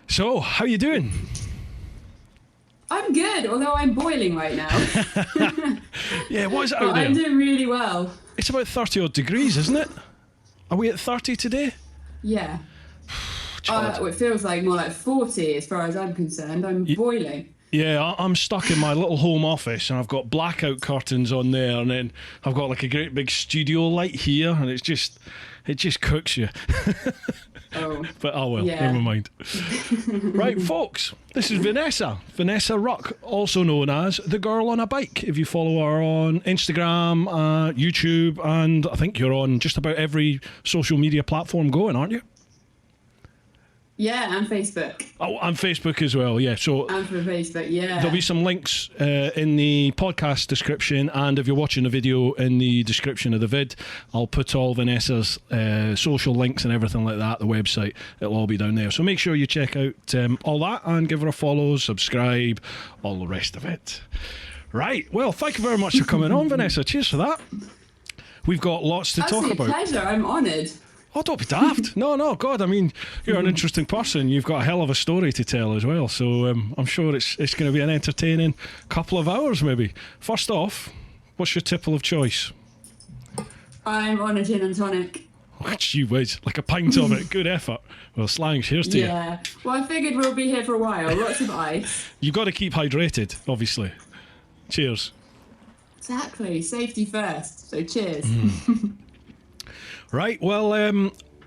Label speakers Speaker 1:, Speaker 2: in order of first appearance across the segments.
Speaker 1: So, how you doing?
Speaker 2: I'm good, although I'm boiling right now.
Speaker 1: Yeah, what is it out
Speaker 2: But
Speaker 1: there?
Speaker 2: I'm doing really well.
Speaker 1: It's about 30 odd degrees, isn't it? Are we at 30 today?
Speaker 2: Yeah.
Speaker 1: God.
Speaker 2: It feels like more like 40 as far as I'm concerned. I'm boiling.
Speaker 1: Yeah, I'm stuck in my little home office and I've got blackout curtains on there, and then I've got like a great big studio light here, and it just cooks you.
Speaker 2: Oh.
Speaker 1: But oh well,
Speaker 2: Yeah.
Speaker 1: never mind. Right, folks, this is Vanessa Ruck, also known as the girl on a bike. If you follow her on Instagram, YouTube, and I think you're on just about every social media platform going, aren't you?
Speaker 2: Yeah, and Facebook.
Speaker 1: Oh, and Facebook as well, yeah. So
Speaker 2: And for Facebook, yeah.
Speaker 1: there'll be some links in the podcast description, and if you're watching the video, in the description of the vid. I'll put all Vanessa's social links and everything like that, the website, it'll all be down there. So make sure you check out all that and give her a follow, subscribe, all the rest of it. Right, well, thank you very much for coming on, Vanessa. Cheers for that. We've got lots to talk about.
Speaker 2: Pleasure, I'm honoured.
Speaker 1: Oh, don't be daft. No, God, I mean, you're an interesting person. You've got a hell of a story to tell as well. So I'm sure it's going to be an entertaining couple of hours, maybe. First off, what's your tipple of choice?
Speaker 2: I'm on a gin and tonic.
Speaker 1: Gee whiz, like a pint of it. Good effort. Well, slang, cheers to you.
Speaker 2: Yeah. Well, I figured we'll be here for a while. Lots of ice.
Speaker 1: You've got to keep hydrated, obviously. Cheers.
Speaker 2: Exactly. Safety first. So cheers.
Speaker 1: Right, well,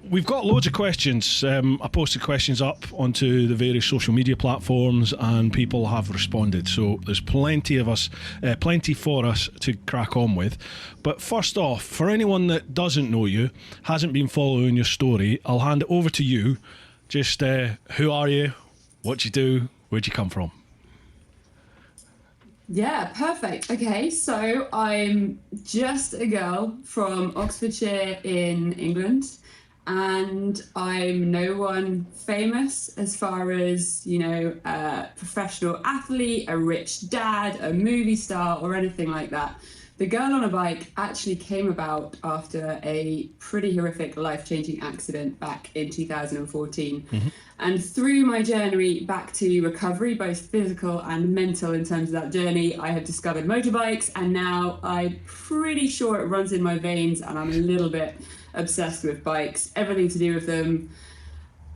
Speaker 1: we've got loads of questions. I posted questions up onto the various social media platforms, and people have responded. So there's plenty for us to crack on with. But first off, for anyone that doesn't know you, hasn't been following your story, I'll hand it over to you. Just who are you? What do you do? Where'd you come from?
Speaker 2: Yeah, perfect. Okay, so I'm just a girl from Oxfordshire in England, and I'm no one famous as far as, a professional athlete, a rich dad, a movie star, or anything like that. The girl on a bike actually came about after a pretty horrific life-changing accident back in 2014. Mm-hmm. And through my journey back to recovery, both physical and mental in terms of that journey, I have discovered motorbikes, and now I'm pretty sure it runs in my veins, and I'm a little bit obsessed with bikes, everything to do with them.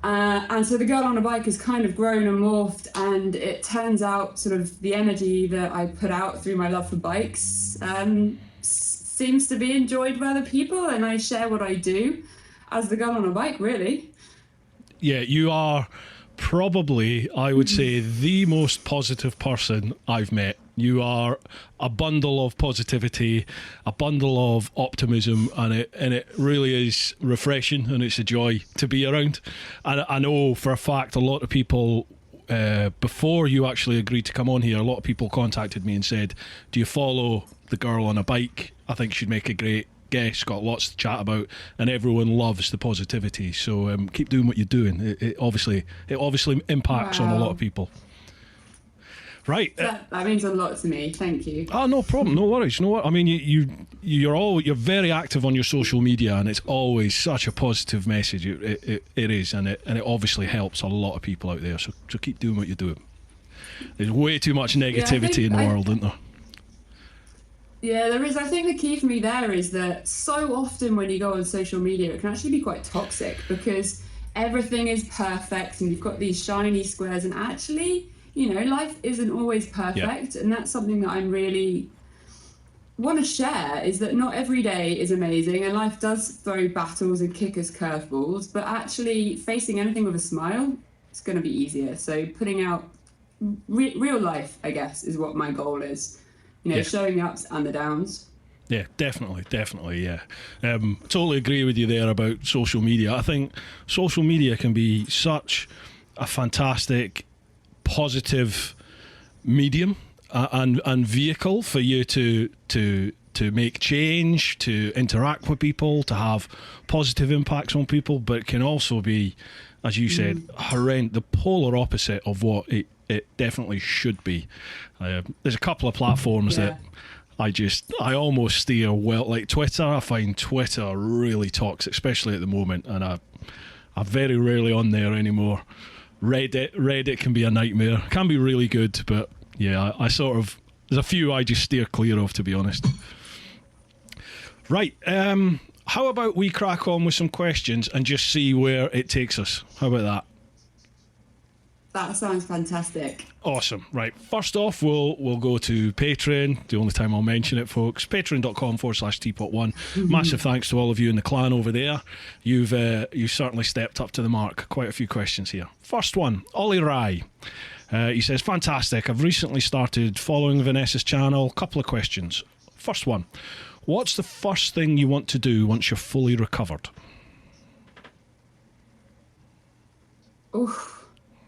Speaker 2: And so the girl on a bike has kind of grown and morphed, and it turns out sort of the energy that I put out through my love for bikes seems to be enjoyed by other people, and I share what I do as the girl on a bike, really.
Speaker 1: Yeah, you are probably, I would say, the most positive person I've met. You are a bundle of positivity, a bundle of optimism, and it really is refreshing, and it's a joy to be around. And I know for a fact a lot of people, before you actually agreed to come on here, a lot of people contacted me and said, do you follow the girl on a bike? I think she'd make a great guest, got lots to chat about, and everyone loves the positivity. So keep doing what you're doing. It obviously impacts on a lot of people. Right,
Speaker 2: that means a lot to me. Thank you.
Speaker 1: Oh, no problem, no worries. You know what I mean? You're very active on your social media, and it's always such a positive message. It is, and it obviously helps a lot of people out there. So keep doing what you're doing. There's way too much negativity in the world, isn't there?
Speaker 2: Yeah, there is. I think the key for me there is that so often when you go on social media, it can actually be quite toxic because everything is perfect and you've got these shiny squares, and actually, life isn't always perfect. Yeah. And that's something that I'm really want to share, is that not every day is amazing, and life does throw battles and kick us curveballs, but actually facing anything with a smile, it's going to be easier. So putting out real life, I guess, is what my goal is. Showing the ups and the downs.
Speaker 1: Yeah, definitely, yeah. Totally agree with you there about social media. I think social media can be such a fantastic, positive medium and vehicle for you to make change, to interact with people, to have positive impacts on people, but it can also be, as you said, the polar opposite of what it definitely should be. There's a couple of platforms that I almost steer well, like Twitter. I find Twitter really toxic, especially at the moment, and I'm very rarely on there anymore. Reddit can be a nightmare. It can be really good, but yeah, I sort of, there's a few I just steer clear of, to be honest. Right, how about we crack on with some questions and just see where it takes us? How about that?
Speaker 2: That sounds fantastic.
Speaker 1: Awesome. Right. First off, we'll go to Patreon. The only time I'll mention it, folks. Patreon.com/TeapotOne. Massive thanks to all of you in the clan over there. You've certainly stepped up to the mark. Quite a few questions here. First one, Ollie Rye. He says, fantastic. I've recently started following Vanessa's channel. Couple of questions. First one, what's the first thing you want to do once you're fully recovered?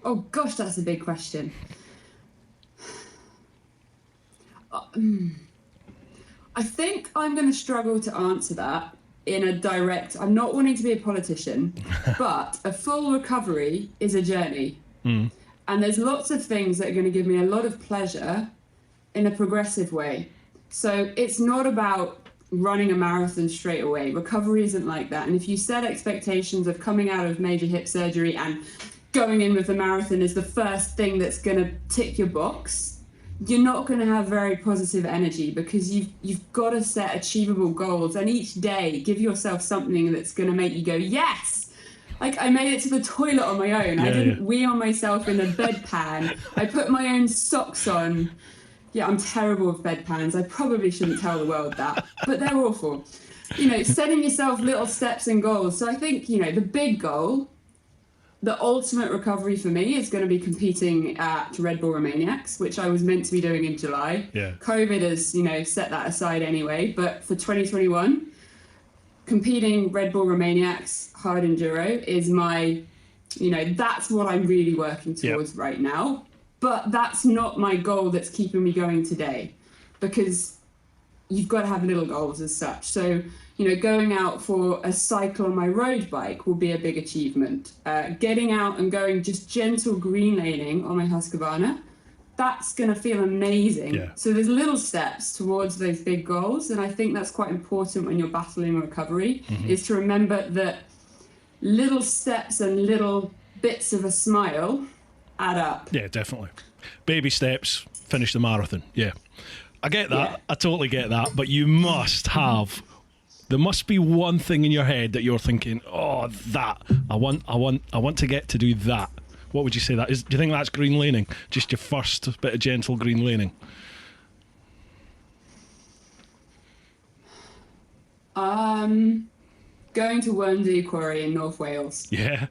Speaker 2: Oh gosh, that's a big question. I think I'm going to struggle to answer that in a direct... I'm not wanting to be a politician, but a full recovery is a journey. And there's lots of things that are going to give me a lot of pleasure in a progressive way. So it's not about running a marathon straight away. Recovery isn't like that. And if you set expectations of coming out of major hip surgery and going in with the marathon is the first thing that's going to tick your box, you're not going to have very positive energy, because you've got to set achievable goals, and each day give yourself something that's going to make you go, yes, like I made it to the toilet on my own. I didn't wee on myself in a bedpan. I put my own socks on. Yeah, I'm terrible with bedpans. I probably shouldn't tell the world that, but they're awful. Setting yourself little steps and goals. So I think, the big goal, the ultimate recovery for me, is going to be competing at Red Bull Romaniacs, which I was meant to be doing in July. Yeah. COVID has, set that aside anyway. But for 2021, competing Red Bull Romaniacs hard enduro is my, that's what I'm really working towards right now. But that's not my goal that's keeping me going today, because you've got to have little goals as such. So, going out for a cycle on my road bike will be a big achievement. Getting out and going just gentle green laning on my Husqvarna, that's going to feel amazing. Yeah. So there's little steps towards those big goals. And I think that's quite important when you're battling recovery, is to remember that little steps and little bits of a smile add up.
Speaker 1: Yeah, definitely. Baby steps, finish the marathon. Yeah. I get that. Yeah. I totally get that. But you must have... There must be one thing in your head that you're thinking, oh, that. I want to get to do that. What would you say that is? Do you think that's green laning? Just your first bit of gentle green laning?
Speaker 2: Going to Werndy Quarry in North Wales.
Speaker 1: Yeah.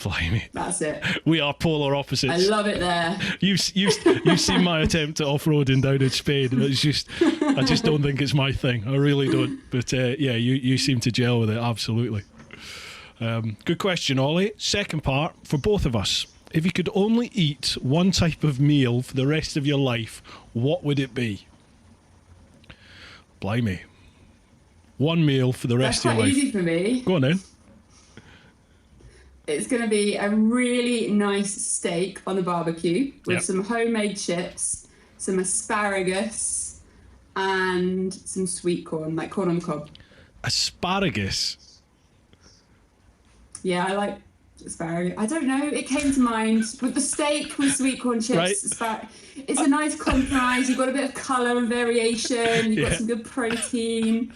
Speaker 1: Blimey.
Speaker 2: That's it.
Speaker 1: We are polar opposites.
Speaker 2: I love it there.
Speaker 1: You've seen my attempt at off-roading down in Spain. I just don't think it's my thing. I really don't. But you seem to gel with it, absolutely. Good question, Ollie. Second part, for both of us. If you could only eat one type of meal for the rest of your life, what would it be? Blimey. One meal for the rest of your life.
Speaker 2: That's quite easy for me.
Speaker 1: Go on then.
Speaker 2: It's going to be a really nice steak on the barbecue with some homemade chips, some asparagus, and some sweet corn, like corn on the cob.
Speaker 1: Asparagus?
Speaker 2: Yeah, I like asparagus. I don't know, it came to mind with the steak with sweet corn chips. Right. It's a nice compromise. You've got a bit of colour and variation. You've got some good protein.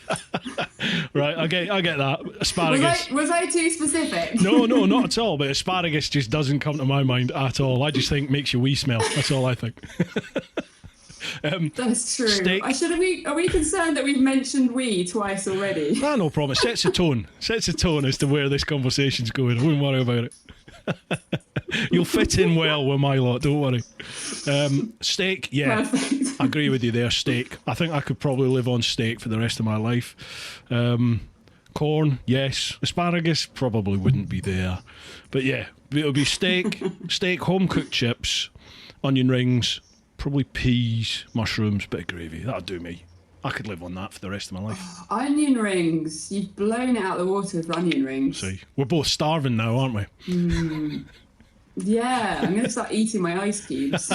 Speaker 1: Right, I get that. Asparagus.
Speaker 2: Was I too specific?
Speaker 1: No, not at all. But asparagus just doesn't come to my mind at all. I just think makes your wee smell. That's all I think.
Speaker 2: That's true.
Speaker 1: Steak.
Speaker 2: Are we concerned that we've mentioned we twice already?
Speaker 1: No problem. It sets a tone. Sets a tone as to where this conversation's going. I wouldn't worry about it. You'll fit in well with my lot, don't worry. Steak, yeah. Perfect. I agree with you there, steak. I think I could probably live on steak for the rest of my life. Corn, yes. Asparagus probably wouldn't be there. But yeah, it'll be steak, home-cooked chips, onion rings, probably peas, mushrooms, bit of gravy. That'll do me. I could live on that for the rest of my life.
Speaker 2: Oh, onion rings. You've blown it out of the water with onion rings.
Speaker 1: See, we're both starving now, aren't we?
Speaker 2: Yeah, I'm going to start eating my ice cubes.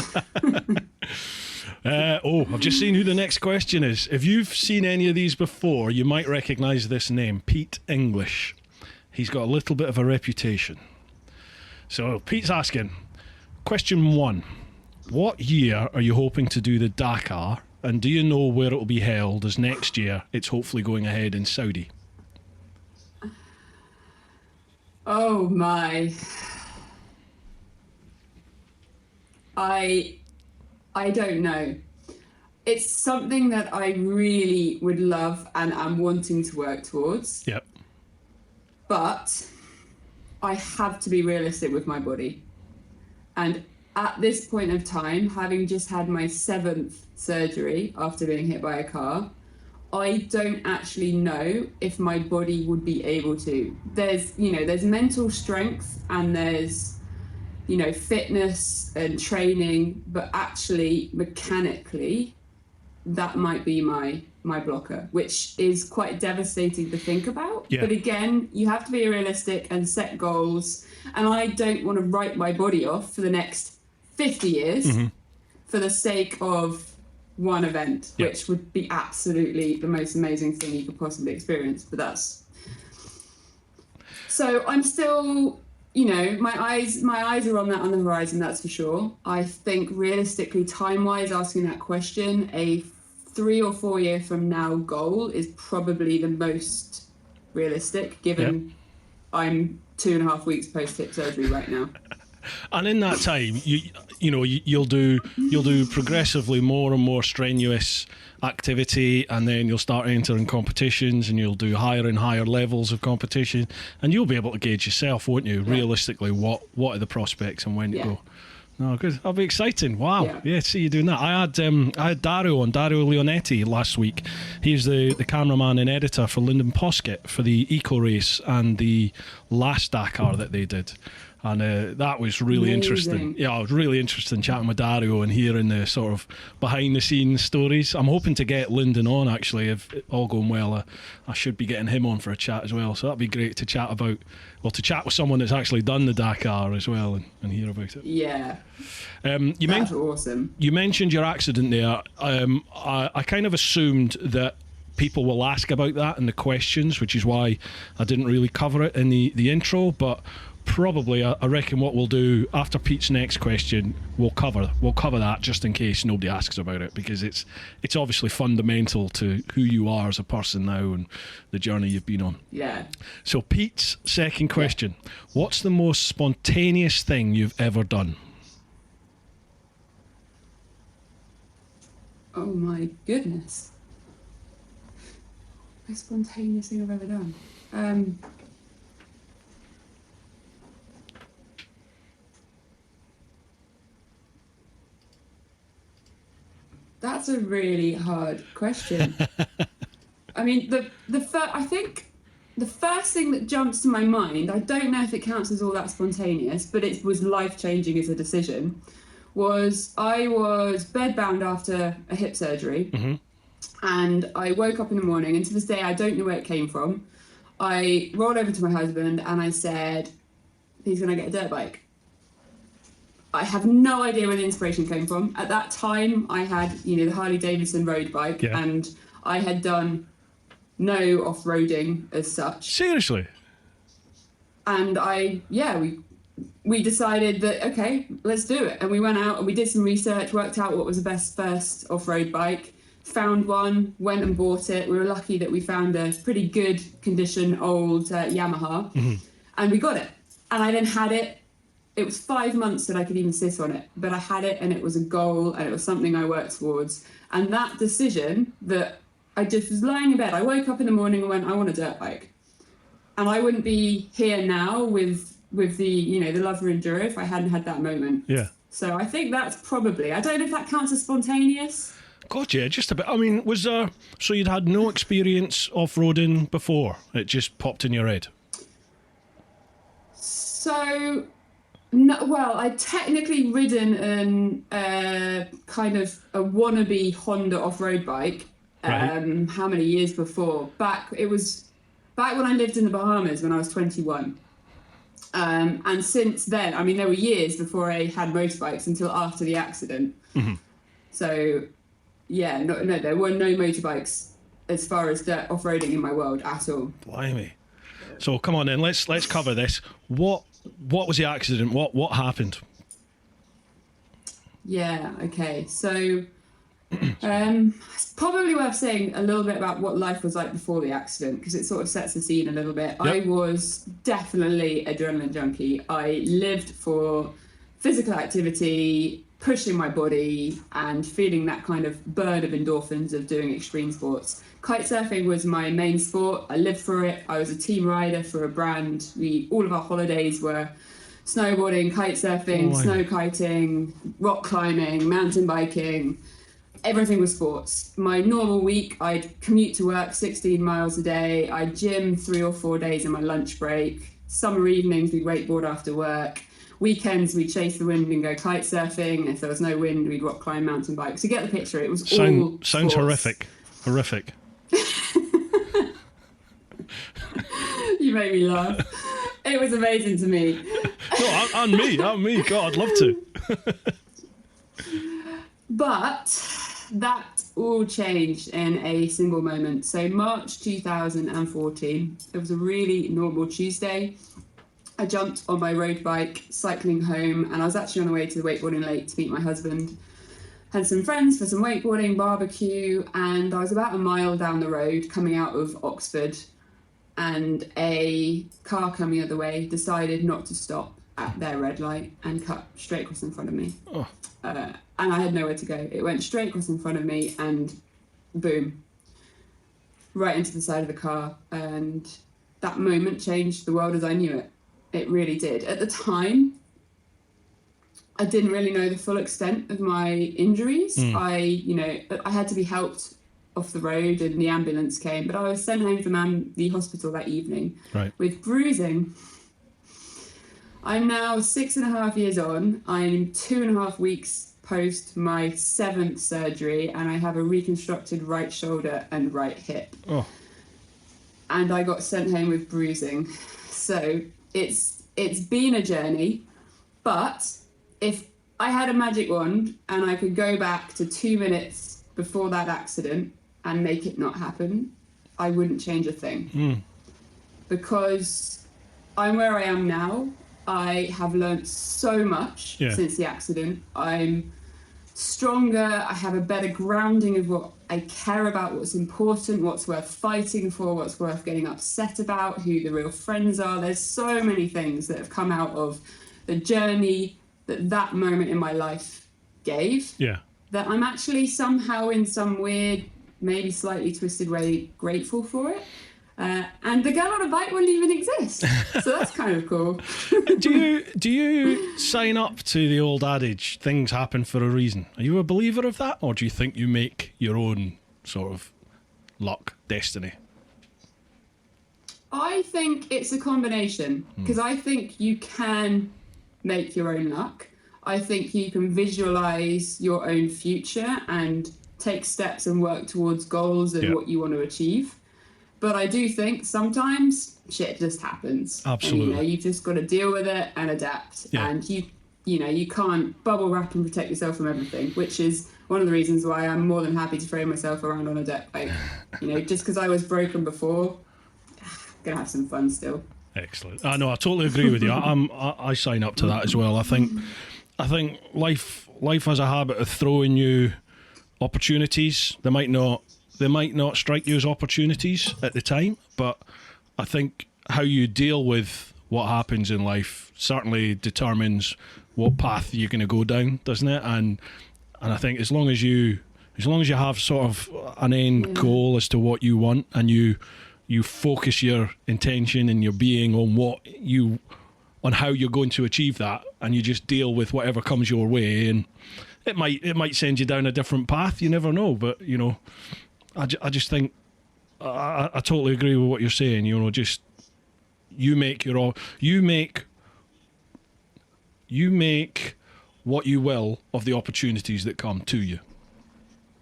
Speaker 1: I've just seen who the next question is. If you've seen any of these before, you might recognise this name, Pete English. He's got a little bit of a reputation. So Pete's asking, question 1. What year are you hoping to do the Dakar? And do you know where it will be held, as next year it's hopefully going ahead in Saudi?
Speaker 2: Oh my. I don't know. It's something that I really would love and am wanting to work towards.
Speaker 1: Yep.
Speaker 2: But I have to be realistic with my body. And at this point of time, having just had my 7th surgery after being hit by a car, I don't actually know if my body would be able to. There's mental strength and there's, fitness and training, but actually mechanically, that might be my blocker, which is quite devastating to think about.
Speaker 1: Yeah.
Speaker 2: But again, you have to be realistic and set goals. And I don't want to write my body off for the next 50 years for the sake of one event, which would be absolutely the most amazing thing you could possibly experience. But that's... So I'm still, my eyes are on the horizon, that's for sure. I think realistically, time-wise, asking that question, a 3 or 4 year from now goal is probably the most realistic, given I'm 2.5 weeks post hip surgery right now.
Speaker 1: And in that time, you'll do progressively more and more strenuous activity, and then you'll start entering competitions, and you'll do higher and higher levels of competition, and you'll be able to gauge yourself, won't you? Yeah. Realistically, what are the prospects and when to go. No, good. That'll be exciting. Wow. Yeah, see you doing that. I had Dario Leonetti last week. He's the cameraman and editor for Lyndon Poskett for the Eco Race and the last Dakar that they did. And that was really interesting. Yeah, it was really interesting chatting with Dario and hearing the sort of behind the scenes stories. I'm hoping to get Lyndon on, actually, if all going well. I should be getting him on for a chat as well. So that'd be great to chat with someone that's actually done the Dakar as well and hear about it.
Speaker 2: Yeah. That's awesome.
Speaker 1: You mentioned your accident there. I kind of assumed that people will ask about that in the questions, which is why I didn't really cover it in the intro, but probably I reckon what we'll do after Pete's next question, we'll cover that just in case nobody asks about it, because it's obviously fundamental to who you are as a person now and the journey you've been on.
Speaker 2: Yeah.
Speaker 1: So Pete's second question, what's the most spontaneous thing you've ever done?
Speaker 2: Oh my goodness. Most spontaneous thing I've ever done. That's a really hard question. I mean, I think the first thing that jumps to my mind, I don't know if it counts as all that spontaneous, but it was life-changing as a decision, was I was bedbound after a hip surgery, and I woke up in the morning, and to this day, I don't know where it came from. I rolled over to my husband, and I said, he's going to get a dirt bike. I have no idea where the inspiration came from. At that time, I had, the Harley Davidson road bike, and I had done no off-roading as such.
Speaker 1: Seriously?
Speaker 2: And we decided that, okay, let's do it. And we went out and we did some research, worked out what was the best first off-road bike, found one, went and bought it. We were lucky that we found a pretty good condition old Yamaha, and we got it. And I then had it. It was 5 months that I could even sit on it, but I had it and it was a goal and it was something I worked towards. And that decision that I just was lying in bed, I woke up in the morning and went, I want a dirt bike. And I wouldn't be here now with the, the love for enduro if I hadn't had that moment. Yeah. So I think that's probably, I don't know if that counts as spontaneous.
Speaker 1: God, yeah, just a bit. I mean, was there, so you'd had no experience off-roading before? It just popped in your head?
Speaker 2: So... No, well, I'd technically ridden kind of a wannabe Honda off-road bike. Right. How many years before? It was back when I lived in the Bahamas when I was 21. And since then, I mean, there were years before I had motorbikes until after the accident. So, yeah, no, there were no motorbikes as far as off-roading in my world at all.
Speaker 1: Blimey. So come on then, let's cover this. What What was the accident? What happened?
Speaker 2: Yeah, okay. So it's probably worth saying a little bit about what life was like before the accident, because it sort of sets the scene a little bit.
Speaker 1: Yep.
Speaker 2: I was definitely adrenaline junkie. I lived for physical activity, pushing my body and feeling that kind of burn of endorphins of doing extreme sports. Kite surfing was my main sport. I lived for it. I was a team rider for a brand. All of our holidays were snowboarding, kite surfing, snow kiting, rock climbing, mountain biking. Everything was sports. My normal week, I'd commute to work 16 miles a day. I'd gym 3 or 4 days in my lunch break. Summer evenings, we'd wakeboard after work. Weekends, we'd chase the wind and go kite surfing. If there was no wind, we'd rock climb, mountain bike. So get the picture. It was all
Speaker 1: sounds
Speaker 2: sports.
Speaker 1: Horrific.
Speaker 2: You make me laugh. It was amazing to me.
Speaker 1: No, and me. God, I'd love to.
Speaker 2: But that all changed in a single moment. So March 2014, it was a really normal Tuesday. I jumped on my road bike, cycling home, and I was actually on the way to the wakeboarding lake to meet my husband. Had some friends for some wakeboarding, barbecue, and I was about a mile down the road coming out of Oxford, and a car coming the other way decided not to stop at their red light and cut straight across in front of me.
Speaker 1: Oh.
Speaker 2: And I had nowhere to go. It went straight across in front of me and boom, right into the side of the car. And that moment changed the world as I knew it. It really did. At the time, I didn't really know the full extent of my injuries. I had to be helped off the road and the ambulance came, but I was sent home from the hospital that evening with bruising. I'm now 6.5 years on. I'm 2.5 weeks post my 7th surgery, and I have a reconstructed right shoulder and right hip. Oh. And I got sent home with bruising. So it's been a journey, but if I had a magic wand and I could go back to 2 minutes before that accident and make it not happen, I wouldn't change a thing. Because I'm where I am now. I have learnt so much since the accident. I'm stronger. I have a better grounding of what I care about, what's important, what's worth fighting for, what's worth getting upset about, who the real friends are. There's so many things that have come out of the journey that moment in my life gave. Yeah. That I'm actually somehow in some weird, maybe slightly twisted way grateful for it. And the girl on a bike wouldn't even exist. So that's kind of cool.
Speaker 1: Do you sign up to the old adage, things happen for a reason? Are you a believer of that? Or do you think you make your own sort of luck, destiny?
Speaker 2: I think it's a combination. Because I think you can make your own luck. I think you can visualize your own future and take steps and work towards goals and what you want to achieve. But I do think sometimes shit just happens.
Speaker 1: Absolutely.
Speaker 2: And, you've just got to deal with it and adapt. Yeah. And you can't bubble wrap and protect yourself from everything, which is one of the reasons why I'm more than happy to throw myself around on a deck bike. Just because I was broken before, I'm gonna have some fun still.
Speaker 1: Excellent. I know. I totally agree with you. I sign up to that as well. I think life has a habit of throwing you opportunities. They might not strike you as opportunities at the time, but I think how you deal with what happens in life certainly determines what path you're going to go down, doesn't it? And I think as long as you have sort of an end goal as to what you want, and you focus your intention and your being on how you're going to achieve that, and you just deal with whatever comes your way, and it might send you down a different path. You never know, but I just think I totally agree with what you're saying. Just you make what you will of the opportunities that come to you.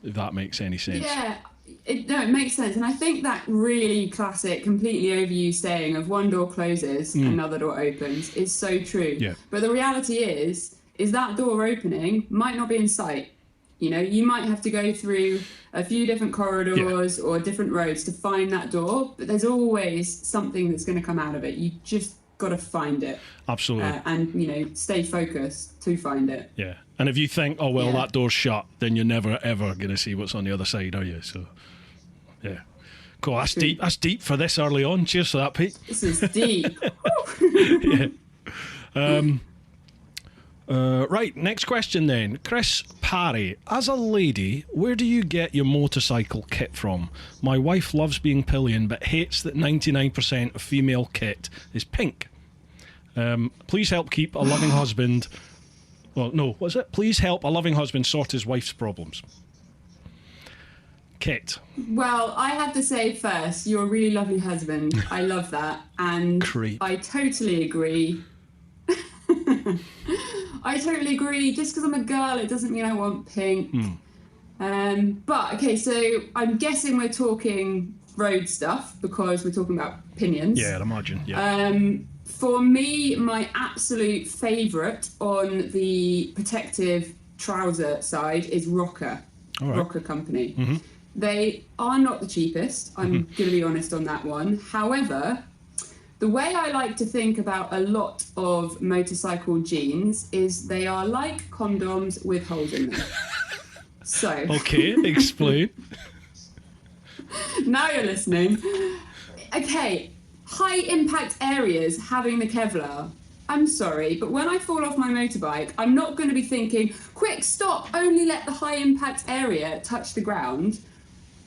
Speaker 1: If that makes any sense.
Speaker 2: Yeah, it makes sense, and I think that really classic, completely overused saying of one door closes, another door opens is so true. Yeah. But the reality is that door opening might not be in sight. You might have to go through a few different corridors or different roads to find that door, but there's always something that's going to come out of it. You just got to find it.
Speaker 1: Absolutely.
Speaker 2: And stay focused to find it.
Speaker 1: Yeah. And if you think, oh, well, that door's shut, then you're never, ever going to see what's on the other side, are you? So, yeah. Cool. That's deep. That's deep for this early on. Cheers for that, Pete.
Speaker 2: This is deep.
Speaker 1: Yeah. Right, next question then. Chris Parry. As a lady, where do you get your motorcycle kit from? My wife loves being pillion, but hates that 99% of female kit is pink. Please help keep a loving husband... Well, no, what's it? Please help a loving husband sort his wife's problems. Kit.
Speaker 2: Well, I have to say first, you're a really lovely husband. I love that. And
Speaker 1: Creep.
Speaker 2: I totally agree. I totally agree. Just because I'm a girl, it doesn't mean I want pink. But, okay, so I'm guessing we're talking road stuff because we're talking about pinions.
Speaker 1: Yeah, I'd imagine. Yeah.
Speaker 2: For me, my absolute favourite on the protective trouser side is Rocker.
Speaker 1: All right.
Speaker 2: Rocker Company.
Speaker 1: Mm-hmm.
Speaker 2: They are not the cheapest. I'm going to be honest on that one. However, the way I like to think about a lot of motorcycle jeans is they are like condoms with holes in them. So.
Speaker 1: Okay, explain.
Speaker 2: Now you're listening. Okay, high impact areas having the Kevlar. I'm sorry, but when I fall off my motorbike, I'm not going to be thinking, quick, stop, only let the high impact area touch the ground.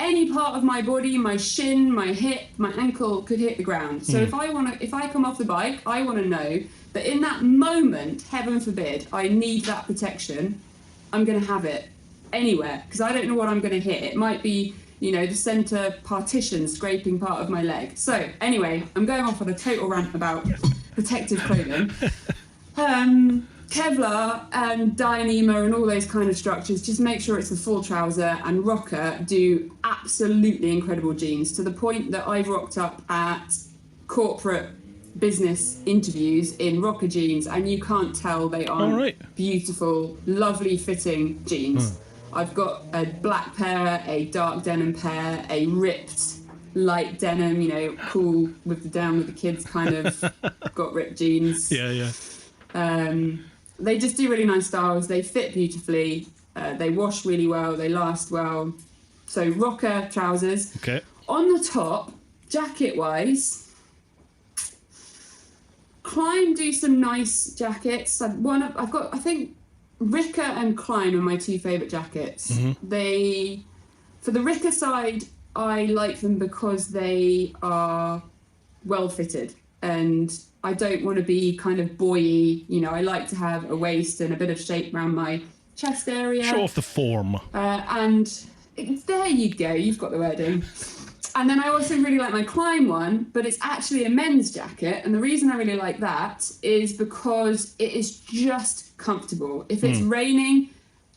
Speaker 2: Any part of my body, my shin, my hip, my ankle could hit the ground. So if I come off the bike, I want to know that in that moment, heaven forbid, I need that protection. I'm going to have it anywhere because I don't know what I'm going to hit. It might be, the centre partition scraping part of my leg. So anyway, I'm going off on a total rant about protective clothing. Kevlar and Dyneema and all those kind of structures, just make sure it's a full trouser, and Rocker do absolutely incredible jeans to the point that I've rocked up at corporate business interviews in Rocker jeans and you can't tell they aren't beautiful, lovely fitting jeans. I've got a black pair, a dark denim pair, a ripped light denim, cool with the down with the kids kind of got ripped jeans.
Speaker 1: Yeah.
Speaker 2: They just do really nice styles. They fit beautifully. They wash really well. They last well. So Rocker trousers.
Speaker 1: Okay.
Speaker 2: On the top, jacket-wise, Climb do some nice jackets. I think Ricker and Climb are my two favourite jackets. Mm-hmm. For the Ricker side, I like them because they are well fitted and I don't want to be kind of boy-y. I like to have a waist and a bit of shape around my chest area.
Speaker 1: Show off the form.
Speaker 2: And there you go, you've got the wording. And then I also really like my Climb one, but it's actually a men's jacket. And the reason I really like that is because it is just comfortable. If it's raining,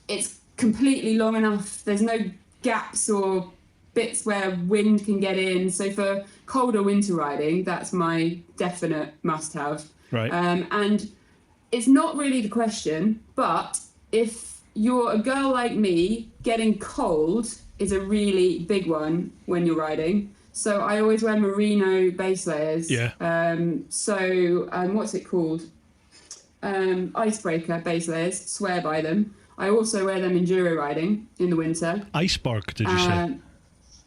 Speaker 2: it's completely long enough. There's no gaps or bits where wind can get in. So for colder winter riding, that's my definite must-have.
Speaker 1: Right.
Speaker 2: And it's not really the question, but if you're a girl like me, getting cold is a really big one when you're riding. So I always wear merino base layers.
Speaker 1: Yeah.
Speaker 2: What's it called? Icebreaker base layers. Swear by them. I also wear them enduro riding in the winter.
Speaker 1: Iceberg, did you say?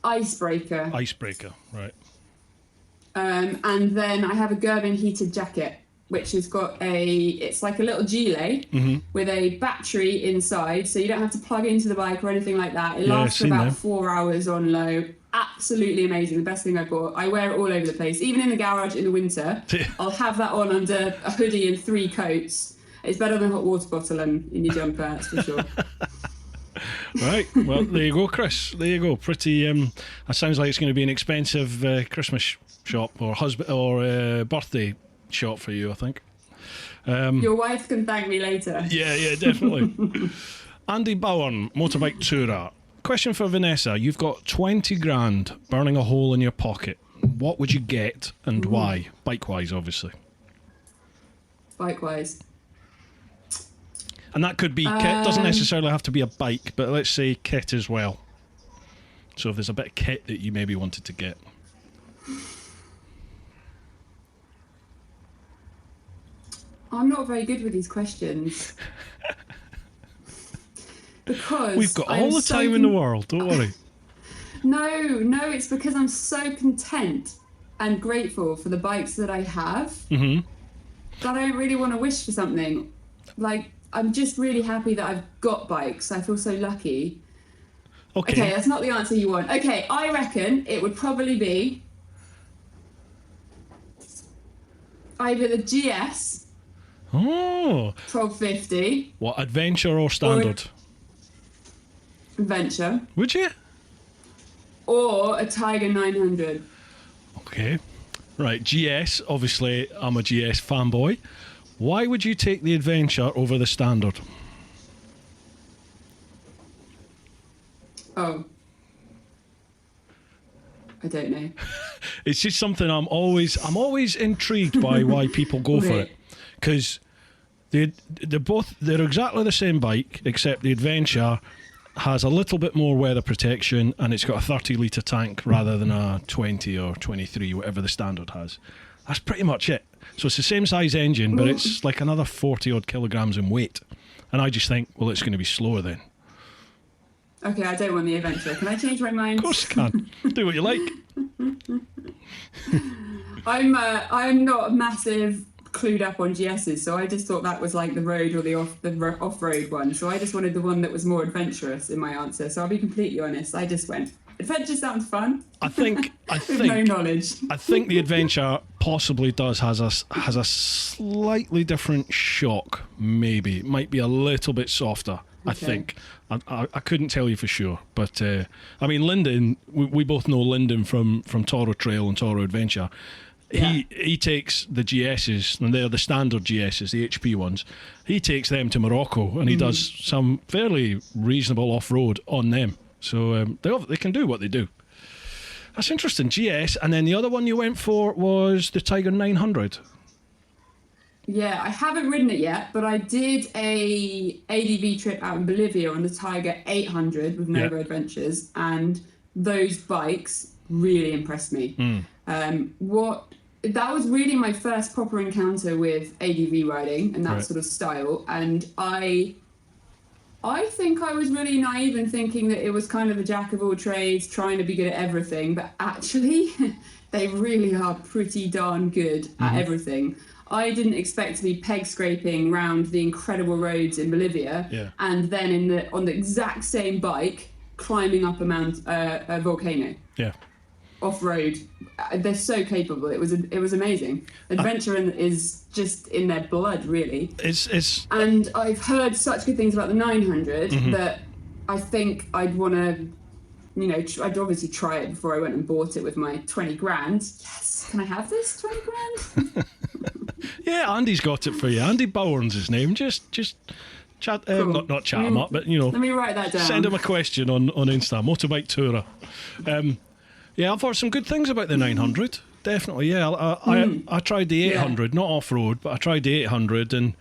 Speaker 2: Icebreaker.
Speaker 1: Icebreaker, right.
Speaker 2: And then I have a Gerben heated jacket, which has got it's like a little gilet with a battery inside, so you don't have to plug into the bike or anything like that. It lasts for about 4 hours on low. Absolutely amazing. The best thing I bought. I wear it all over the place, even in the garage in the winter. I'll have that on under a hoodie and 3 coats. It's better than a hot water bottle and in your jumper, that's for sure.
Speaker 1: Right, well, there you go, Chris. There you go. Pretty. That sounds like it's going to be an expensive Christmas shop or birthday shop for you, I think.
Speaker 2: Your wife can thank me later.
Speaker 1: Yeah, definitely. Andy Bowen, motorbike tourer. Question for Vanessa: you've got 20 grand burning a hole in your pocket. What would you get and why? Bike-wise, obviously.
Speaker 2: Bike-wise.
Speaker 1: And that could be kit. Doesn't necessarily have to be a bike, but let's say kit as well. So if there's a bit of kit that you maybe wanted to get.
Speaker 2: I'm not very good with these questions. Because
Speaker 1: we've got all the time in the world, don't worry.
Speaker 2: No, it's because I'm so content and grateful for the bikes that I have that I don't really want to wish for something. Like, I'm just really happy that I've got bikes. I feel so lucky. Okay, that's not the answer you want. Okay, I reckon it would probably be either the GS 1250.
Speaker 1: What, adventure or standard?
Speaker 2: Adventure.
Speaker 1: Would you?
Speaker 2: Or a Tiger 900.
Speaker 1: Okay. Right, GS. Obviously, I'm a GS fanboy. Why would you take the adventure over the standard?
Speaker 2: Oh. I don't know.
Speaker 1: It's just something I'm always intrigued by why people go for it. Because they're exactly the same bike, except the adventure has a little bit more weather protection and it's got a 30 litre tank rather than a 20 or 23, whatever the standard has. That's pretty much it. So it's the same size engine, but it's like another 40 odd kilograms in weight. And I just think, well, it's going to be slower then.
Speaker 2: Okay, I don't want the adventure. Can I change my mind?
Speaker 1: Of course you can. Do what you like.
Speaker 2: I'm not massive clued up on GSs, so I just thought that was like the road or the off-road one. So I just wanted the one that was more adventurous in my answer. So I'll be completely honest. I just went, adventure sounds fun.
Speaker 1: I think
Speaker 2: with no knowledge.
Speaker 1: I think the adventure possibly has a slightly different shock. Maybe it might be a little bit softer. Okay. I think I couldn't tell you for sure, but I mean Lyndon. We both know Lyndon from Toro Trail and Toro Adventure. Yeah. He takes the GSs, and they're the standard GSs, the HP ones. He takes them to Morocco, and he does some fairly reasonable off-road on them. So they can do what they do. That's interesting, GS. And then the other one you went for was the Tiger 900.
Speaker 2: Yeah, I haven't ridden it yet, but I did a ADV trip out in Bolivia on the Tiger 800 with Nova Adventures, and those bikes really impressed me. That was really my first proper encounter with ADV riding and that sort of style, and I think I was really naive in thinking that it was kind of a jack of all trades trying to be good at everything, but actually they really are pretty darn good at everything. I didn't expect to be peg scraping around the incredible roads in Bolivia and then on the exact same bike climbing up a volcano. Yeah. Off-road. They're so capable. It was amazing. Adventure is just in their blood, really. And I've heard such good things about the 900 that I think I'd want to, I'd obviously try it before I went and bought it with my 20 grand. Yes, can I have this 20 grand?
Speaker 1: Yeah, Andy's got it for you. Andy Bowen's his name. Just chat, cool. not chat him up, but
Speaker 2: let me write that down.
Speaker 1: Send him a question on Insta. Motorbike Tourer. Yeah, I've heard some good things about the 900. Definitely, yeah. I tried the 800, not off-road, but I tried the 800, and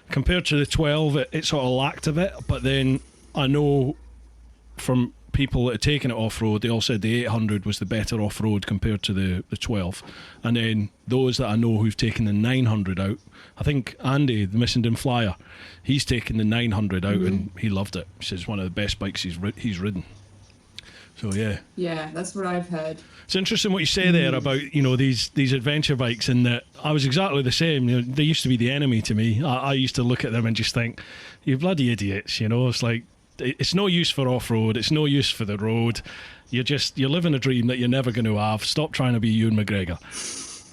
Speaker 1: compared to the 12, it sort of lacked a bit. But then I know from people that had taken it off-road, they all said the 800 was the better off-road compared to the 12. And then those that I know who've taken the 900 out, I think Andy, the Missenden Flyer, he's taken the 900 out and he loved it. He says it's one of the best bikes he's ridden. So yeah,
Speaker 2: that's what I've heard.
Speaker 1: It's interesting what you say there about these adventure bikes, and that I was exactly the same. They used to be the enemy to me. I used to look at them and just think, you bloody idiots. It's like it's no use for off road. It's no use for the road. You're living a dream that you're never going to have. Stop trying to be Ewan McGregor.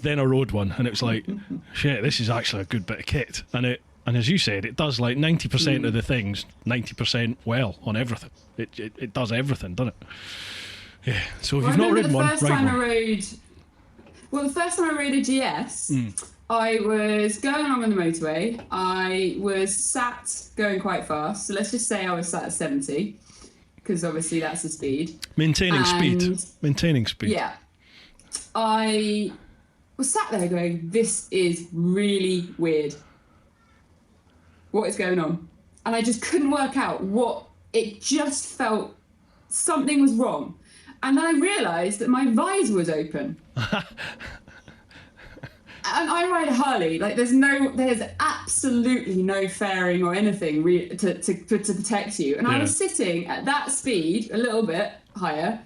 Speaker 1: Then I rode one, and it was like, shit, this is actually a good bit of kit, and as you said, it does like 90% of the things, 90% well on everything. It does everything, doesn't it? Yeah. So if you've not ridden one,
Speaker 2: the first time I rode a GS, I was going along on the motorway. I was sat going quite fast. So let's just say I was sat at 70, because obviously that's the speed.
Speaker 1: Maintaining speed. Yeah.
Speaker 2: I was sat there going, this is really weird. What is going on? And I just couldn't work out what. It just felt something was wrong. And then I realised that my visor was open. and I ride a Harley. Like there's absolutely no fairing or anything to protect you. And I was sitting at that speed, a little bit higher,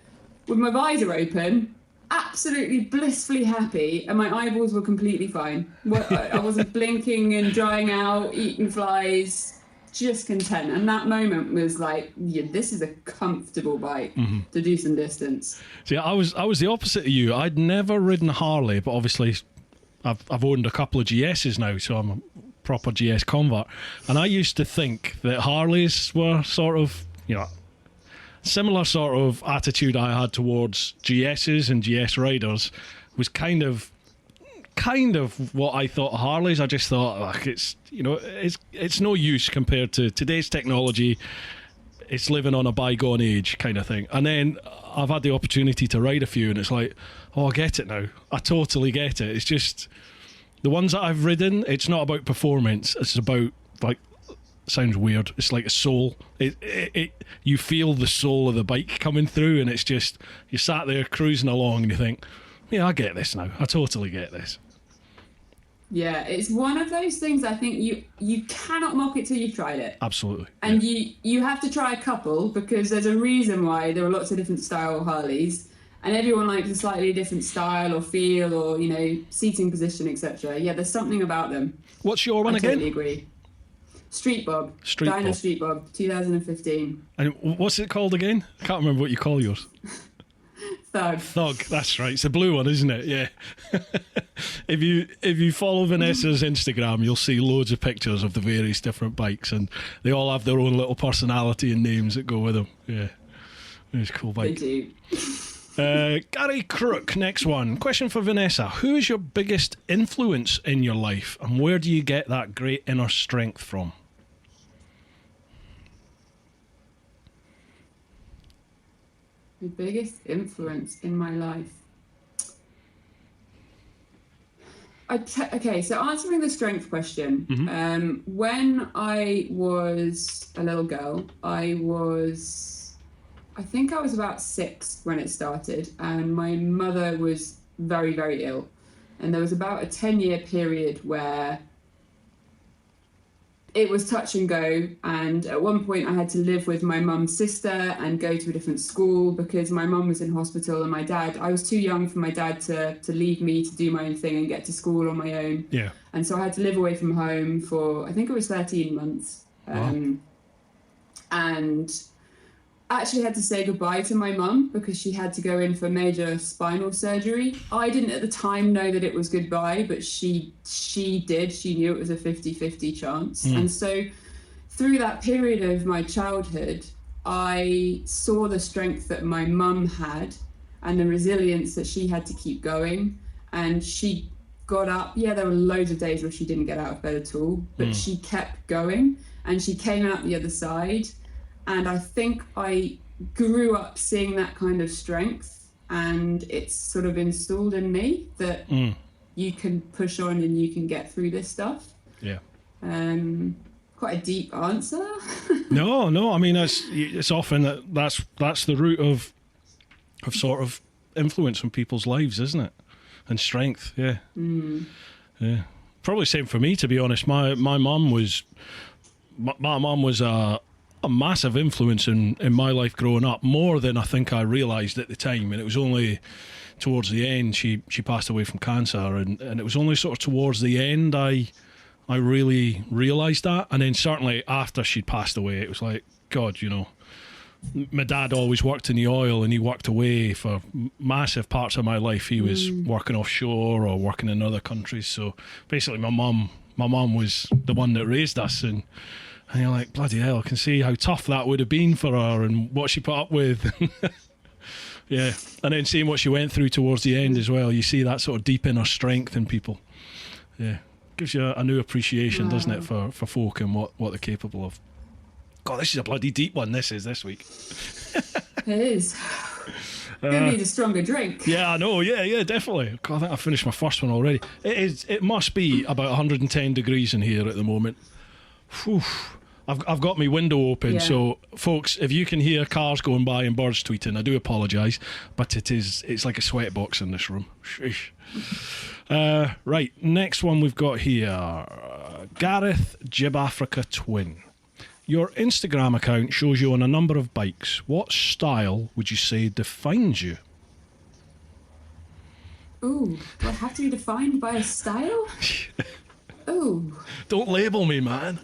Speaker 2: with my visor open, absolutely blissfully happy, and my eyeballs were completely fine. I wasn't blinking and drying out, eating flies. Just content, and that moment was like, yeah, this is a comfortable bike to do some distance.
Speaker 1: See, I was the opposite of you. I'd never ridden a Harley, but obviously I've owned a couple of GSs now, so I'm a proper GS convert. And I used to think that Harleys were sort of, similar sort of attitude I had towards GSs and GS riders was kind of what I thought of Harleys. I just thought, like, it's no use compared to today's technology. It's living on a bygone age kind of thing. And then I've had the opportunity to ride a few, and it's like, oh, I get it now. I totally get it. It's just the ones that I've ridden, it's not about performance. It's about, like, sounds weird. It's like a soul. You feel the soul of the bike coming through, and it's just, you sat there cruising along and you think, yeah, I get this now. I totally get this.
Speaker 2: Yeah, it's one of those things I think you cannot mock it till you've tried it.
Speaker 1: Absolutely.
Speaker 2: And you have to try a couple, because there's a reason why there are lots of different style Harleys, and everyone likes a slightly different style or feel or, seating position, etc. Yeah, there's something about them.
Speaker 1: What's your one again?
Speaker 2: I totally agree. Street Bob. Dyno Street Bob, 2015.
Speaker 1: And what's it called again? I can't remember what you call yours.
Speaker 2: Thug,
Speaker 1: that's right. It's a blue one, isn't it? Yeah. If you follow Vanessa's Instagram, you'll see loads of pictures of the various different bikes, and they all have their own little personality and names that go with them. Yeah, it's a cool bike.
Speaker 2: They do.
Speaker 1: Gary Crook, next one. Question for Vanessa. Who is your biggest influence in your life, and where do you get that great inner strength from?
Speaker 2: The biggest influence in my life. Okay, so answering the strength question. When I was a little girl, I think I was about 6 when it started, and my mother was very, very ill. And there was about a 10-year period where it was touch and go, and at one point I had to live with my mum's sister and go to a different school because my mum was in hospital, and I was too young for my dad to leave me to do my own thing and get to school on my own.
Speaker 1: Yeah.
Speaker 2: And so I had to live away from home for, I think it was 13 months.
Speaker 1: Wow.
Speaker 2: And actually had to say goodbye to my mum because she had to go in for major spinal surgery. I didn't at the time know that it was goodbye, but she did. She knew it was a 50-50 chance. And so through that period of my childhood, I saw the strength that my mum had and the resilience that she had to keep going. And she got up. Yeah, there were loads of days where she didn't get out of bed at all, but she kept going, and she came out the other side. And I think I grew up seeing that kind of strength, and it's sort of installed in me that you can push on and you can get through this stuff.
Speaker 1: Yeah.
Speaker 2: Quite a deep answer.
Speaker 1: No. I mean, it's often that's the root of sort of influence in people's lives, isn't it? And strength. Yeah. Yeah. Probably same for me, to be honest. My mum was a massive influence in my life growing up, more than I think I realised at the time. And it was only towards the end, she passed away from cancer, and it was only sort of towards the end I really realised that. And then certainly after she'd passed away, it was like, God, my dad always worked in the oil, and he worked away for massive parts of my life. He was working offshore or working in other countries. So basically my mum was the one that raised us, and you're like, bloody hell, I can see how tough that would have been for her and what she put up with. Yeah. And then seeing what she went through towards the end as well, you see that sort of deep inner strength in people. Yeah. Gives you a new appreciation, doesn't it, for folk and what they're capable of. God, this is a bloody deep one, this week.
Speaker 2: It is. Gonna need a stronger drink.
Speaker 1: Yeah, I know. Yeah, definitely. God, I think I finished my first one already. It must be about 110 degrees in here at the moment. Whew. I've got my window open,
Speaker 2: Yeah.
Speaker 1: so folks, if you can hear cars going by and birds tweeting, I do apologise, but it's like a sweatbox in this room. Sheesh. Right, next one we've got here. Gareth Jib Africa Twin. Your Instagram account shows you on a number of bikes. What style would you say defines you?
Speaker 2: Ooh, do I have to be defined by a style? Ooh.
Speaker 1: Don't label me, man.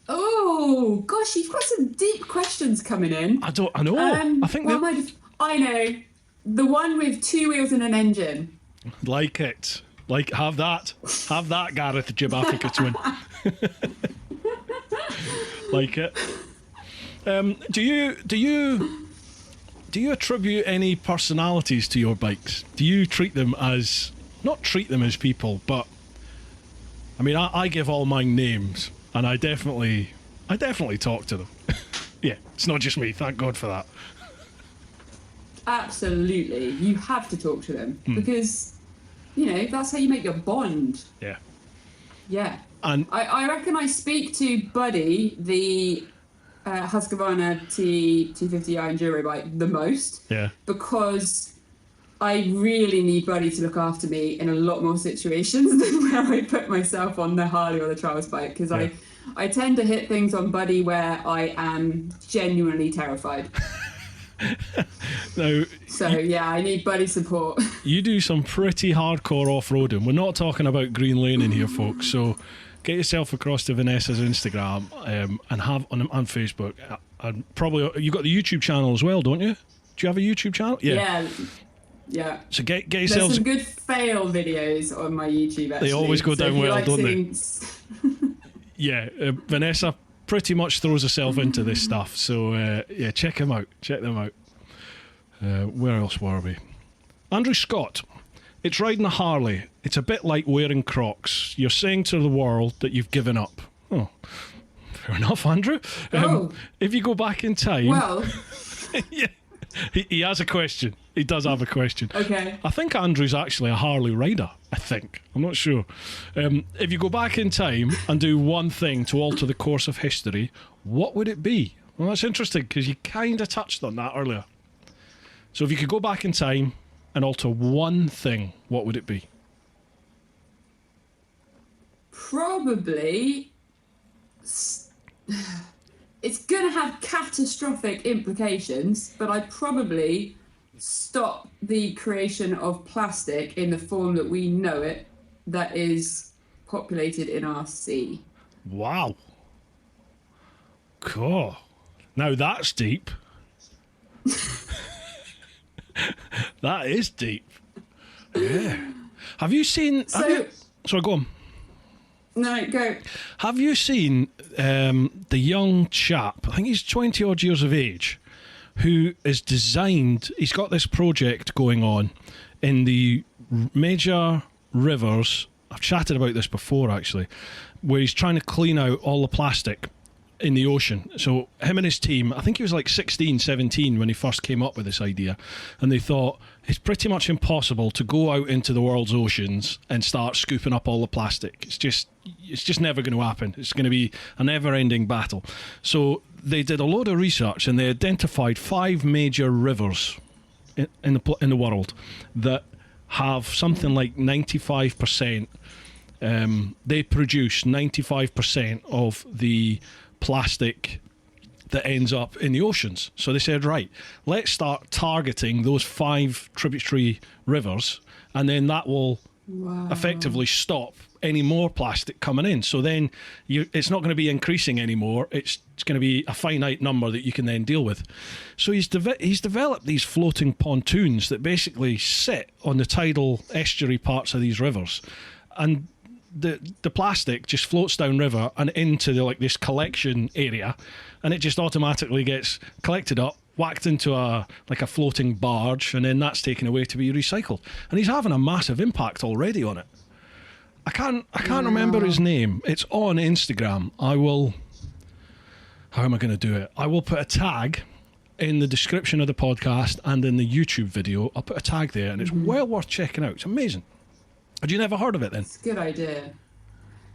Speaker 2: Oh, gosh, you've got some deep questions coming in.
Speaker 1: I know. I think
Speaker 2: what am I know. The one with 2 wheels and an engine.
Speaker 1: Like it. Like, have that. Have that, Gareth Jib Africa Twin. Like it. Do you attribute any personalities to your bikes? Do you treat them as, not treat them as people, but I mean, I give all mine names, and I definitely talk to them. Yeah, it's not just me. Thank God for that.
Speaker 2: Absolutely, you have to talk to them because that's how you make your bond.
Speaker 1: Yeah.
Speaker 2: Yeah.
Speaker 1: And
Speaker 2: I reckon I speak to Buddy, the Husqvarna T250i enduro bike, the most.
Speaker 1: Yeah.
Speaker 2: Because I really need Buddy to look after me in a lot more situations than where I put myself on the Harley or the Trials bike. Because I tend to hit things on Buddy where I am genuinely terrified.
Speaker 1: Now,
Speaker 2: I need Buddy support.
Speaker 1: you do some pretty hardcore off-roading. We're not talking about Green Lane in here, folks. So get yourself across to Vanessa's Instagram and have on Facebook. And probably you got the YouTube channel as well, don't you? Do you have a YouTube channel?
Speaker 2: Yeah.
Speaker 1: So get yourselves.
Speaker 2: There's some good fail videos on my YouTube. Actually,
Speaker 1: they always go down well, don't they? Yeah, Vanessa pretty much throws herself into this stuff. So check them out. Where else were we? Andrew Scott. It's riding a Harley. It's a bit like wearing Crocs. You're saying to the world that you've given up. Oh, fair enough, Andrew. If you go back in time...
Speaker 2: Well...
Speaker 1: Yeah, he has a question. He does have a question.
Speaker 2: Okay.
Speaker 1: I think Andrew's actually a Harley rider. I think. I'm not sure. If you go back in time and do one thing to alter the course of history, what would it be? Well, that's interesting because you kind of touched on that earlier. So if you could go back in time and alter one thing, what would it be?
Speaker 2: Probably... It's going to have catastrophic implications, but I'd probably stop the creation of plastic in the form that we know it, that is populated in our sea.
Speaker 1: Wow. Cool. Now that's deep. That is deep. Yeah. Have you seen... Sorry, go on.
Speaker 2: No, go.
Speaker 1: Have you seen the young chap, I think he's 20 odd years of age, who is designed, he's got this project going on in the major rivers, I've chatted about this before actually, where he's trying to clean out all the plastic in the ocean. So him and his team, I think he was like 16, 17 when he first came up with this idea, and they thought it's pretty much impossible to go out into the world's oceans and start scooping up all the plastic. It's just never going to happen. It's going to be a never-ending battle. So they did a load of research and they identified 5 major rivers in the world that have something like 95%. They produce 95% of the plastic that ends up in the oceans. So they said, right, let's start targeting those 5 tributary rivers, and then that will effectively stop any more plastic coming in. So then it's not going to be increasing anymore. It's going to be a finite number that you can then deal with. So he's developed these floating pontoons that basically sit on the tidal estuary parts of these rivers, and the plastic just floats downriver and into this collection area, and it just automatically gets collected up, whacked into a floating barge, and then that's taken away to be recycled. And he's having a massive impact already on it. I can't remember his name. It's on Instagram. How am I going to do it? I will put a tag in the description of the podcast and in the YouTube video. I'll put a tag there, and it's well worth checking out. It's amazing. Had you never heard of it then?
Speaker 2: It's a good idea.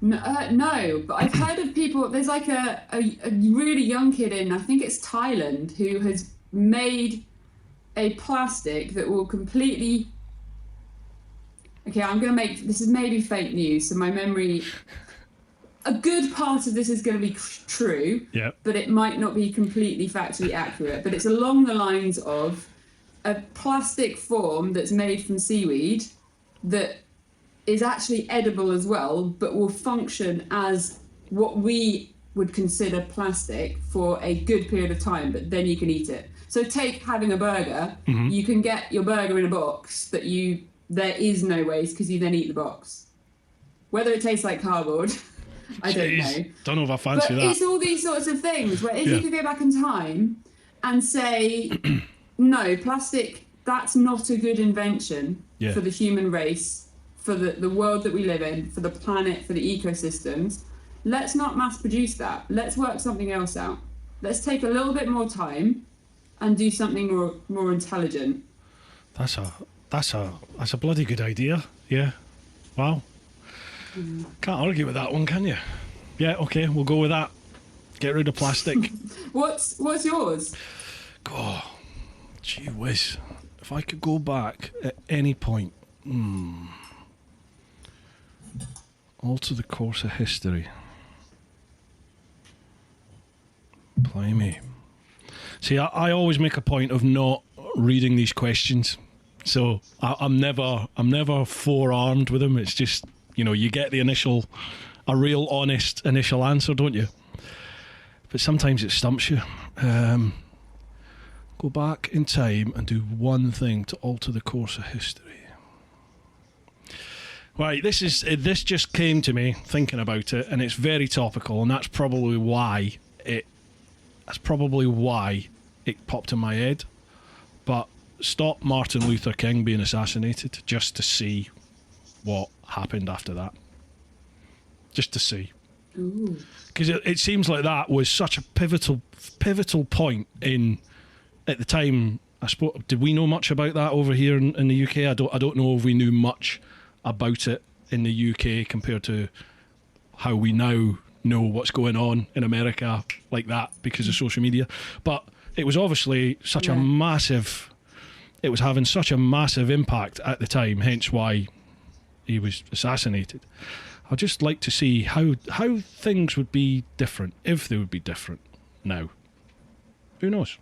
Speaker 2: No, no, but I've heard of people. There's like a really young kid in, I think it's Thailand, who has made a plastic that will completely. Okay, I'm going to make this is maybe fake news, so my memory. A good part of this is going to be true,
Speaker 1: Yeah.
Speaker 2: but it might not be completely factually accurate. But it's along the lines of a plastic form that's made from seaweed that is actually edible as well, but will function as what we would consider plastic for a good period of time, but then you can eat it. So take having a burger, you can get your burger in a box that there is no waste because you then eat the box. Whether it tastes like cardboard, I don't know.
Speaker 1: Don't know if I fancy
Speaker 2: but
Speaker 1: that.
Speaker 2: It's all these sorts of things where if you could go back in time and say, no, plastic, that's not a good invention for the human race, for the world that we live in, for the planet, for the ecosystems. Let's not mass produce that. Let's work something else out. Let's take a little bit more time and do something more intelligent.
Speaker 1: That's a bloody good idea. Yeah. Wow. Can't argue with that one, can you? Yeah, okay, we'll go with that. Get rid of plastic.
Speaker 2: What's yours?
Speaker 1: God, gee whiz. If I could go back at any point, alter the course of history. Blimey. See, I always make a point of not reading these questions, so I'm never forearmed with them. It's just, you get a real honest initial answer, don't you? But sometimes it stumps you. Go back in time and do one thing to alter the course of history. Right, this just came to me thinking about it, and it's very topical, and that's probably why it popped in my head. But stop Martin Luther King being assassinated, just to see what happened after that. Just to see. Because it seems like that was such a pivotal point at the time. I suppose, did we know much about that over here in the UK? I don't know if we knew much about it in the UK compared to how we now know what's going on in America like that because of social media. But it was obviously such a massive. It was having such a massive impact at the time, hence why he was assassinated. I'd just like to see how things would be different, if they would be different now. Who knows?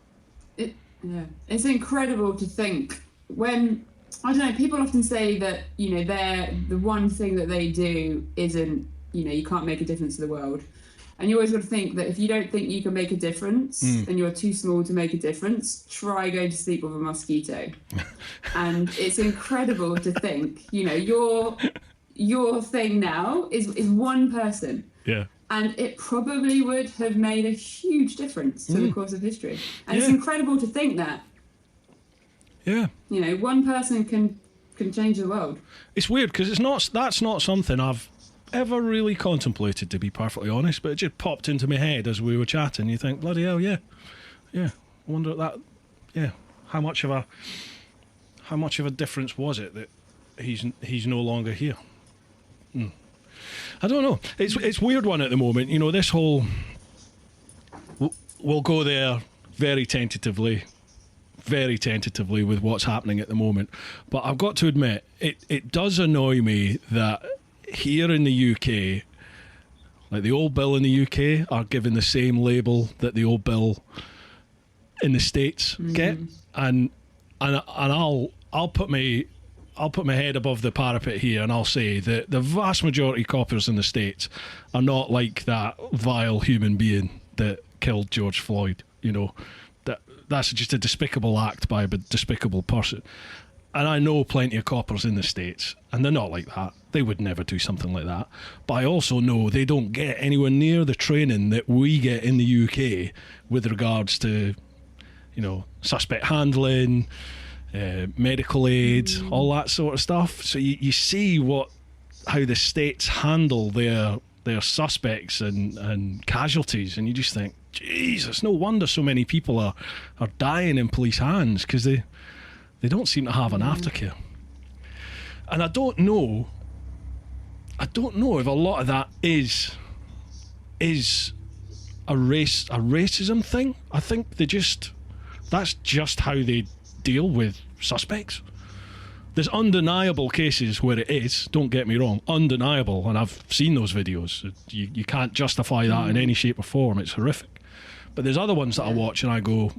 Speaker 2: It's incredible to think when, I don't know, people often say that, the one thing that they do isn't, you can't make a difference to the world. And you always got to think that if you don't think you can make a difference and you're too small to make a difference, try going to sleep with a mosquito. And it's incredible to think, your thing now is one person.
Speaker 1: Yeah.
Speaker 2: And it probably would have made a huge difference to the course of history. And it's incredible to think that.
Speaker 1: Yeah.
Speaker 2: One person can change the world.
Speaker 1: It's weird because that's not something I've ever really contemplated, to be perfectly honest, but it just popped into my head as we were chatting. You think, bloody hell, yeah. I wonder how much of a difference was it that he's no longer here? I don't know. It's weird one at the moment. This whole. We'll go there very tentatively with what's happening at the moment. But I've got to admit, it does annoy me that here in the UK, like the old bill in the UK are given the same label that the old bill in the States get, and I'll put my head above the parapet here, and I'll say that the vast majority of coppers in the States are not like that vile human being that killed George Floyd. That's just a despicable act by a despicable person. And I know plenty of coppers in the States, and they're not like that. They would never do something like that. But I also know they don't get anywhere near the training that we get in the UK with regards to, suspect handling, medical aid, all that sort of stuff. So you see how the States handle their suspects and casualties, and you just think, Jesus, no wonder so many people are dying in police hands, because they don't seem to have an aftercare. And I don't know I don't know if a lot of that is a racism thing. I think that's just how they deal with suspects. There's undeniable cases where it is, don't get me wrong, undeniable, and I've seen those videos. You can't justify that in any shape or form. It's horrific. But there's other ones that I watch and I go,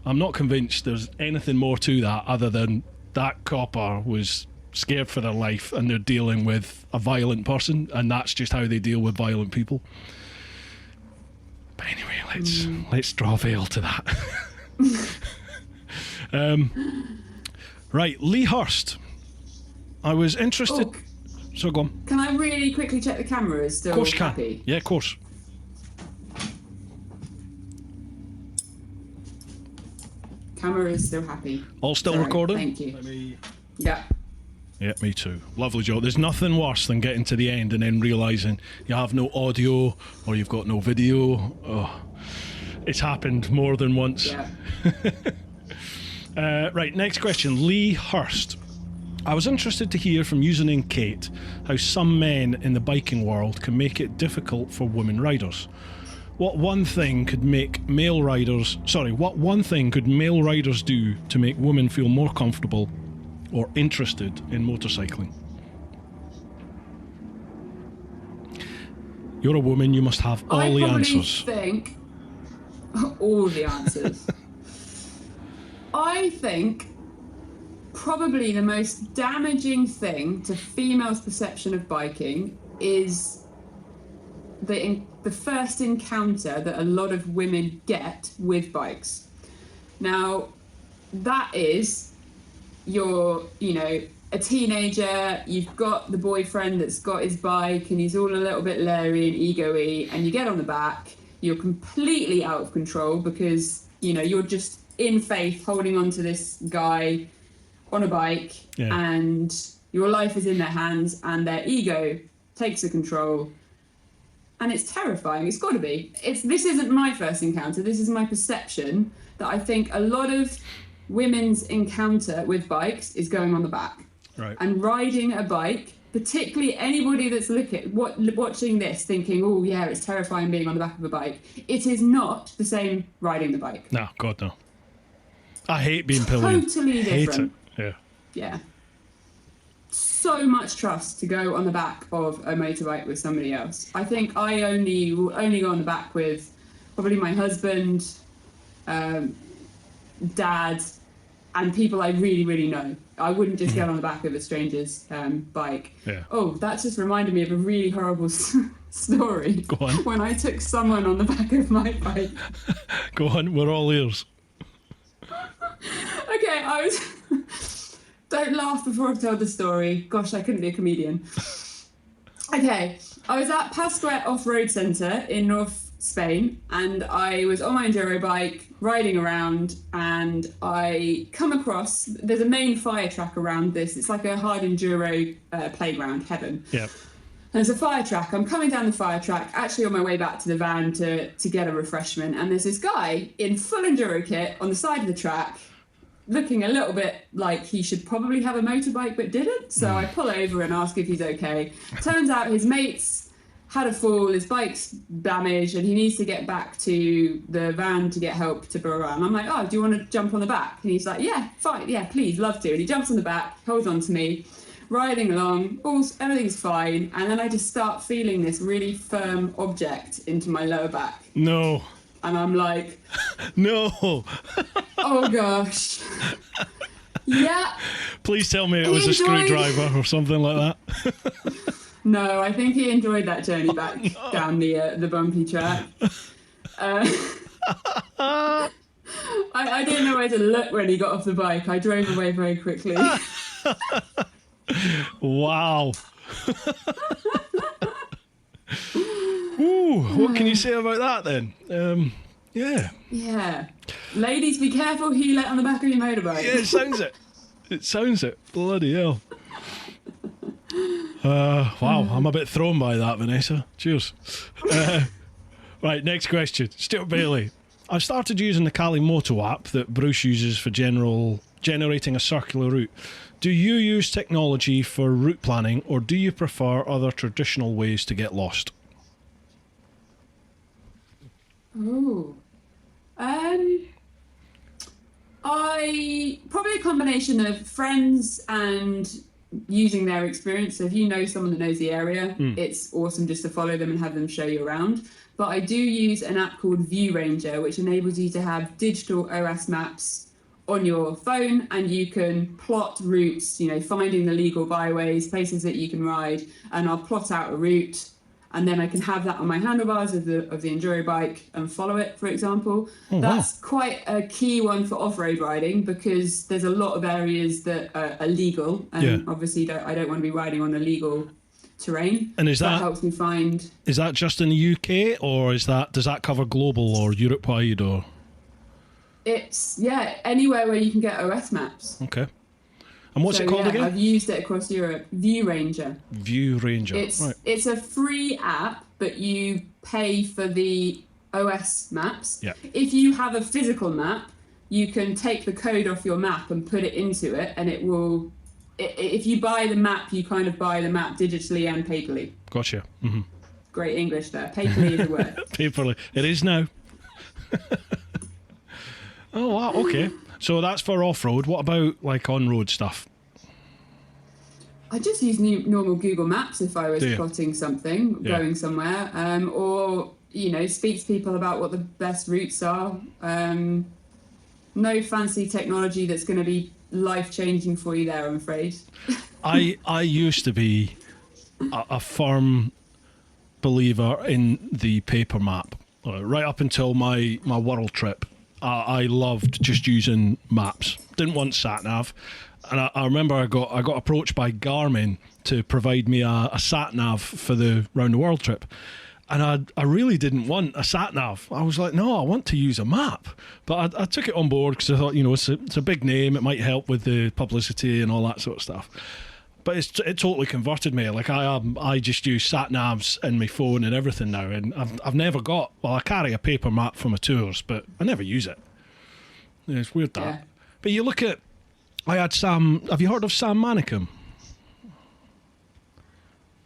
Speaker 1: I'm not convinced there's anything more to that other than that copper was scared for their life and they're dealing with a violent person, and that's just how they deal with violent people. But anyway, let's draw veil to that. Right, Lee Hurst. I was interested. So go on.
Speaker 2: Can I really quickly check the camera is still
Speaker 1: Of course you can.
Speaker 2: happy?
Speaker 1: Yeah, of course.
Speaker 2: Camera is still happy.
Speaker 1: All still
Speaker 2: Sorry,
Speaker 1: recording?
Speaker 2: Thank you.
Speaker 1: Let me...
Speaker 2: Yeah.
Speaker 1: Yeah, me too. Lovely job. There's nothing worse than getting to the end and then realising you have no audio or you've got no video. Oh, it's happened more than once.
Speaker 2: Yeah.
Speaker 1: Right, next question. Lee Hurst. I was interested to hear from username Kate how some men in the biking world can make it difficult for women riders. What one thing could male riders do to make women feel more comfortable or interested in motorcycling? You're a woman, you must have all the answers.
Speaker 2: I think all the answers. I think probably the most damaging thing to females' perception of biking is the first encounter that a lot of women get with bikes. Now, that is you're, a teenager, you've got the boyfriend that's got his bike and he's all a little bit leery and ego-y, and you get on the back, you're completely out of control because, you're just in faith holding on to this guy on a bike, and your life is in their hands and their ego takes the control. And it's terrifying. It's got to be. This isn't my first encounter. This is my perception that I think a lot of women's encounter with bikes is going on the back.
Speaker 1: Right.
Speaker 2: And riding a bike, particularly anybody that's watching this thinking, oh yeah, it's terrifying being on the back of a bike. It is not the same riding the bike.
Speaker 1: No, God no. I hate being pilloried.
Speaker 2: Totally different.
Speaker 1: Hate it.
Speaker 2: Yeah. So much trust to go on the back of a motorbike with somebody else. I think I will only go on the back with probably my husband, dad, and people I really, really know. I wouldn't just get on the back of a stranger's bike.
Speaker 1: Yeah.
Speaker 2: Oh, that just reminded me of a really horrible story.
Speaker 1: Go on.
Speaker 2: When I took someone on the back of my bike.
Speaker 1: Go on, we're all ears.
Speaker 2: Okay, Don't laugh before I've told the story. Gosh, I couldn't be a comedian. Okay, I was at Pasquet Off-Road Centre in North Spain, and I was on my enduro bike riding around, and I come across, there's a main fire track around this. It's like a hard enduro playground, heaven.
Speaker 1: Yeah.
Speaker 2: There's a fire track. I'm coming down the fire track, actually on my way back to the van to get a refreshment, and there's this guy in full enduro kit on the side of the track, looking a little bit like he should probably have a motorbike but didn't. So I pull over and ask if he's okay. Turns out his mates had a fall, his bike's damaged, and he needs to get back to the van to get help to blah, blah. And I'm like, oh, do you want to jump on the back? And he's like, yeah, fine, yeah, please, love to. And he jumps on the back, holds on to me, riding along, everything's fine. And then I just start feeling this really firm object into my lower back.
Speaker 1: No.
Speaker 2: And I'm like,
Speaker 1: no.
Speaker 2: Oh gosh. Yeah.
Speaker 1: Please tell me it was a screwdriver or something like that.
Speaker 2: No, I think he enjoyed that journey back down the bumpy track. I didn't know where to look when he got off the bike. I drove away very quickly.
Speaker 1: Wow. Ooh, what can you say about that then? Yeah.
Speaker 2: Yeah. Ladies, be careful who you let on the back of your motorbike.
Speaker 1: Yeah, it sounds it. It sounds it. Bloody hell. Wow, I'm a bit thrown by that, Vanessa. Cheers. Right, next question. Stuart Bailey. I've started using the Kali Moto app that Bruce uses for generating a circular route. Do you use technology for route planning, or do you prefer other traditional ways to get lost?
Speaker 2: Oh, I probably a combination of friends and using their experience. So if you know someone that knows the area, it's awesome just to follow them and have them show you around. But I do use an app called View Ranger, which enables you to have digital OS maps on your phone, and you can plot routes, you know, finding the legal byways, places that you can ride, and I'll plot out a route, and then I can have that on my handlebars of the enduro bike and follow it, for example.
Speaker 1: Oh,
Speaker 2: That's
Speaker 1: wow.
Speaker 2: quite a key one for off-road riding, because there's a lot of areas that are illegal, and obviously I don't want to be riding on illegal terrain.
Speaker 1: And is that
Speaker 2: helps me find...
Speaker 1: Is that just in the UK, or does that cover global or Europe-wide, or?
Speaker 2: It's, anywhere where you can get OS maps.
Speaker 1: Okay. And what's it called again?
Speaker 2: I've used it across Europe. View Ranger.
Speaker 1: View Ranger.
Speaker 2: It's a free app, but you pay for the OS maps.
Speaker 1: Yeah.
Speaker 2: If you have a physical map, you can take the code off your map and put it into it, and it will... If you buy the map, you kind of buy the map digitally and paperly.
Speaker 1: Gotcha. Mm-hmm.
Speaker 2: Great English there. Paperly is a word.
Speaker 1: Paperly. It is now. Oh, wow. Okay. So that's for off-road. What about like on-road stuff?
Speaker 2: I just use normal Google Maps if I was plotting something, going somewhere, or, you know, speak to people about what the best routes are. No fancy technology that's going to be life-changing for you there, I'm afraid.
Speaker 1: I used to be a firm believer in the paper map. Right up until my world trip, I loved just using maps. Didn't want sat-nav. And I remember I got approached by Garmin to provide me a sat-nav for the round the world trip. And I really didn't want a sat-nav. I was like, no, I want to use a map. But I took it on board because I thought, you know, it's a big name. It might help with the publicity and all that sort of stuff. But it totally converted me. Like I just use sat-navs in my phone and everything now. And I've never got, well, I carry a paper map for my tours, but I never use it. Yeah, it's weird that. Yeah. But you look at, I had Sam, have you heard of Sam Manicum?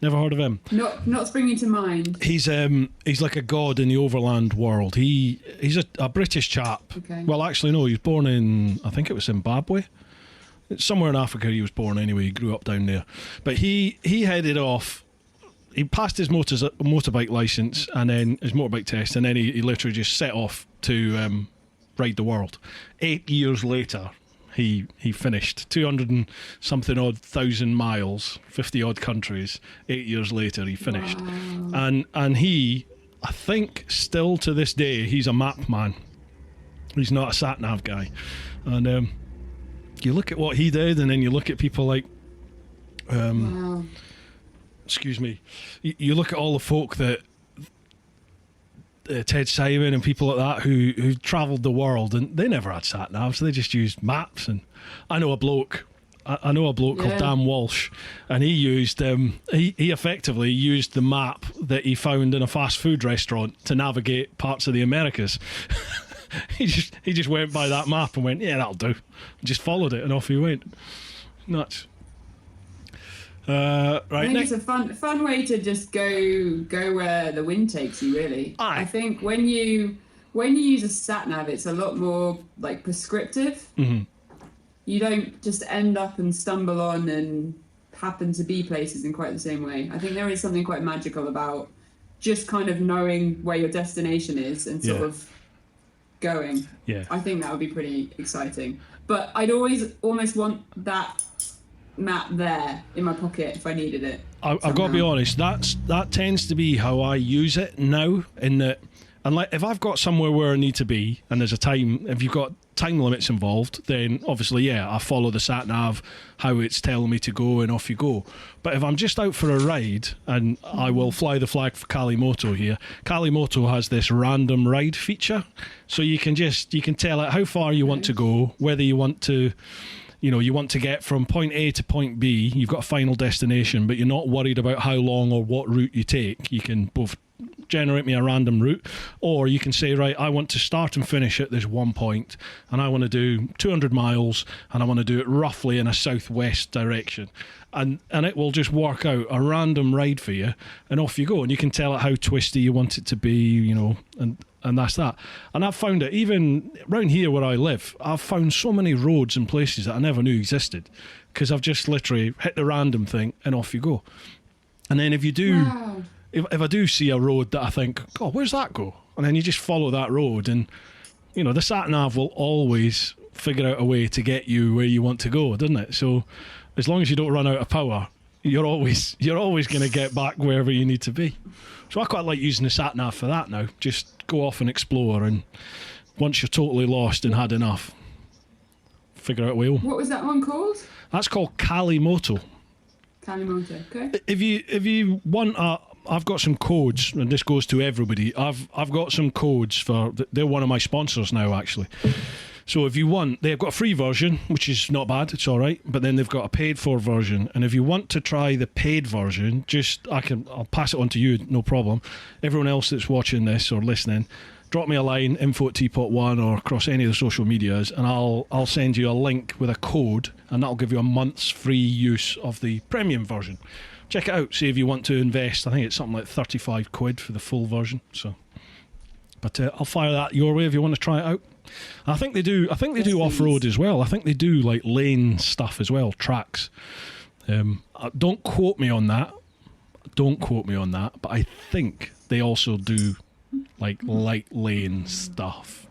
Speaker 1: Never heard of him.
Speaker 2: Not springing to mind.
Speaker 1: He's like a god in the overland world. He's a British chap.
Speaker 2: Okay.
Speaker 1: Well, actually, no, he was born in, I think it was Zimbabwe. It's somewhere in Africa he was born anyway. He grew up down there. But he headed off. He passed his motorbike license and then his motorbike test, and then he literally just set off to ride the world. 8 years later, he finished 200 and something odd thousand miles, 50 odd countries. 8 years later, he finished. Wow. And he, I think, still to this day, he's a map man. He's not a sat nav guy. And you look at what he did, and then you look at people like,
Speaker 2: wow.
Speaker 1: Excuse me, you look at all the folk that Ted Simon and people like that who travelled the world, and they never had sat navs. They just used maps. And I know a bloke called Dan Walsh, and he used he effectively used the map that he found in a fast food restaurant to navigate parts of the Americas. he just went by that map and went, yeah, that'll do. Just followed it, and off he went. Nuts. Right,
Speaker 2: I think it's a fun way to just go where the wind takes you, really. I think when you use a sat nav, it's a lot more like prescriptive.
Speaker 1: Mm-hmm.
Speaker 2: You don't just end up and stumble on and happen to be places in quite the same way. I think there is something quite magical about just kind of knowing where your destination is and sort of going.
Speaker 1: Yeah, I
Speaker 2: think that would be pretty exciting. But I'd almost want that map there in my pocket if I needed it.
Speaker 1: I've got to be honest, that tends to be how I use it now, in that, and like if I've got somewhere where I need to be and there's if you've got time limits involved, then obviously I follow the sat nav, how it's telling me to go, and off you go. But if I'm just out for a ride, and I will fly the flag for Kalimoto here, Kalimoto has this random ride feature, so you can tell it how far you want to go, whether you want to, you want to get from point A to point B. You've got a final destination, but you're not worried about how long or what route you take. You can both generate me a random route, or you can say, right, I want to start and finish at this one point, and I want to do 200 miles, and I want to do it roughly in a southwest direction. And it will just work out a random ride for you, and off you go. And you can tell it how twisty you want it to be, you know, and that's that. And I've found it, even around here where I live, I've found so many roads and places that I never knew existed, because I've just literally hit the random thing and off you go. And then if you do,
Speaker 2: Wow.
Speaker 1: if I do see a road that I think, God, where's that go? And then you just follow that road, and, you know, the sat-nav will always figure out a way to get you where you want to go, doesn't it? So as long as you don't run out of power, you're always going to get back wherever you need to be. So I quite like using the sat-nav for that now. Just go off and explore, and once you're totally lost and had enough, figure out a way home.
Speaker 2: What was that one called?
Speaker 1: That's called Kalimoto.
Speaker 2: Kalimoto. Okay.
Speaker 1: If you want I've got some codes, and this goes to everybody. I've got some codes for, they're one of my sponsors now, actually. So if you want, they've got a free version, which is not bad, it's all right, but then they've got a paid for version. And if you want to try the paid version, I'll pass it on to you, no problem. Everyone else that's watching this or listening, drop me a line, info@TeapotOne, or across any of the social medias, and I'll send you a link with a code, and that'll give you a month's free use of the premium version. Check it out, see if you want to invest. I think it's something like 35 quid for the full version. So, but I'll fire that your way if you want to try it out. I think they do off-road as well. I think they do like lane stuff as well, tracks. Don't quote me on that. But I think they also do like light lane stuff.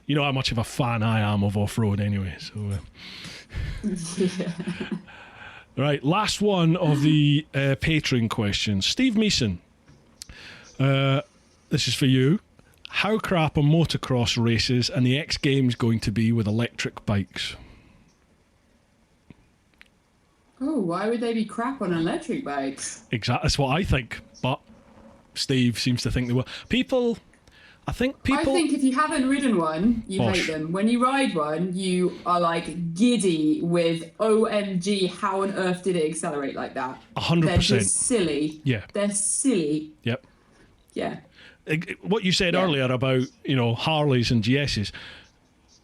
Speaker 1: You know how much of a fan I am of off-road anyway. So,
Speaker 2: Yeah.
Speaker 1: right, last one of the Patreon questions. Steve Meeson, this is for you. How crap are motocross races and the X Games going to be with electric bikes?
Speaker 2: Oh, why would they be crap on electric bikes?
Speaker 1: Exactly, that's what I think. But Steve seems to think they will. I think
Speaker 2: if you haven't ridden one, you
Speaker 1: Bosh.
Speaker 2: hate them. When you ride one, you are like giddy with OMG, how on earth did it accelerate like that?
Speaker 1: 100%.
Speaker 2: They're just silly.
Speaker 1: Yeah.
Speaker 2: They're silly.
Speaker 1: Yep.
Speaker 2: Yeah.
Speaker 1: What you said earlier about, you know, Harleys and GSs,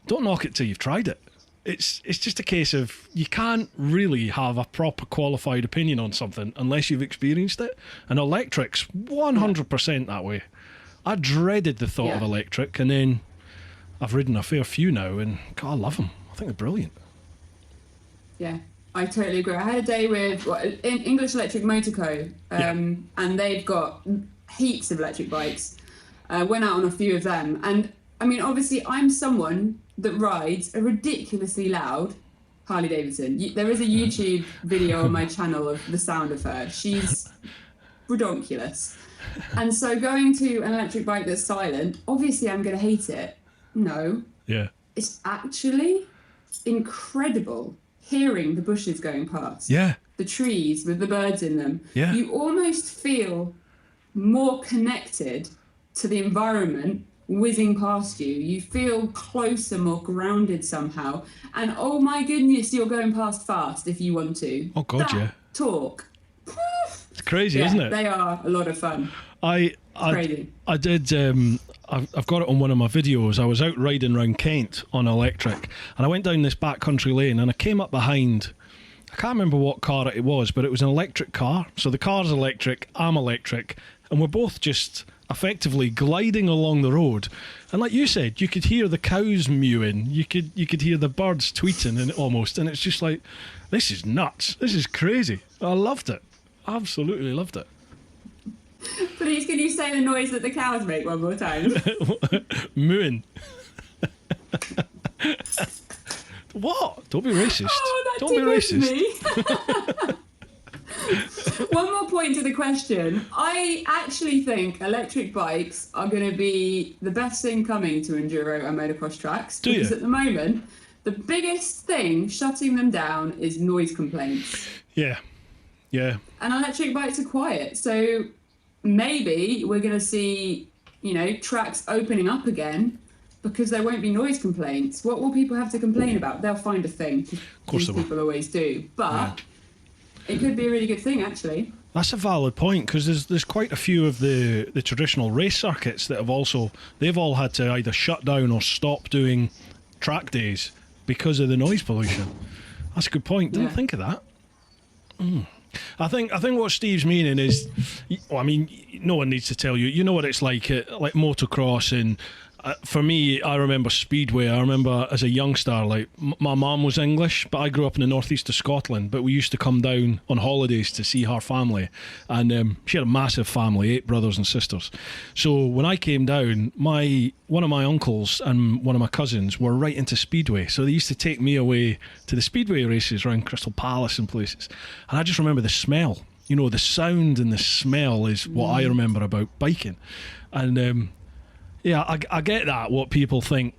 Speaker 1: don't knock it till you've tried it. It's just a case of you can't really have a proper qualified opinion on something unless you've experienced it. And electric's 100% that way. I dreaded the thought of electric, and then I've ridden a fair few now, and God, I love them. I think they're brilliant.
Speaker 2: Yeah, I totally agree. I had a day with English Electric Motor Co. And they've got heaps of electric bikes. Went out on a few of them, and I mean, obviously, I'm someone that rides a ridiculously loud Harley Davidson. There is a YouTube video on my channel of the sound of her. She's redonkulous. And so going to an electric bike that's silent, obviously I'm going to hate it. No.
Speaker 1: Yeah.
Speaker 2: It's actually incredible hearing the bushes going past.
Speaker 1: Yeah.
Speaker 2: The trees with the birds in them.
Speaker 1: Yeah.
Speaker 2: You almost feel more connected to the environment whizzing past you. You feel closer, more grounded somehow. And oh my goodness, you're going past fast if you want to.
Speaker 1: Oh God, yeah.
Speaker 2: Talk.
Speaker 1: It's crazy, isn't it?
Speaker 2: They are a lot of fun.
Speaker 1: I did. I've got it on one of my videos. I was out riding around Kent on electric, and I went down this backcountry lane, and I came up behind. I can't remember what car it was, but it was an electric car. So the car's electric, I'm electric, and we're both just effectively gliding along the road. And like you said, you could hear the cows mewing, you could hear the birds tweeting, and it's just like, this is nuts. This is crazy. I loved it. Absolutely loved it.
Speaker 2: Please, can you say the noise that the cows make one more time?
Speaker 1: Mooing. What? Don't be racist.
Speaker 2: Oh, that
Speaker 1: Don't be racist.
Speaker 2: Me. One more point to the question. I actually think electric bikes are going to be the best thing coming to enduro and motocross tracks.
Speaker 1: Do you?
Speaker 2: Because at the moment, the biggest thing shutting them down is noise complaints.
Speaker 1: Yeah. Yeah.
Speaker 2: And electric bikes are quiet. So maybe we're going to see, tracks opening up again because there won't be noise complaints. What will people have to complain about? They'll find a thing.
Speaker 1: Of course they will.
Speaker 2: People always do. But it could be a really good thing, actually.
Speaker 1: That's a valid point, because there's quite a few of the traditional race circuits that they've all had to either shut down or stop doing track days because of the noise pollution. That's a good point. Didn't think of that. I think what Steve's meaning is, well, I mean, no one needs to tell you. You know what it's like motocross, and for me, I remember Speedway. I remember as a youngster, like my mum was English, but I grew up in the northeast of Scotland. But we used to come down on holidays to see her family, and she had a massive family, 8 brothers and sisters. So when I came down, one of my uncles and one of my cousins were right into Speedway, so they used to take me away to the Speedway races around Crystal Palace and places. And I just remember the smell. You know, the sound and the smell is what I remember about biking, and. Yeah, I get that, what people think.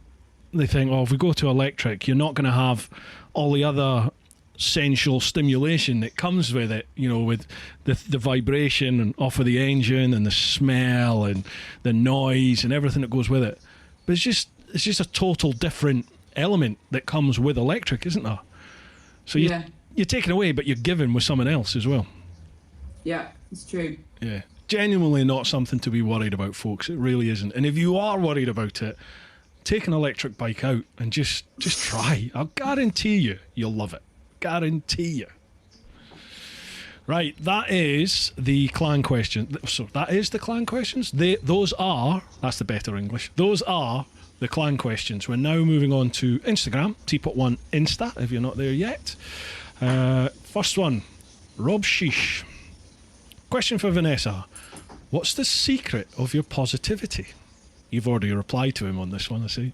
Speaker 1: They think, oh, if we go to electric, you're not going to have all the other sensual stimulation that comes with it, you know, with the vibration and off of the engine and the smell and the noise and everything that goes with it. But it's just a total different element that comes with electric, isn't there? So you're taken away, but you're given with someone else as well.
Speaker 2: Yeah, it's true.
Speaker 1: Yeah. Genuinely not something to be worried about, folks. It really isn't. And if you are worried about it, take an electric bike out and just try. I'll guarantee you'll love it. Guarantee you. Right, that is the clan question. So that is the clan questions. That's the better English. Those are the clan questions. We're now moving on to Instagram, TeapotOne Insta, if you're not there yet. First one, Rob Sheesh. Question for Vanessa. What's the secret of your positivity? You've already replied to him on this one, I see.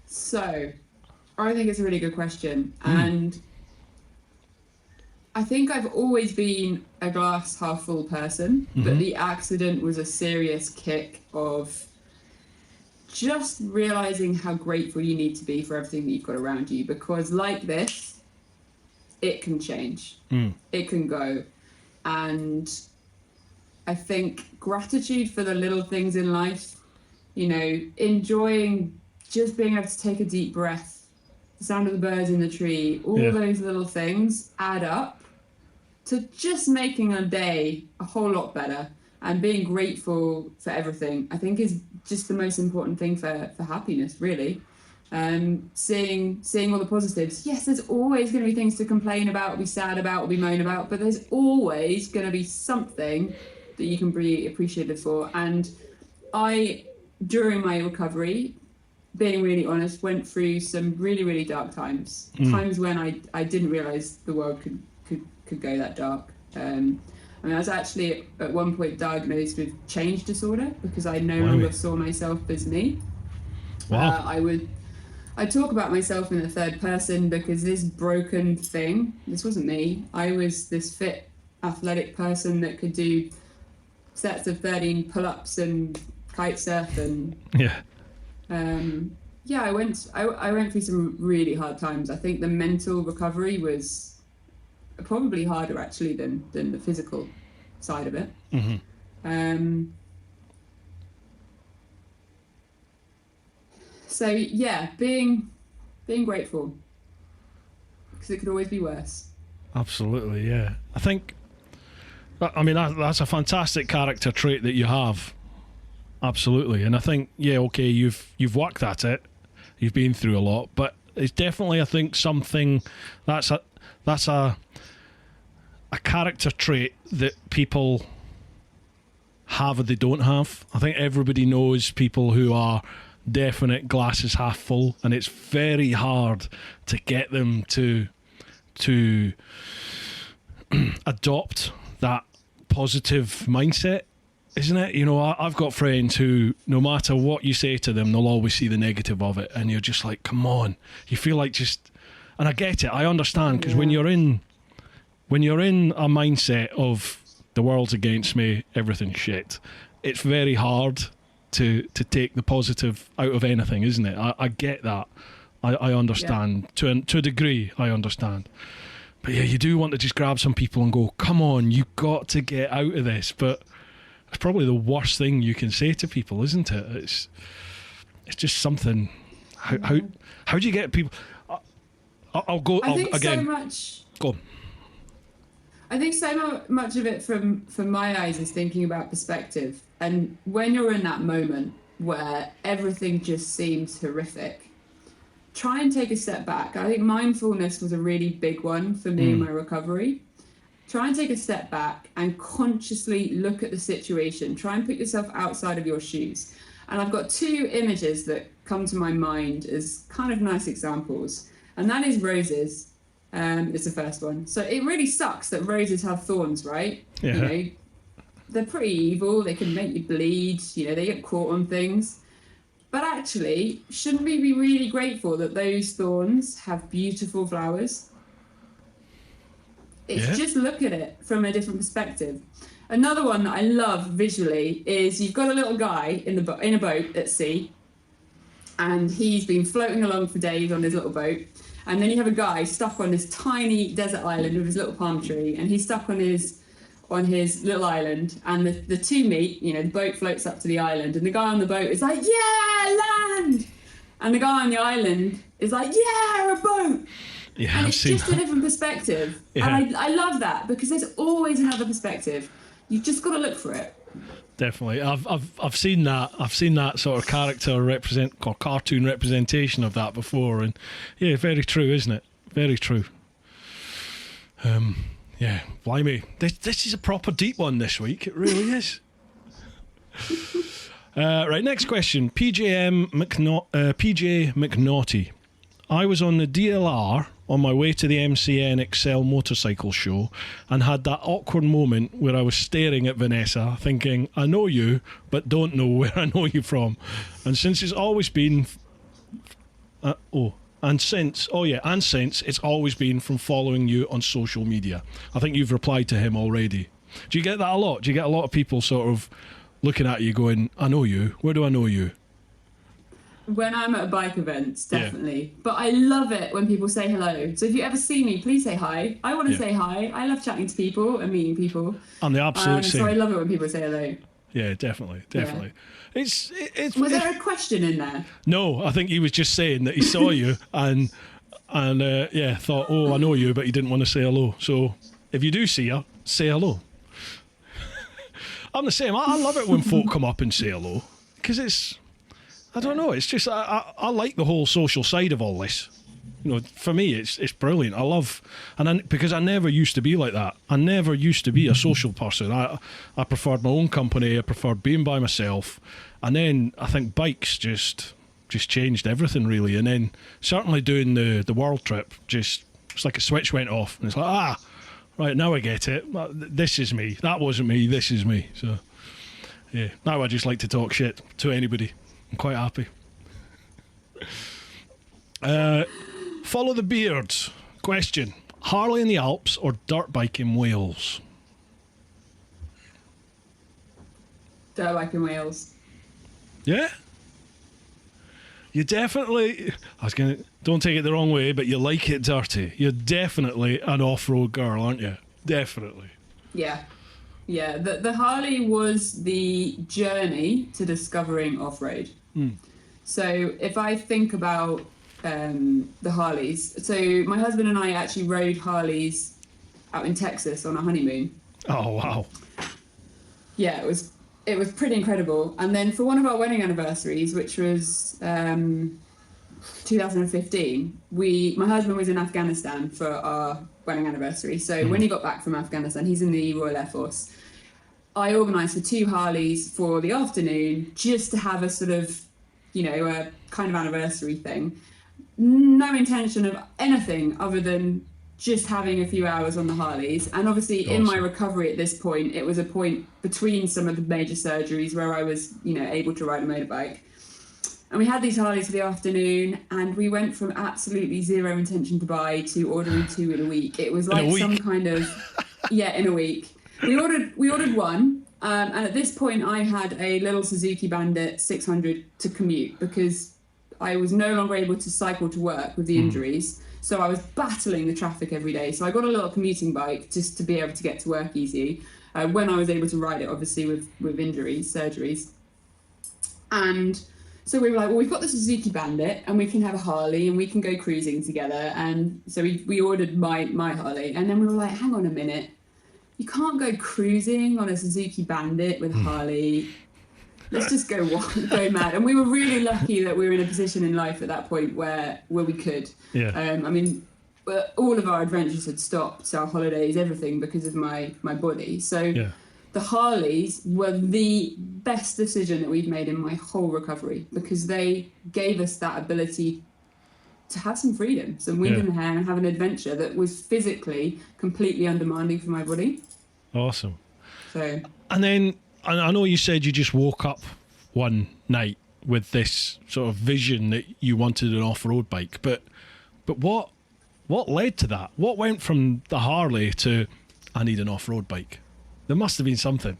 Speaker 2: So, I think it's a really good question. And I think I've always been a glass half full person, but the accident was a serious kick of just realizing how grateful you need to be for everything that you've got around you. Because like this, it can change. It can go. And I think gratitude for the little things in life, you know, enjoying just being able to take a deep breath, the sound of the birds in the tree, all those little things add up to just making a day a whole lot better. And being grateful for everything, I think, is just the most important thing for happiness, really. Seeing all the positives. Yes, there's always going to be things to complain about, or be sad about, or be moan about, but there's always going to be something that you can be appreciative for. And I, during my recovery, being really honest, went through some really, really dark times. Times when I didn't realise the world could go that dark. I mean, I was actually at one point diagnosed with change disorder because I no longer saw myself as me.
Speaker 1: Wow.
Speaker 2: I talk about myself in the third person because this broken thing, this wasn't me. I was this fit, athletic person that could do sets of 13 pull-ups and kite surf and I went through some really hard times. I think the mental recovery was probably harder actually than the physical side of it. So yeah, being grateful, because it could always be worse.
Speaker 1: Absolutely, yeah. I think, I mean, that's a fantastic character trait that you have. Absolutely, and I think, okay, you've worked at it, you've been through a lot, but it's definitely, I think, something that's a character trait that people have or they don't have. I think everybody knows people who are definite glasses half full, and it's very hard to get them to adopt that positive mindset, isn't it? You know, I've got friends who, no matter what you say to them, they'll always see the negative of it, and you're just like, come on. You feel like and I get it, I understand, because when you're in a mindset of the world's against me, everything's shit, it's very hard to take the positive out of anything, isn't it? I get that. I understand. To a degree, I understand. But yeah, you do want to just grab some people and go, come on, you've got to get out of this. But it's probably the worst thing you can say to people, isn't it? It's just something. How do you get people? I'll go
Speaker 2: I think
Speaker 1: again.
Speaker 2: so much.
Speaker 1: Go on.
Speaker 2: I think so much of it from my eyes is thinking about perspective. And when you're in that moment where everything just seems horrific, try and take a step back. I think mindfulness was a really big one for me in my recovery. Try and take a step back and consciously look at the situation. Try and put yourself outside of your shoes. And I've got two images that come to my mind as kind of nice examples. And that is roses. It's the first one. So it really sucks that roses have thorns, right?
Speaker 1: Yeah.
Speaker 2: You know, they're pretty evil. They can make you bleed. You know, they get caught on things. But actually, shouldn't we be really grateful that those thorns have beautiful flowers? It's just look at it from a different perspective. Another one that I love visually is you've got a little guy in a boat at sea, and he's been floating along for days on his little boat. And then you have a guy stuck on this tiny desert island with his little palm tree, and he's stuck on his little island, and the two meet. You know, the boat floats up to the island, and the guy on the boat is like, "Yeah, land!" And the guy on the island is like, "Yeah, a boat!"
Speaker 1: Yeah,
Speaker 2: and
Speaker 1: I've
Speaker 2: it's
Speaker 1: seen
Speaker 2: just
Speaker 1: that.
Speaker 2: a different perspective.
Speaker 1: Yeah.
Speaker 2: And I love that, because there's always another perspective. You've just got to look for it.
Speaker 1: Definitely, I've seen that. I've seen that sort of cartoon representation of that before, and yeah, very true, isn't it? Very true. Yeah, blimey, this is a proper deep one this week. It really is. Right, next question. PJ McNaughty. I was on the DLR on my way to the MCN Excel motorcycle show and had that awkward moment where I was staring at Vanessa thinking, I know you, but don't know where I know you from. And since it's always been... since it's always been from following you on social media. I think you've replied to him already. Do you get that a lot? Do you get a lot of people sort of looking at you going, I know you, where do I know you?
Speaker 2: When I'm at bike events, definitely. Yeah. But I love it when people say hello. So if you ever see me, please say hi. I want to say hi. I love chatting to people and meeting people.
Speaker 1: I'm the absolute same.
Speaker 2: So I love it when people say hello.
Speaker 1: Yeah, definitely.
Speaker 2: Yeah.
Speaker 1: It's
Speaker 2: Was there a question in there?
Speaker 1: No, I think he was just saying that he saw you and thought, oh, I know you, but he didn't want to say hello. So if you do see her, say hello. I'm the same. I love it when folk come up and say hello, because it's, I don't know, it's just, I like the whole social side of all this. You know, for me, it's brilliant. I love, because I never used to be like that. I never used to be a social person. I preferred my own company. I preferred being by myself. And then I think bikes just changed everything, really. And then certainly doing the world trip, it's like a switch went off. And it's like, right, now I get it. This is me. That wasn't me. This is me. So, yeah, now I just like to talk shit to anybody. I'm quite happy. Follow the beards. Question. Harley in the Alps or dirt bike in Wales?
Speaker 2: Dirt bike in Wales.
Speaker 1: Yeah? You definitely... Don't take it the wrong way, but you like it dirty. You're definitely an off-road girl, aren't you? Definitely.
Speaker 2: Yeah. Yeah. The Harley was the journey to discovering off-road. So if I think about the Harleys, so my husband and I actually rode Harleys out in Texas on a honeymoon.
Speaker 1: Oh, wow.
Speaker 2: Yeah, it was pretty incredible. And then for one of our wedding anniversaries, which was 2015, my husband was in Afghanistan for our wedding anniversary. So when he got back from Afghanistan, he's in the Royal Air Force. I organised for 2 Harleys for the afternoon just to have a sort of, you know, a kind of anniversary thing. No intention of anything other than just having a few hours on the Harleys. And obviously in my recovery at this point, it was a point between some of the major surgeries where I was, you know, able to ride a motorbike. And we had these Harleys for the afternoon, and we went from absolutely zero intention to buy to ordering 2 in a week. It was like some kind of, in a week. We ordered one, and at this point I had a little Suzuki Bandit 600 to commute because I was no longer able to cycle to work with the injuries. So I was battling the traffic every day. So I got a little commuting bike just to be able to get to work easy when I was able to ride it, obviously with surgeries. And So we were like, well, we've got the Suzuki Bandit and we can have a Harley and we can go cruising together. And so we ordered my Harley. And then we were like, hang on a minute. You can't go cruising on a Suzuki Bandit with Harley. Let's just go mad. And we were really lucky that we were in a position in life at that point where we could.
Speaker 1: Yeah.
Speaker 2: I mean, all of our adventures had stopped, our holidays, everything, because of my body. So
Speaker 1: Yeah.
Speaker 2: the Harleys were the best decision that we've made in my whole recovery, because they gave us that ability to have some freedom, some wind in the hair, and have an adventure that was physically completely undemanding for my body.
Speaker 1: Awesome.
Speaker 2: So,
Speaker 1: and then I know you said you just woke up one night with this sort of vision that you wanted an off-road bike, but what led to that? What went from the Harley to I need an off-road bike? There must have been something.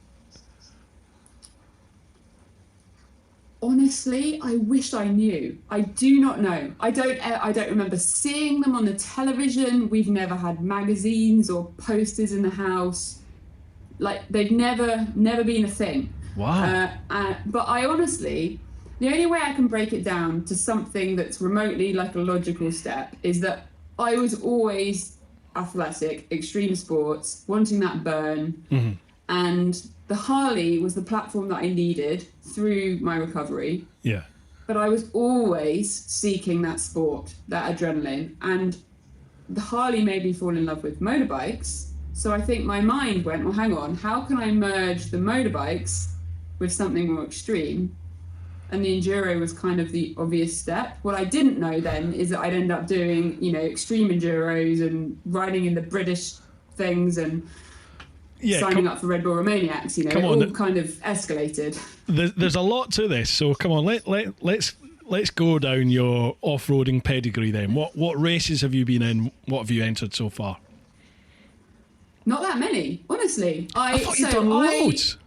Speaker 2: Honestly, I wish I knew. I do not know. I don't remember seeing them on the television. We've never had magazines or posters in the house. Like, they've never been a thing.
Speaker 1: Wow.
Speaker 2: But I honestly, the only way I can break it down to something that's remotely like a logical step is that I was always athletic, extreme sports, wanting that burn.
Speaker 1: Mm-hmm.
Speaker 2: And the Harley was the platform that I needed through my recovery.
Speaker 1: Yeah.
Speaker 2: But I was always seeking that sport, that adrenaline. And the Harley made me fall in love with motorbikes. So I think my mind went, well, hang on, how can I merge the motorbikes with something more extreme? And the enduro was kind of the obvious step. What I didn't know then is that I'd end up doing, extreme enduros and riding in the British things and signing up for Red Bull Romaniacs, it all kind of escalated.
Speaker 1: There's a lot to this, so come on, let's go down your off-roading pedigree then. What races have you been in? What have you entered so far?
Speaker 2: Not that many, honestly.
Speaker 1: I thought you'd done loads.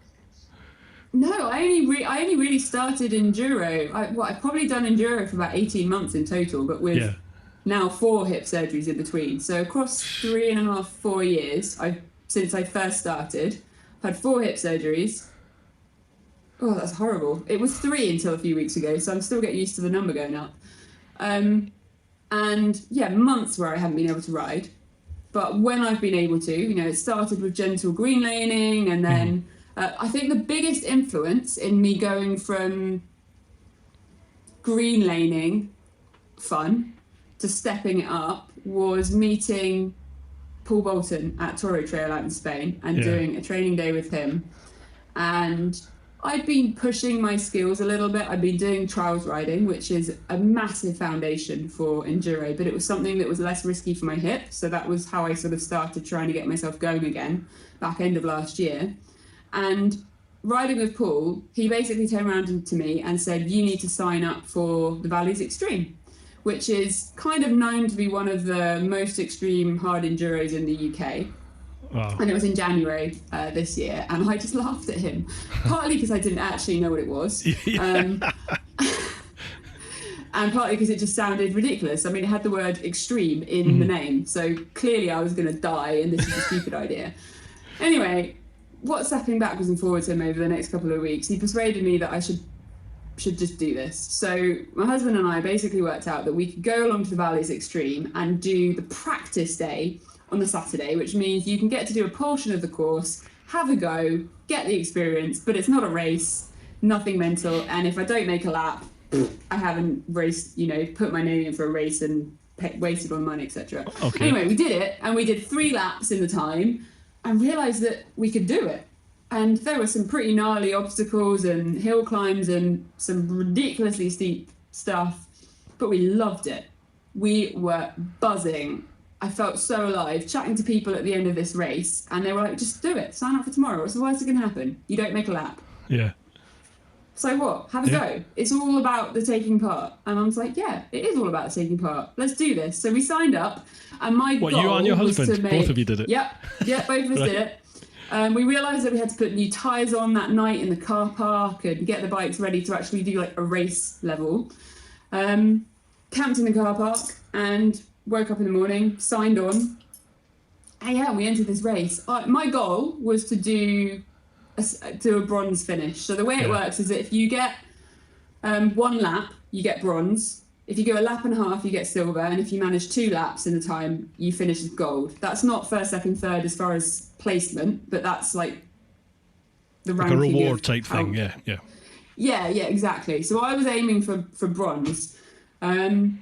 Speaker 2: No, I only really started enduro. I've probably done enduro for about 18 months in total, but with now 4 hip surgeries in between. So across 3.5, 4 years, since I first started, I've had 4 hip surgeries. Oh, that's horrible. It was 3 until a few weeks ago, so I'm still getting used to the number going up. And months where I haven't been able to ride. But when I've been able to, it started with gentle green laning, and then I think the biggest influence in me going from green laning fun to stepping it up was meeting Paul Bolton at Toro Trail out in Spain and doing a training day with him. And I'd been pushing my skills a little bit. I'd been doing trials riding, which is a massive foundation for enduro, but it was something that was less risky for my hip. So that was how I sort of started trying to get myself going again, back end of last year. And riding with Paul, he basically turned around to me and said, you need to sign up for the Valleys Extreme, which is kind of known to be one of the most extreme hard enduros in the UK. Wow. And it was in January this year, and I just laughed at him, partly because I didn't actually know what it was, and partly because it just sounded ridiculous. I mean, it had the word extreme in the name, so clearly I was going to die, and this is a stupid idea. Anyway, WhatsApping backwards and forwards him over the next couple of weeks, he persuaded me that I should just do this. So my husband and I basically worked out that we could go along to the Valleys Extreme and do the practice day on the Saturday, which means you can get to do a portion of the course, have a go, get the experience, but it's not a race, nothing mental, and if I don't make a lap, I haven't raced, put my name in for a race and wasted my money, etc. Okay. Anyway, we did it, and we did 3 laps in the time and realised that we could do it. And there were some pretty gnarly obstacles and hill climbs and some ridiculously steep stuff, but we loved it. We were buzzing. I felt so alive, chatting to people at the end of this race, and they were like, just do it, sign up for tomorrow. What's the worst that can happen? You don't make a lap.
Speaker 1: Yeah.
Speaker 2: So what? Have a go. It's all about the taking part. And I was like, yeah, it is all about the taking part. Let's do this. So we signed up, and my goal
Speaker 1: you and your husband?
Speaker 2: was to make...
Speaker 1: Both of you did it?
Speaker 2: Yep, both of us did it. We realised that we had to put new tyres on that night in the car park and get the bikes ready to actually do like a race level. Camped in the car park and woke up in the morning, signed on. And we entered this race. My goal was to do a bronze finish. So the way it works is that if you get 1 lap, you get bronze. If you go a lap and a half, you get silver. And if you manage 2 laps in the time, you finish with gold. That's not first, second, third as far as placement, but that's like the
Speaker 1: like
Speaker 2: ranking.
Speaker 1: A reward type thing, yeah.
Speaker 2: Yeah, exactly. So I was aiming for bronze. And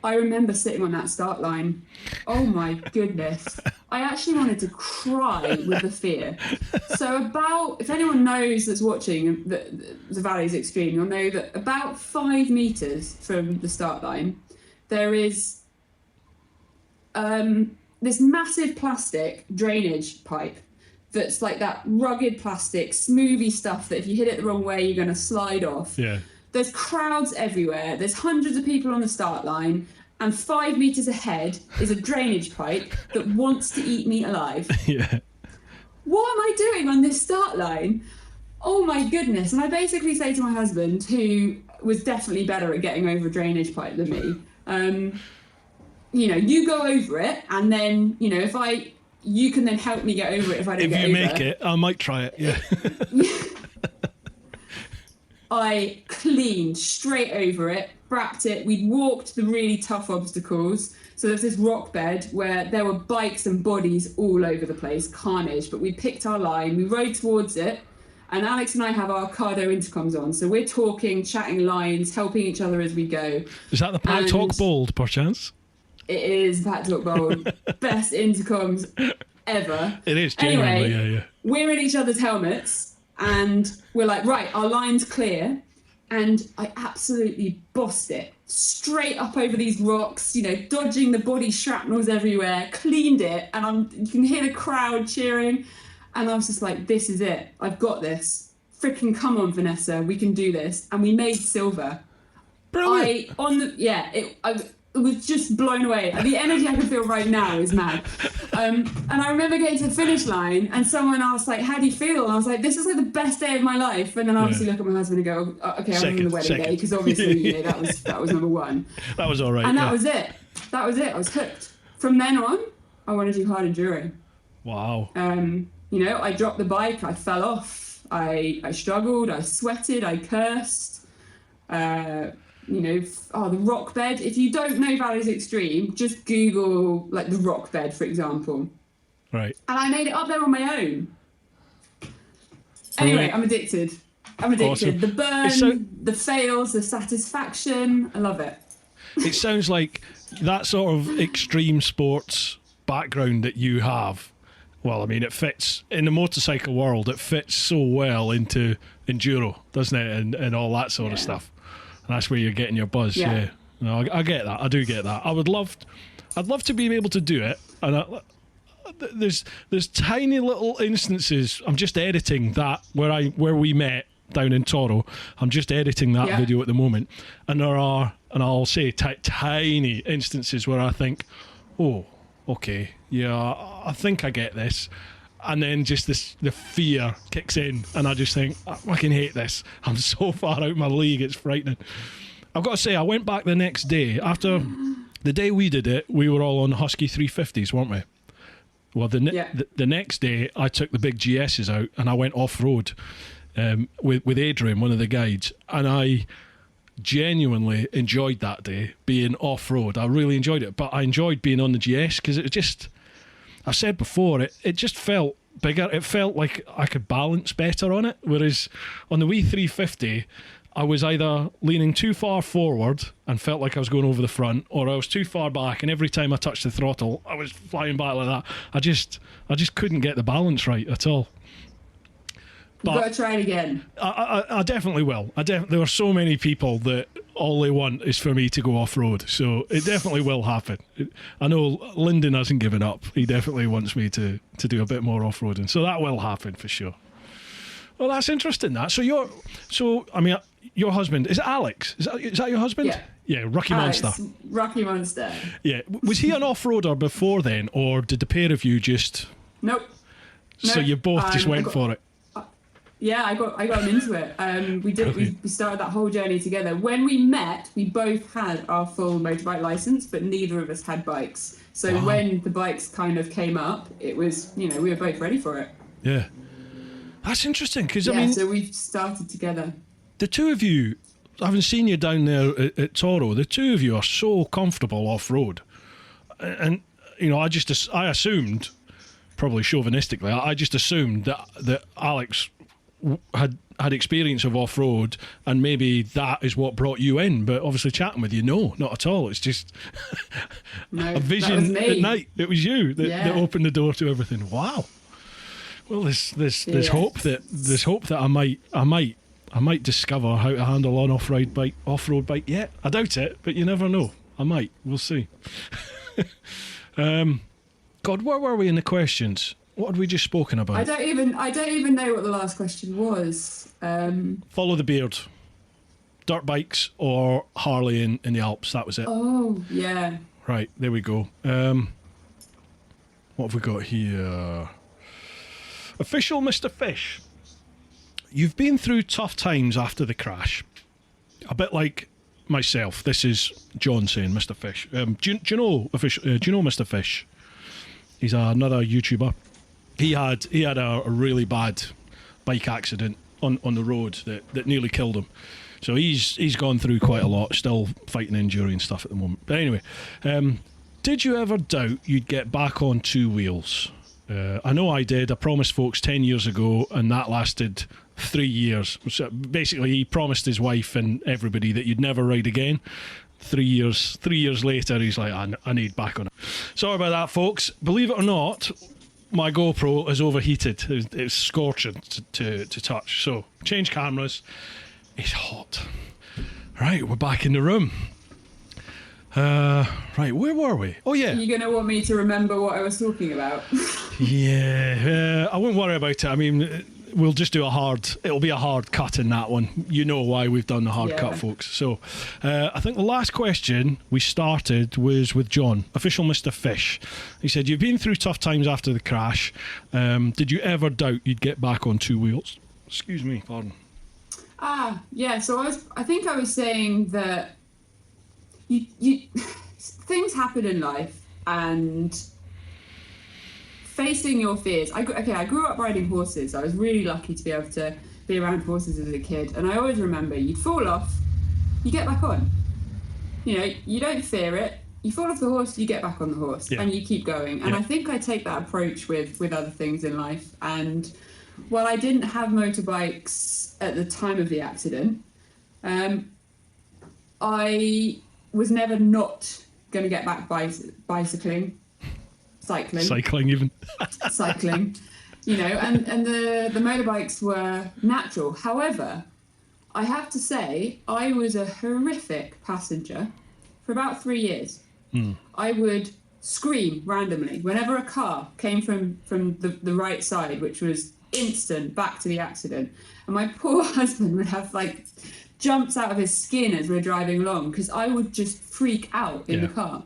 Speaker 2: I remember sitting on that start line. Oh my goodness. I actually wanted to cry with the fear. So if anyone knows that's watching the Valley's Extreme, you'll know that about 5 meters from the start line, there is this massive plastic drainage pipe that's like that rugged plastic, smoothie stuff that if you hit it the wrong way, you're going to slide off.
Speaker 1: Yeah.
Speaker 2: There's crowds everywhere. There's hundreds of people on the start line. And 5 meters ahead is a drainage pipe that wants to eat me alive.
Speaker 1: Yeah.
Speaker 2: What am I doing on this start line? Oh my goodness. And I basically say to my husband, who was definitely better at getting over a drainage pipe than me, you go over it, and then, you can then help me get over it if I don't get over it.
Speaker 1: If you make it, I might try it, yeah.
Speaker 2: I cleaned straight over it, brapped it. We'd walked the really tough obstacles. So there's this rock bed where there were bikes and bodies all over the place, carnage. But we picked our line, we rode towards it, and Alex and I have our Cardo intercoms on. So we're talking, chatting lines, helping each other as we go.
Speaker 1: Is that the Pat Talk Bold, perchance?
Speaker 2: It is Pat Talk Bold. Best intercoms ever.
Speaker 1: It is, genuinely,
Speaker 2: anyway,
Speaker 1: yeah.
Speaker 2: We're in each other's helmets. And we're like, right, our line's clear. And I absolutely bossed it straight up over these rocks, dodging the body shrapnels everywhere, cleaned it. And you can hear the crowd cheering. And I was just like, this is it. I've got this. Freaking come on, Vanessa. We can do this. And we made silver.
Speaker 1: Brilliant.
Speaker 2: I was just blown away. The energy I can feel right now is mad. And I remember getting to the finish line, and someone asked, like, how do you feel? And I was like, this is like the best day of my life. And then I obviously look at my husband and go, okay, I'm on the wedding day, because obviously that was number 1.
Speaker 1: That was all right.
Speaker 2: And that was it. That was it. I was hooked. From then on, I wanted to do hard enduring.
Speaker 1: Wow.
Speaker 2: I dropped the bike. I fell off. I struggled. I sweated. I cursed. The rock bed. If you don't know Valley's Extreme, just Google like the rock bed, for example.
Speaker 1: Right.
Speaker 2: And I made it up there on my own. Anyway, I'm addicted. Awesome. The burn, the fails, the satisfaction. I love it.
Speaker 1: It sounds like that sort of extreme sports background that you have. Well, I mean, it fits in the motorcycle world. It fits so well into enduro, doesn't it, and all that sort of stuff. And that's where you're getting your buzz. Yeah. No, I get that. I do get that. I'd love to be able to do it. And there's tiny little instances. I'm just editing that where we met down in Toro. I'm just editing that video at the moment, and there are, and I'll say tiny instances where I think, oh, okay, yeah, I think I get this. And then just the fear kicks in, and I just think, I fucking hate this. I'm so far out my league, it's frightening. I've got to say, I went back the next day. After the day we did it, we were all on Husky 350s, weren't we? Well, the next day, I took the big GSs out, and I went off-road with Adrian, one of the guides. And I genuinely enjoyed that day, being off-road. I really enjoyed it. But I enjoyed being on the GS, because it just... I've said before, it just felt bigger. It felt like I could balance better on it. Whereas on the wee 350, I was either leaning too far forward and felt like I was going over the front, or I was too far back, and every time I touched the throttle, I was flying back like that. I just couldn't get the balance right at all.
Speaker 2: You've got to try it again.
Speaker 1: I definitely will. There are so many people that all they want is for me to go off-road. So it definitely will happen. I know Lyndon hasn't given up. He definitely wants me to do a bit more off-roading. So that will happen for sure. Well, that's interesting, that. Your husband, is it Alex? Is that your husband?
Speaker 2: Yeah.
Speaker 1: Yeah, Rocky
Speaker 2: Alex,
Speaker 1: Monster.
Speaker 2: Rocky Monster.
Speaker 1: Yeah. Was he an off-roader before then, or did the pair of you just...
Speaker 2: Nope.
Speaker 1: So you both just went for it?
Speaker 2: Yeah, I got him into it. We started that whole journey together. When we met, we both had our full motorbike license, but neither of us had bikes. So when the bikes kind of came up, it was, we were both ready for it.
Speaker 1: Yeah. That's interesting, because
Speaker 2: so we've started together.
Speaker 1: the two of you, having seen you down there at Toro, the two of you are so comfortable off-road. And, I assumed, probably chauvinistically, I just assumed that Alex had experience of off-road, and maybe that is what brought you in. But obviously chatting with you, no, not at all. It's just
Speaker 2: No,
Speaker 1: a vision at night. It was you that opened the door to everything. Wow. Well, there's hope that I might discover how to handle an off-road bike. Yeah, I doubt it, but you never know. I might. We'll see. God, where were we in the questions? What had we just spoken about?
Speaker 2: I don't even know what the last question was.
Speaker 1: Follow the beard. Dirt bikes or Harley in the Alps. That was it.
Speaker 2: Oh, yeah.
Speaker 1: Right, there we go. What have we got here? Official Mr. Fish. You've been through tough times after the crash. A bit like myself. This is John saying, Mr. Fish. Do you know Mr. Fish? He's another YouTuber. He had a really bad bike accident on the road that nearly killed him. So he's gone through quite a lot, still fighting injury and stuff at the moment. But anyway, did you ever doubt you'd get back on two wheels? I know I did. I promised folks 10 years ago, and that lasted 3 years. So basically, he promised his wife and everybody that you'd never ride again. 3 years later, he's like, I need back on it. Sorry about that, folks. Believe it or not, my GoPro is overheated. It's scorching to touch. So, change cameras. It's hot. Right, we're back in the room. Right, where were we? Oh, yeah.
Speaker 2: Are you going to want me to remember what I was talking about?
Speaker 1: Yeah, I wouldn't worry about it. I mean, we'll just do it'll be a hard cut in that one. You know why we've done the hard cut, folks. So I think the last question we started was with John, official Mr. Fish. He said, you've been through tough times after the crash. Did you ever doubt you'd get back on two wheels? Excuse me, pardon.
Speaker 2: Yeah, so I think I was saying that you things happen in life, and facing your fears. I grew up riding horses. I was really lucky to be able to be around horses as a kid, and I always remember you'd fall off, you get back on. You don't fear it. You fall off the horse, you get back on the horse, and you keep going. And I think I take that approach with other things in life. And while I didn't have motorbikes at the time of the accident, I was never not going to get back cycling even. Cycling, and the motorbikes were natural. However, I have to say, I was a horrific passenger for about 3 years. I would scream randomly whenever a car came from the right side, which was instant back to the accident. And my poor husband would have jumps out of his skin as we're driving along, because I would just freak out in the car.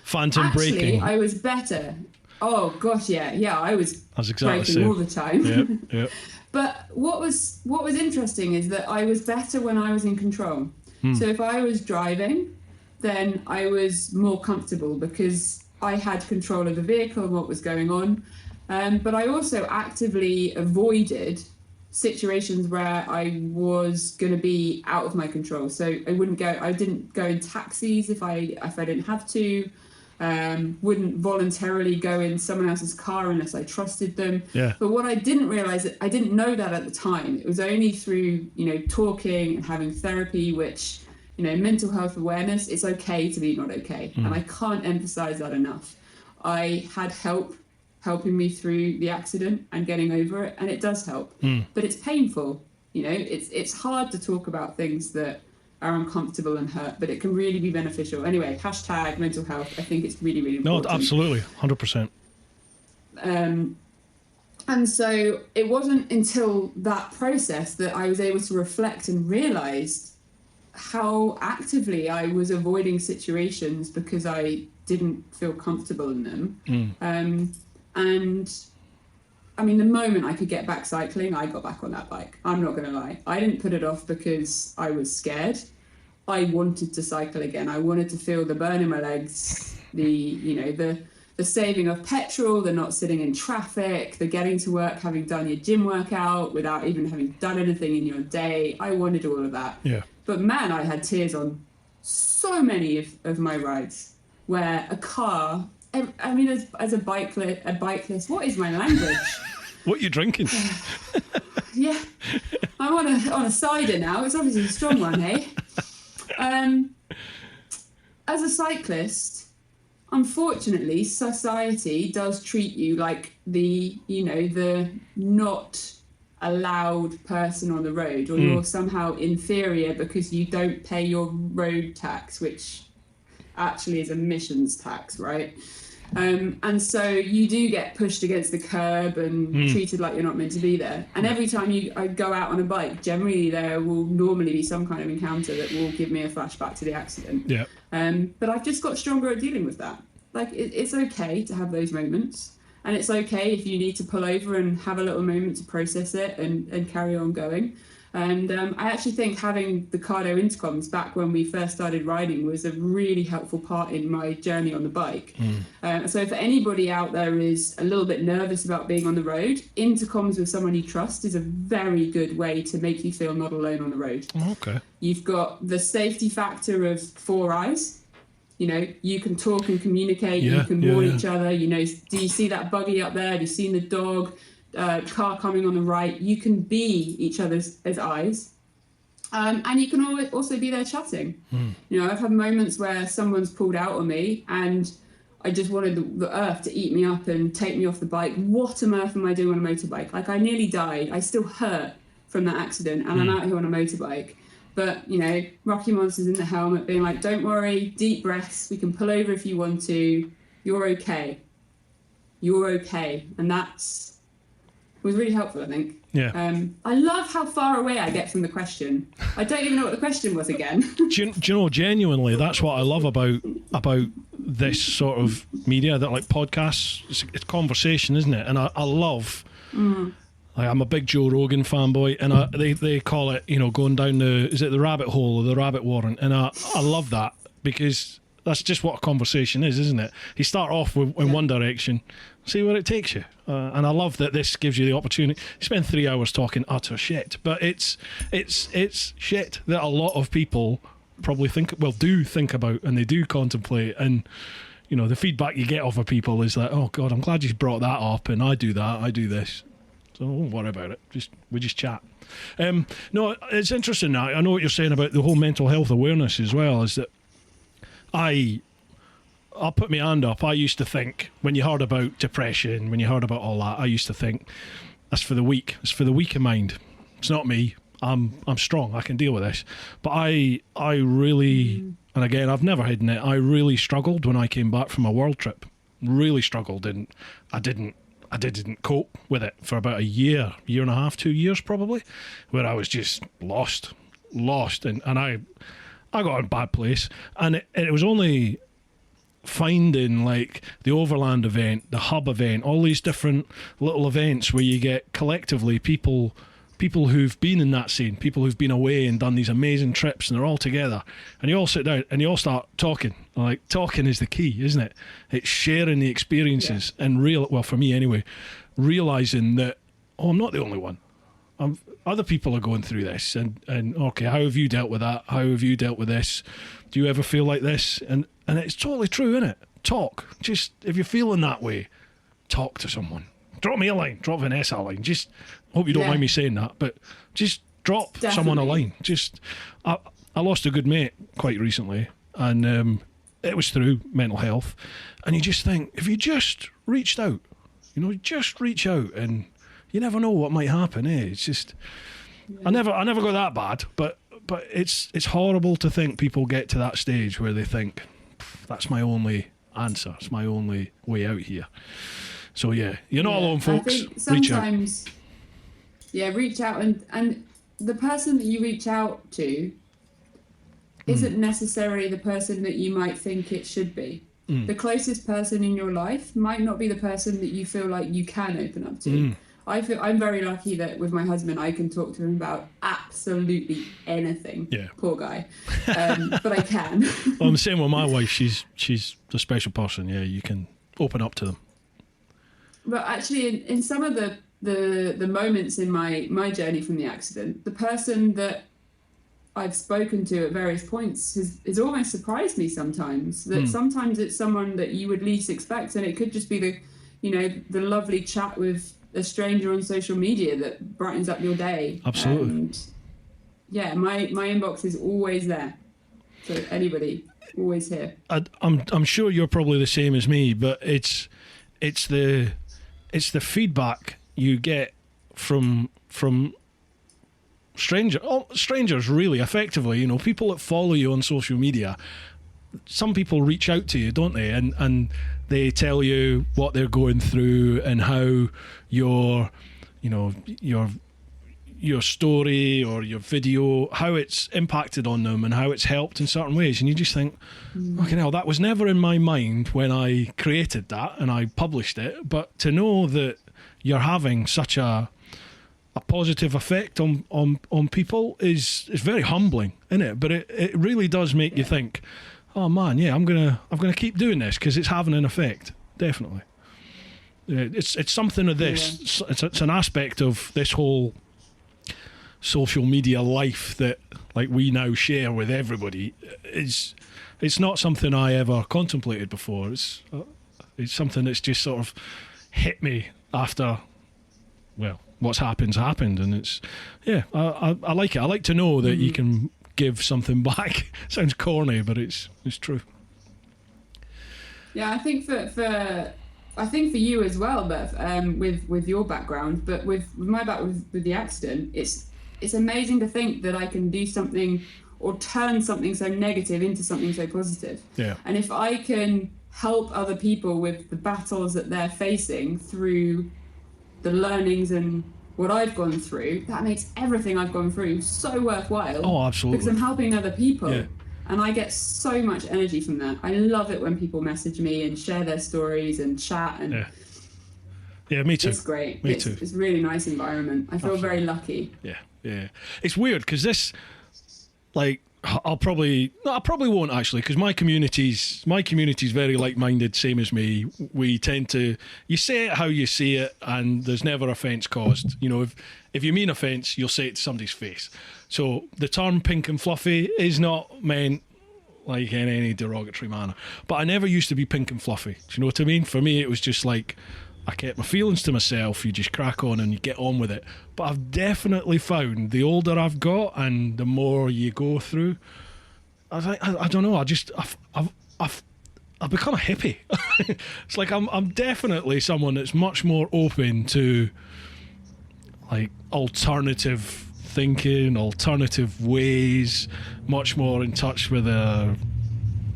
Speaker 1: Phantom braking.
Speaker 2: I was better. Oh gosh, yeah. I was braking all the time.
Speaker 1: Yep.
Speaker 2: But what was interesting is that I was better when I was in control. So if I was driving, then I was more comfortable because I had control of the vehicle and what was going on. But I also actively avoided situations where I was going to be out of my control. So I didn't go in taxis if I didn't have to. Wouldn't voluntarily go in someone else's car unless I trusted them. But what I didn't realize, I didn't know that at the time. It was only through talking and having therapy, which mental health awareness, it's okay to be not okay. And I can't emphasize that enough. I had help helping me through the accident and getting over it, and it does help. But it's painful. It's hard to talk about things that are uncomfortable and hurt, but it can really be beneficial. Anyway, hashtag mental health. I think it's really, really important.
Speaker 1: No, absolutely, 100%.
Speaker 2: And so it wasn't until that process that I was able to reflect and realize how actively I was avoiding situations because I didn't feel comfortable in them. And I mean, the moment I could get back cycling, I got back on that bike. I'm not going to lie. I didn't put it off because I was scared. I wanted to cycle again. I wanted to feel the burn in my legs, the the saving of petrol, the not sitting in traffic, the getting to work having done your gym workout without even having done anything in your day. I wanted all of that.
Speaker 1: Yeah.
Speaker 2: But man, I had tears on so many of my rides where a car, I mean, as a bikeless, what is my language?
Speaker 1: What are you drinking?
Speaker 2: Yeah, I'm on a cider now. It's obviously a strong one, hey? As a cyclist, unfortunately, society does treat you like the not allowed person on the road, or you're somehow inferior because you don't pay your road tax, which actually is emissions tax, right? And so you do get pushed against the curb and treated like you're not meant to be there. And every time I go out on a bike, generally there will normally be some kind of encounter that will give me a flashback to the accident.
Speaker 1: Yeah.
Speaker 2: But I've just got stronger at dealing with that. Like, it's okay to have those moments. And it's okay if you need to pull over and have a little moment to process it and carry on going. And I actually think having the Cardo intercoms back when we first started riding was a really helpful part in my journey on the bike. So for anybody out there who is a little bit nervous about being on the road, intercoms with someone you trust is a very good way to make you feel not alone on the road.
Speaker 1: Okay.
Speaker 2: You've got the safety factor of 4 eyes. You know, you can talk and communicate, you can warn each other. You know, do you see that buggy up there? Have you seen the dog? Car coming on the right. You can be each other's eyes, and you can also be there chatting. You know, I've had moments where someone's pulled out on me and I just wanted the earth to eat me up and take me off the bike. What on earth am I doing on a motorbike? Like, I nearly died. I still hurt from that accident, and I'm out here on a motorbike. But, you know, Rocky Monster's in the helmet being like, don't worry, deep breaths, we can pull over if you want to, you're okay. You're okay. And that's was really helpful, I think.
Speaker 1: Yeah.
Speaker 2: I love how far away I get from the question. I don't even know what the question was again.
Speaker 1: do you know, genuinely, that's what I love about this sort of media, that like podcasts, it's conversation, isn't it? And I love, like, I'm a big Joe Rogan fanboy, and they call it, you know, going down the rabbit hole or the rabbit warren, and I love that, because that's just what a conversation is, isn't it? You start off in one direction, see where it takes you. And I love that this gives you the opportunity. You spend 3 hours talking utter shit, but it's shit that a lot of people probably do think about, and they do contemplate. And, you know, the feedback you get off of people is like, oh God, I'm glad you brought that up, and I do that, I do this. So don't worry about it. We just chat. No, it's interesting now. I know what you're saying about the whole mental health awareness as well, is that I'll put my hand up. I used to think, when you heard about depression, when you heard about all that, I used to think, that's for the weak. It's for the weak in mind. It's not me. I'm strong. I can deal with this. But I really, and again, I've never hidden it, I really struggled when I came back from a world trip. Really struggled, and I didn't cope with it for about a year and a half, 2 years probably, where I was just lost, and I got in a bad place. And it was only finding, like, the Overland event, the Hub event, all these different little events where you get collectively people who've been in that scene, people who've been away and done these amazing trips, and they're all together, and you all sit down and you all start talking. Like, talking is the key, isn't it? It's sharing the experiences, and for me anyway, realising that, I'm not the only one. Other people are going through this, and okay, how have you dealt with that? How have you dealt with this? Do you ever feel like this? And it's totally true, isn't it? Talk. Just, if you're feeling that way, talk to someone. Drop me a line. Drop Vanessa a line. Just, hope you don't mind me saying that, but just drop someone a line. Just, I lost a good mate quite recently, and it was through mental health. And you just think, if you just reached out, just reach out, and you never know what might happen, eh? It's just, I never got that bad, but it's horrible to think people get to that stage where they think, that's my only answer, it's my only way out here. So yeah, you're not alone, folks.
Speaker 2: I think sometimes, reach out, and the person that you reach out to isn't necessarily the person that you might think it should be. The closest person in your life might not be the person that you feel like you can open up to. I'm very lucky that with my husband I can talk to him about absolutely anything. Yeah. Poor guy. But I can.
Speaker 1: Well, I'm the same with my wife. She's a special person. Yeah, you can open up to them.
Speaker 2: But actually, in some of the moments in my journey from the accident, the person that I've spoken to at various points has almost surprised me sometimes. That sometimes it's someone that you would least expect, and it could just be the lovely chat with a stranger on social media that brightens up your day.
Speaker 1: Absolutely.
Speaker 2: And yeah, my inbox is always there. So anybody, always here.
Speaker 1: I'm sure you're probably the same as me, but it's the feedback you get from strangers, really, effectively. You know, people that follow you on social media. Some people reach out to you, don't they? And they tell you what they're going through and how your story or your video, how it's impacted on them and how it's helped in certain ways. And you just think, okay, hell, that was never in my mind when I created that and I published it. But to know that you're having such a positive effect on people is very humbling, isn't it? But it really does make you think, oh man, yeah, I'm gonna keep doing this because it's having an effect. Definitely. It's something of this. Yeah. It's an aspect of this whole social media life that like we now share with everybody. It's not something I ever contemplated before. It's something that's just sort of hit me after, well, what's happened, and it's, yeah, I like it. I like to know that you can give something back. Sounds corny, but it's true.
Speaker 2: Yeah, I think for you as well, Bev, with your background, but with my background with the accident, it's amazing to think that I can do something or turn something so negative into something so positive.
Speaker 1: Yeah.
Speaker 2: And if I can help other people with the battles that they're facing through the learnings and what I've gone through, that makes everything I've gone through so worthwhile.
Speaker 1: Oh, absolutely.
Speaker 2: Because I'm helping other people.
Speaker 1: Yeah.
Speaker 2: And I get so much energy from that. I love it when people message me and share their stories and chat. And
Speaker 1: yeah, me too.
Speaker 2: It's great.
Speaker 1: Me too.
Speaker 2: It's a really nice environment. I feel very lucky.
Speaker 1: Yeah. It's weird because this, like, I probably won't actually, because my community's very like-minded, same as me. We tend to, you say it how you see it, and there's never offence caused. You know, if you mean offence, you'll say it to somebody's face. So the term pink and fluffy is not meant like in any derogatory manner. But I never used to be pink and fluffy. Do you know what I mean? For me, it was just like, I kept my feelings to myself. You just crack on and you get on with it. But I've definitely found the older I've got and the more you go through, I don't know. I've become a hippie. It's like I'm definitely someone that's much more open to like alternative thinking, alternative ways, much more in touch with their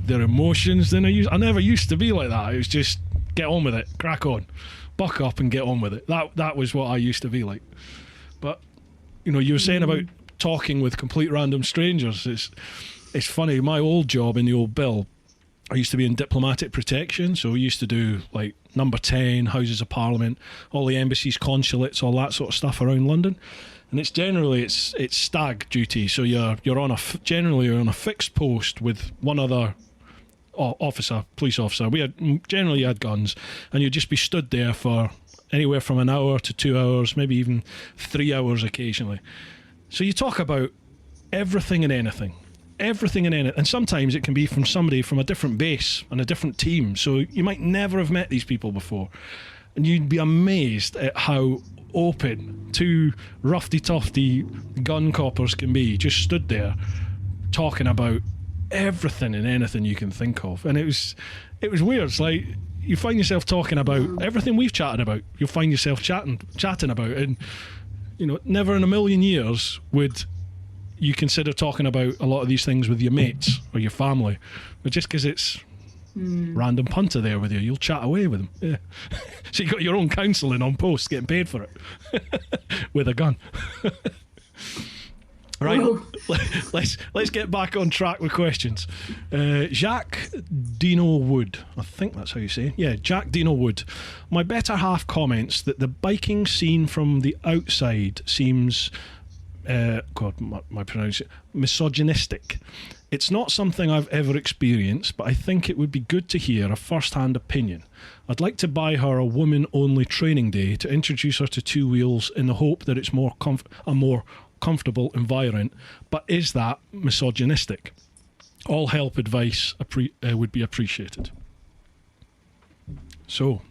Speaker 1: emotions than I never used to be like that. It was just get on with it, crack on, buck up and get on with it. That was what I used to be like. But you know, you were saying about talking with complete random strangers. It's funny. My old job in the old Bill, I used to be in diplomatic protection, so we used to do like number 10, Houses of Parliament, all the embassies, consulates, all that sort of stuff around London. And it's generally it's stag duty, so you're generally on a fixed post with one other police officer. We generally had guns, and you'd just be stood there for anywhere from an hour to 2 hours, maybe even 3 hours occasionally. So you talk about everything and anything. And sometimes it can be from somebody from a different base and a different team, so you might never have met these people before, and you'd be amazed at how open two roughy-tufty gun coppers can be, just stood there talking about everything and anything you can think of. And it was weird. It's like you find yourself talking about everything we've chatted about. You'll find yourself chatting about, and you know, never in a million years would you consider talking about a lot of these things with your mates or your family, but just because it's random punter there with you, you'll chat away with them. Yeah. So you got your own counselling on post, getting paid for it with a gun. Right, let's get back on track with questions. Jacques Dino Wood, I think that's how you say it. Yeah, Jack Dino Wood. My better half comments that the biking scene from the outside seems my pronunciation, misogynistic. It's not something I've ever experienced, but I think it would be good to hear a first-hand opinion. I'd like to buy her a woman-only training day to introduce her to two wheels in the hope that it's a more comfortable environment. But is that misogynistic? All help, advice would be appreciated. So,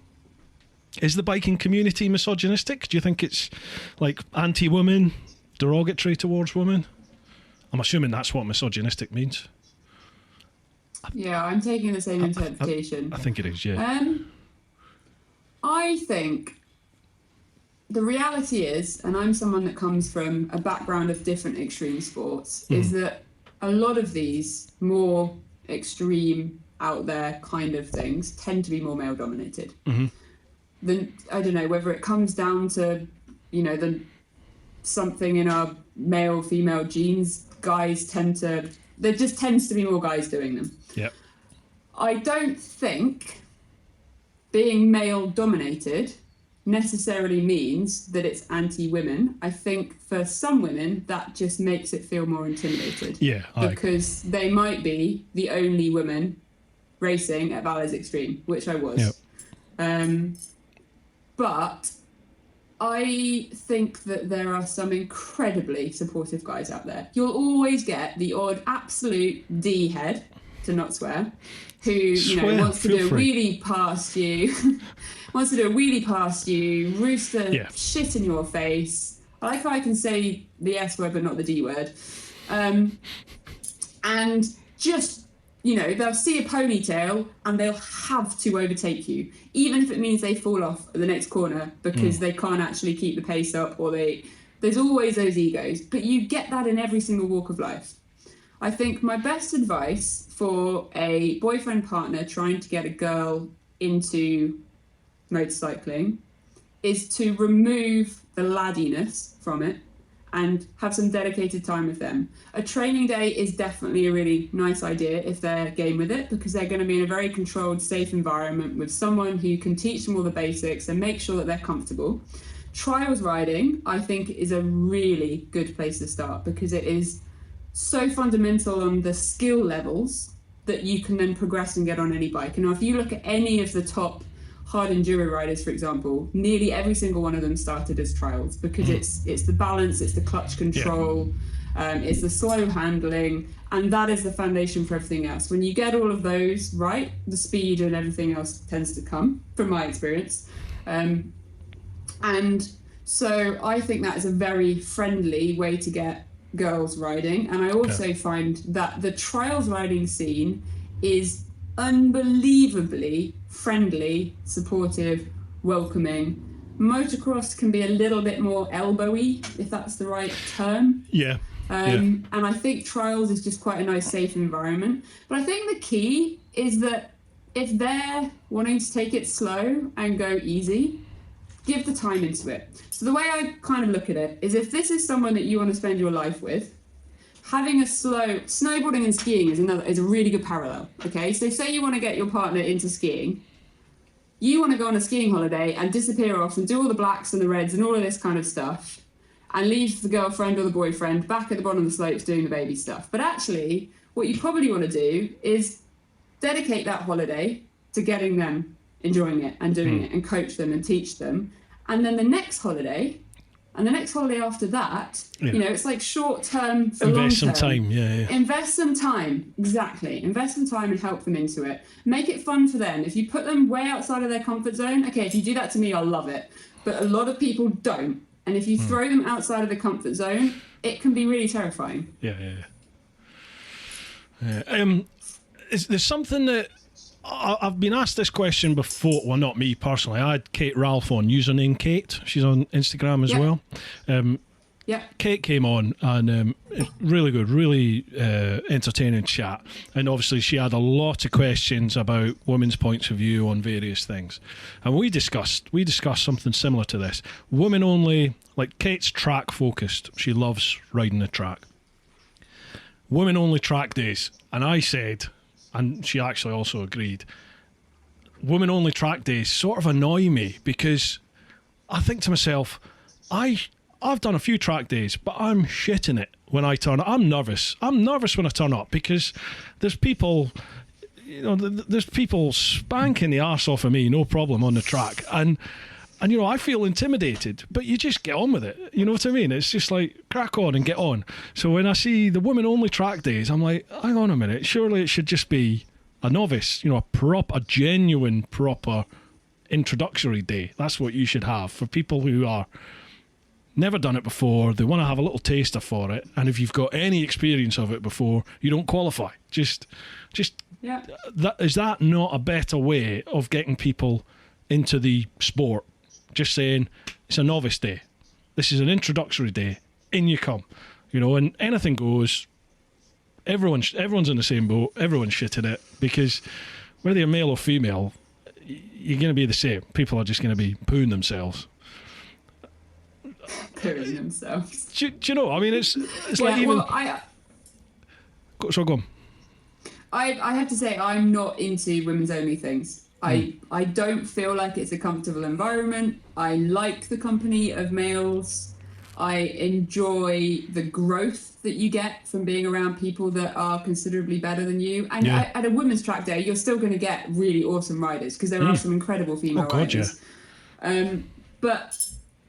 Speaker 1: is the biking community misogynistic? Do you think it's like anti-women, derogatory towards women? I'm assuming that's what misogynistic means.
Speaker 2: Yeah, I'm taking the same interpretation.
Speaker 1: I think it is, yeah.
Speaker 2: I think the reality is, and I'm someone that comes from a background of different extreme sports, is that a lot of these more extreme, out there kind of things tend to be more male dominated. Then I don't know whether it comes down to, something in our male female genes. There just tends to be more guys doing them.
Speaker 1: Yep.
Speaker 2: I don't think being male dominated necessarily means that it's anti-women. I think for some women that just makes it feel more intimidated.
Speaker 1: Yeah.
Speaker 2: Because they might be the only woman racing at Valles Extreme, which I was.
Speaker 1: Yep.
Speaker 2: But I think that there are some incredibly supportive guys out there. You'll always get the odd absolute D head, to not swear, who wants to do a wheelie past you, rooster shit in your face. I like how I can say the S word but not the D word, and just. They'll see a ponytail and they'll have to overtake you, even if it means they fall off at the next corner because they can't actually keep the pace up, or there's always those egos. But you get that in every single walk of life. I think my best advice for a boyfriend partner trying to get a girl into motorcycling is to remove the laddiness from it and have some dedicated time with them. A training day is definitely a really nice idea if they're game with it, because they're going to be in a very controlled, safe environment with someone who can teach them all the basics and make sure that they're comfortable. Trials riding, I think, is a really good place to start, because it is so fundamental on the skill levels that you can then progress and get on any bike. And if you look at any of the top hard enduro riders, for example, nearly every single one of them started as trials, because it's the balance, it's the clutch control, it's the slow handling, and that is the foundation for everything else. When you get all of those right, the speed and everything else tends to come, from my experience. And so I think that is a very friendly way to get girls riding. And I also find that the trials riding scene is unbelievably friendly, supportive, welcoming. Motocross can be a little bit more elbowy, if that's the right term. And I think trials is just quite a nice, safe environment. But I think the key is that if they're wanting to take it slow and go easy, give the time into it. So the way I kind of look at it is, if this is someone that you want to spend your life with, having a slow snowboarding and skiing is a really good parallel. Okay, so say you want to get your partner into skiing, you want to go on a skiing holiday and disappear off and do all the blacks and the reds and all of this kind of stuff, and leave the girlfriend or the boyfriend back at the bottom of the slopes doing the baby stuff. But actually, what you probably want to do is dedicate that holiday to getting them enjoying it and doing it, and coach them and teach them. And then the next holiday, and the next holiday after that, it's like short term for long term.
Speaker 1: Invest some time,
Speaker 2: Invest some time, exactly. Invest some time and help them into it. Make it fun for them. If you put them way outside of their comfort zone, okay, if you do that to me, I'll love it. But a lot of people don't. And if you throw them outside of the comfort zone, it can be really terrifying.
Speaker 1: There's something that I've been asked this question before. Well, not me personally. I had Kate Ralph on, username Kate. She's on Instagram as well. Kate came on, and really good, really entertaining chat. And obviously she had a lot of questions about women's points of view on various things. And we discussed something similar to this. Women only, like Kate's track focused. She loves riding the track. Women only track days. And I said, and she actually also agreed, women only track days sort of annoy me, because I think to myself, I I've done a few track days, but I'm shitting it when I turn up. I'm nervous. I'm nervous when I turn up because there's people, there's people spanking the arse off of me, no problem, on the track. And I feel intimidated, but you just get on with it. You know what I mean? It's just like, crack on and get on. So when I see the women-only track days, I'm like, hang on a minute, surely it should just be a novice, a genuine, proper introductory day. That's what you should have for people who are never done it before. They want to have a little taster for it, and if you've got any experience of it before, you don't qualify. Just
Speaker 2: yeah.
Speaker 1: Is that not a better way of getting people into the sport? Just saying it's a novice day. This is an introductory day. In you come, and anything goes. Everyone's in the same boat. Everyone's shitting it because whether you're male or female, you're going to be the same. People are just going to be pooing themselves.
Speaker 2: Pooing themselves.
Speaker 1: Do you know? I mean, it's like even. Well, go on.
Speaker 2: I have to say I'm not into women's only things. I don't feel like it's a comfortable environment. I like the company of males. I enjoy the growth that you get from being around people that are considerably better than you. And at a women's track day, you're still going to get really awesome riders because there are some incredible female riders. Yeah. But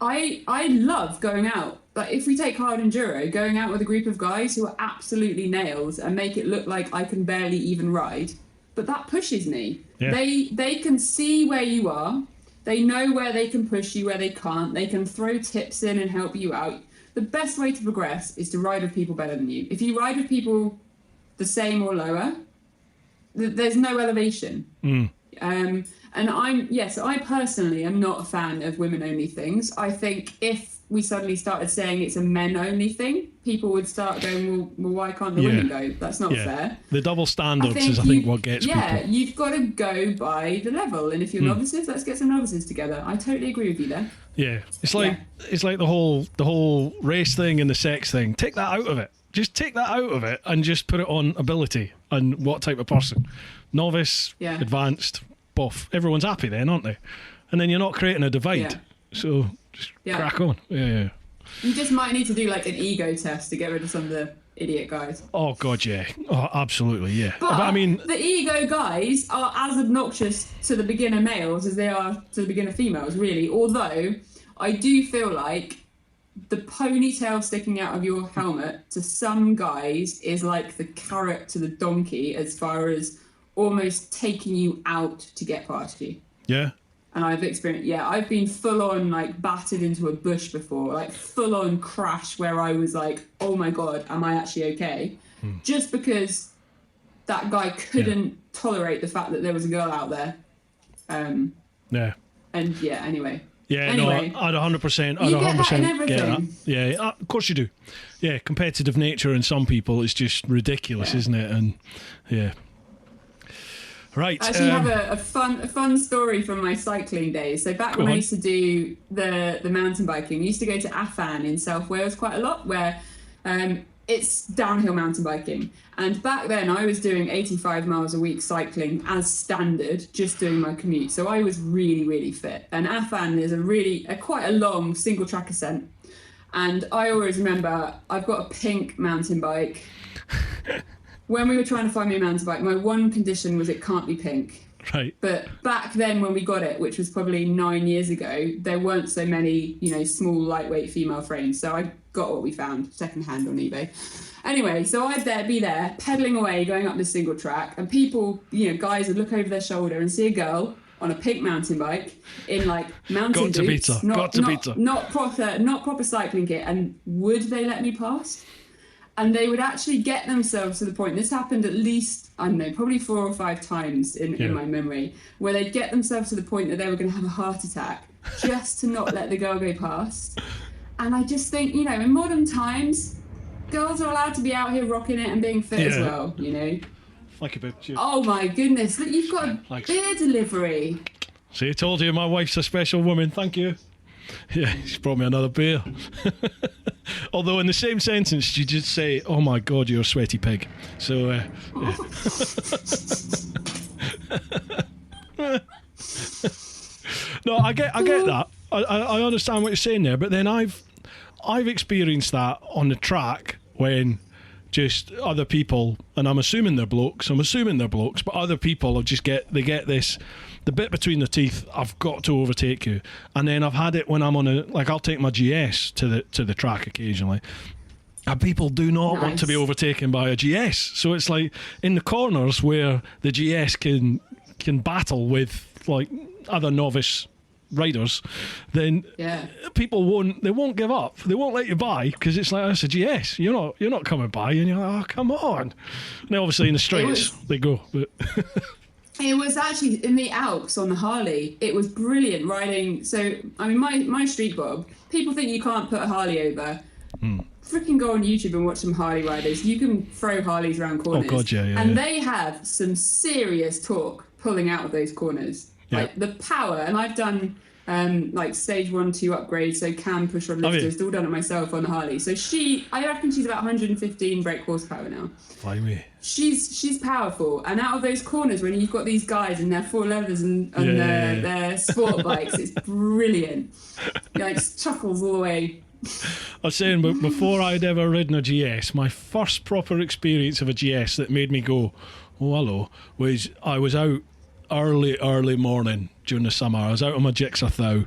Speaker 2: I love going out. Like if we take hard enduro, going out with a group of guys who are absolutely nails and make it look like I can barely even ride. But that pushes me. Yeah. They can see where you are. They know where they can push you, where they can't. They can throw tips in and help you out. The best way to progress is to ride with people better than you. If you ride with people the same or lower, there's no elevation. And so I personally am not a fan of women-only things. I think if we suddenly started saying it's a men-only thing, people would start going, well why can't the women go? That's not fair.
Speaker 1: The double standards is, I think, what gets people.
Speaker 2: Yeah, you've got to go by the level. And if you're novices, let's get some novices together. I totally agree with you there.
Speaker 1: Yeah, it's like the whole race thing and the sex thing. Take that out of it. Just take that out of it and just put it on ability and what type of person. Novice, advanced, buff. Everyone's happy then, aren't they? And then you're not creating a divide. Yeah. So just crack on. Yeah.
Speaker 2: You just might need to do like an ego test to get rid of some of the idiot guys.
Speaker 1: Oh God, yeah. Oh, absolutely, yeah.
Speaker 2: But I mean, the ego guys are as obnoxious to the beginner males as they are to the beginner females, really. Although I do feel like the ponytail sticking out of your helmet to some guys is like the carrot to the donkey as far as almost taking you out to get past you.
Speaker 1: Yeah.
Speaker 2: And I've experienced, I've been full on like battered into a bush before, like full on crash where I was like, oh my God, am I actually okay? Just because that guy couldn't tolerate the fact that there was a girl out there. And anyway.
Speaker 1: Yeah, anyway, no, I'd 100%. I'd 100% get that. Yeah, of course you do. Yeah, competitive nature in some people is just ridiculous, isn't it? And yeah. Right.
Speaker 2: I actually have a fun story from my cycling days. So back when I used to do the mountain biking, I used to go to Afan in South Wales quite a lot, where it's downhill mountain biking. And back then I was doing 85 miles a week cycling as standard, just doing my commute. So I was really, really fit. And Afan is quite a long single track ascent. And I always remember I've got a pink mountain bike. When we were trying to find me a mountain bike, my one condition was it can't be pink.
Speaker 1: Right.
Speaker 2: But back then when we got it, which was probably 9 years ago, there weren't so many, small, lightweight female frames. So I got what we found secondhand on eBay. Anyway, so I'd be there, pedaling away, going up this single track, and people, guys would look over their shoulder and see a girl on a pink mountain bike in like mountain boots, not proper cycling kit, and would they let me pass? And they would actually get themselves to the point, this happened at least, I don't know, probably 4 or 5 times in my memory, where they'd get themselves to the point that they were going to have a heart attack just to not let the girl go past. And I just think, in modern times, girls are allowed to be out here rocking it and being fit as well,
Speaker 1: Like a bit.
Speaker 2: Oh my goodness, look, you've got a beer delivery.
Speaker 1: See, I told you my wife's a special woman, thank you. Yeah, she's brought me another beer. Although in the same sentence, she did say, "Oh my God, you're a sweaty pig." So, no, I get that. I understand what you're saying there, but then I've I've experienced that on the track when just other people, and I'm assuming they're blokes, but other people they get this, the bit between their teeth, I've got to overtake you. And then I've had it when I'm on I'll take my GS to the track occasionally. And people do not want to be overtaken by a GS. So it's like in the corners where the GS can battle with like other novice riders, then people won't give up. They won't let you by because it's like, that's a GS. You're not coming by, and you're like, oh, come on. Now obviously in the straights they go, but
Speaker 2: it was actually in the Alps on the Harley. It was brilliant riding. So I mean, my street bob, people think you can't put a Harley over. Freaking go on YouTube and watch some Harley riders. You can throw Harleys around corners.
Speaker 1: Oh god, yeah.
Speaker 2: They have some serious torque pulling out of those corners.
Speaker 1: Yeah.
Speaker 2: Like the power, and I've done like stage 1, 2 upgrades, so cam push rod lifters, all done it myself on the Harley. So I reckon she's about 115 brake horsepower now.
Speaker 1: Blimey.
Speaker 2: She's powerful, and out of those corners when you've got these guys in their 4 leathers and their sport bikes, it's brilliant. Like chuckles all the way.
Speaker 1: I was saying, but before I'd ever ridden a GS, my first proper experience of a GS that made me go, oh hello, was I was out early morning during the summer. I was out on my Jigsaw Thow,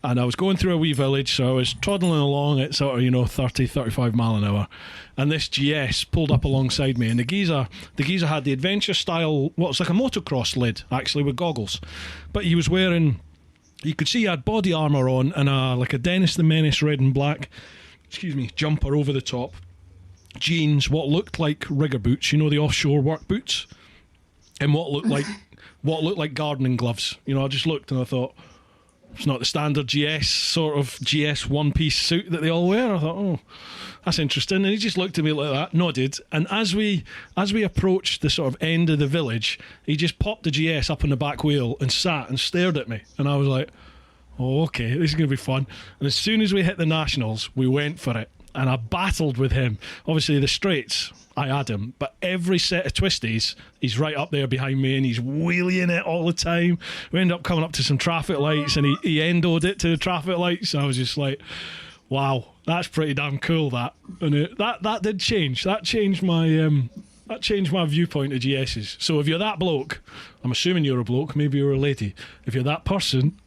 Speaker 1: and I was going through a wee village, so I was toddling along at sort of 30, 35 mile an hour, and this GS pulled up alongside me, and the geezer had the adventure style, what's like a motocross lid actually with goggles, but he was wearing, you could see he had body armour on and a Dennis the Menace red and black jumper over the top, jeans, what looked like rigger boots, the offshore work boots, and what looked like gardening gloves. I just looked and I thought, it's not the standard GS one-piece suit that they all wear. I thought, oh, that's interesting. And he just looked at me like that, nodded, and as we approached the sort of end of the village, he just popped the GS up on the back wheel and sat and stared at me, and I was like, oh, okay, this is going to be fun. And as soon as we hit the Nationals, we went for it, and I battled with him. Obviously the straights, I had him, but every set of twisties, he's right up there behind me, and he's wheeling it all the time. We ended up coming up to some traffic lights, and he endoed it to the traffic lights. I was just like, wow, that's pretty damn cool, that. And that did change. That changed my viewpoint of GSs. So if you're that bloke, I'm assuming you're a bloke, maybe you're a lady. If you're that person,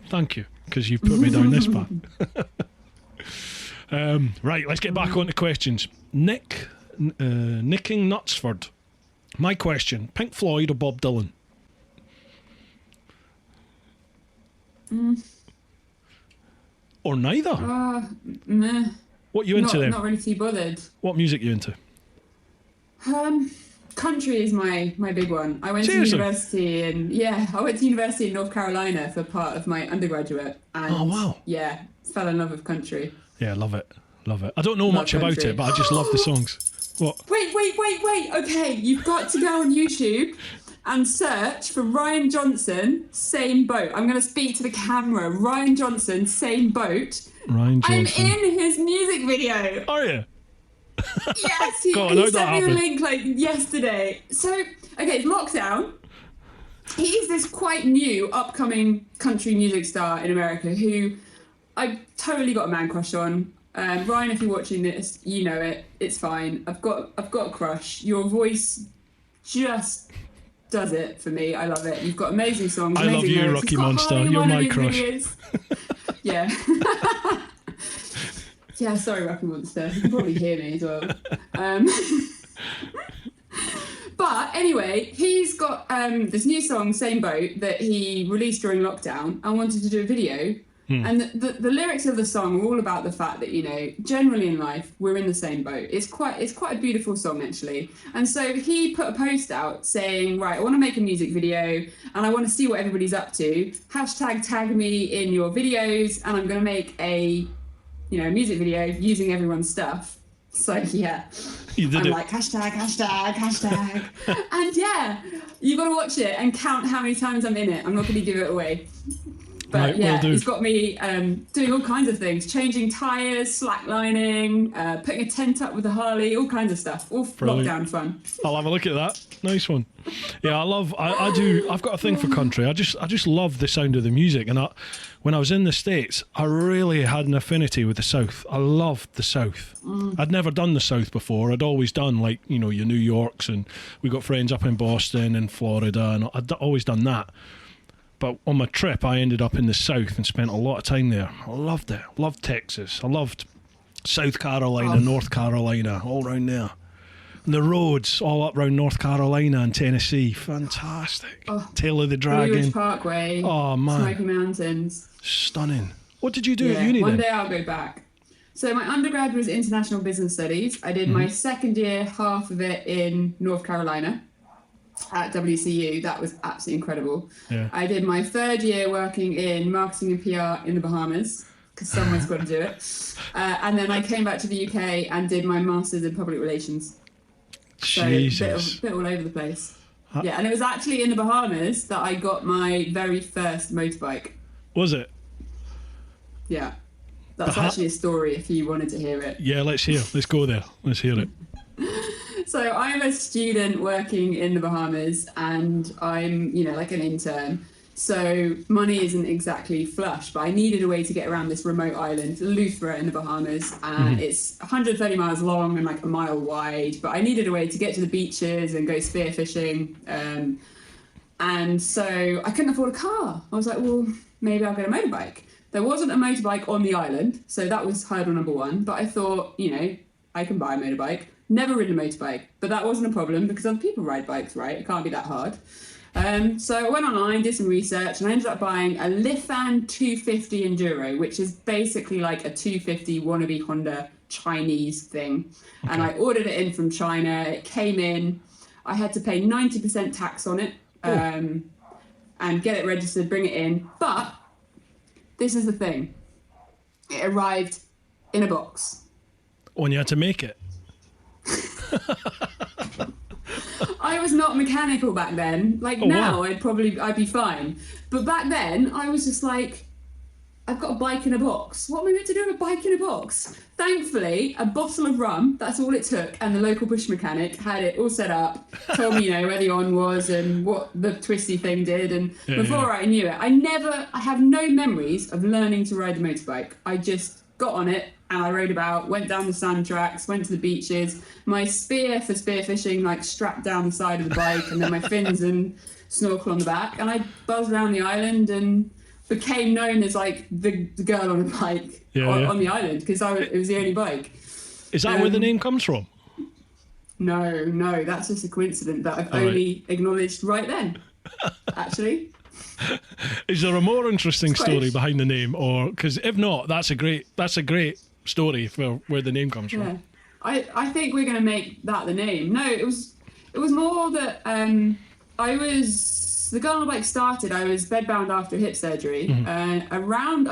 Speaker 1: thank you, because you've put me down this path. Right, let's get back on to questions. Nicking Knutsford. My question, Pink Floyd or Bob Dylan? Or neither?
Speaker 2: Meh.
Speaker 1: What are you into then?
Speaker 2: Not really too bothered.
Speaker 1: What music are you into?
Speaker 2: Country is my big one. I went to university in North Carolina for part of my undergraduate. And
Speaker 1: oh wow!
Speaker 2: Yeah, fell in love with country.
Speaker 1: Yeah, love it. I don't know much about it, but I just love the songs. What?
Speaker 2: Wait. Okay, you've got to go on YouTube and search for Ryan Johnson, Same Boat. I'm going to speak to the camera. Ryan Johnson, Same Boat.
Speaker 1: Ryan Johnson.
Speaker 2: I'm in his music video.
Speaker 1: Are you?
Speaker 2: Yes, he sent me the link like yesterday. So, okay, it's lockdown. He's this quite new, upcoming country music star in America who I totally got a man crush on. Ryan, if you're watching this, you know it. It's fine. I've got a crush. Your voice just does it for me. I love it. You've got amazing songs.
Speaker 1: I love you, Rocky Monster. You're my crush.
Speaker 2: Yeah. Yeah, sorry, Rocky Monster. You can probably hear me as well. But anyway, he's got this new song, Same Boat, that he released during lockdown and wanted to do a video. And the lyrics of the song are all about the fact that, generally in life, we're in the same boat. It's quite a beautiful song, actually. And so he put a post out saying, right, I want to make a music video and I want to see what everybody's up to. #tag me in your videos, and I'm going to make a music video using everyone's stuff. So yeah, I'm like hashtag. And yeah, you've got to watch it and count how many times I'm in it. I'm not going to give it away. But
Speaker 1: right,
Speaker 2: yeah,
Speaker 1: will do.
Speaker 2: he's got me doing all kinds of things, changing tyres, slacklining, putting a tent up with a Harley, all kinds of stuff. All
Speaker 1: Brilliant.
Speaker 2: lockdown fun.
Speaker 1: I'll have a look at that. Nice one. Yeah, I do. I've got a thing for country. I just love the sound of the music. And when I was in the States, I really had an affinity with the South. I loved the South. I'd never done the South before. I'd always done like, you know, your New Yorks, and we got friends up in Boston and Florida, and I'd always done that. But on my trip, I ended up in the South and spent a lot of time there. I loved it. Loved Texas. I loved South Carolina, North Carolina, all around there. And the roads all up around North Carolina and Tennessee. Fantastic. Tail of the
Speaker 2: Blue
Speaker 1: Dragon.
Speaker 2: Ridge Parkway.
Speaker 1: Oh, man.
Speaker 2: Smoky Mountains.
Speaker 1: Stunning. What did you do at uni
Speaker 2: One
Speaker 1: then?
Speaker 2: day I'll go back. So my undergrad was International Business Studies. I did my second year, half of it in North Carolina at WCU. That was absolutely incredible.
Speaker 1: Yeah.
Speaker 2: I did my third year working in marketing and PR in the Bahamas, because someone's got to do it. And then I came back to the UK and did my master's in public relations. So
Speaker 1: Jesus.
Speaker 2: a bit all over the place. Yeah, and it was actually in the Bahamas that I got my very first motorbike.
Speaker 1: Was it?
Speaker 2: Yeah. That's actually a story if you wanted to hear it.
Speaker 1: Yeah, let's go there. Let's hear it.
Speaker 2: So I'm a student working in the Bahamas, and I'm, you know, like an intern. So money isn't exactly flush, but I needed a way to get around this remote island, Eleuthera in the Bahamas, and it's 130 miles long and like a mile wide. But I needed a way to get to the beaches and go spearfishing. And so I couldn't afford a car. I was like, well, maybe I'll get a motorbike. There wasn't a motorbike on the island, so that was hurdle number one. But I thought, you know, I can buy a motorbike. Never ridden a motorbike, but that wasn't a problem because other people ride bikes, right? It can't be that hard. So I went online, did some research, and I ended up buying a Lifan 250 Enduro, which is basically like a 250 wannabe Honda Chinese thing. Okay. And I ordered it in from China. It came in. I had to pay 90% tax on it and get it registered, bring it in. But this is the thing. It arrived in a box.
Speaker 1: When you had to make it?
Speaker 2: I was not mechanical back then. Like now, wow. I'd be fine. But back then, I was just like, I've got a bike in a box. What am I meant to do with a bike in a box? Thankfully, a bottle of rum, that's all it took, and the local bush mechanic had it all set up, told me, you know, where the on was and what the twisty thing did, and before I knew it, I have no memories of learning to ride a motorbike. I just got on it, and I rode about, went down the sand tracks, went to the beaches. My spear for spearfishing, like, strapped down the side of the bike, and then my fins and snorkel on the back. And I buzzed around the island and became known as, like, the girl on the bike on the island, because it was the only bike.
Speaker 1: Is that where the name comes from?
Speaker 2: No, that's just a coincidence that I've only acknowledged right then, actually.
Speaker 1: Is there a more interesting story behind the name, or because if not, that's a great story for where the name comes from.
Speaker 2: I think we're going to make that the name. No, it was more that the girl on the bike started. I was bedbound after hip surgery. I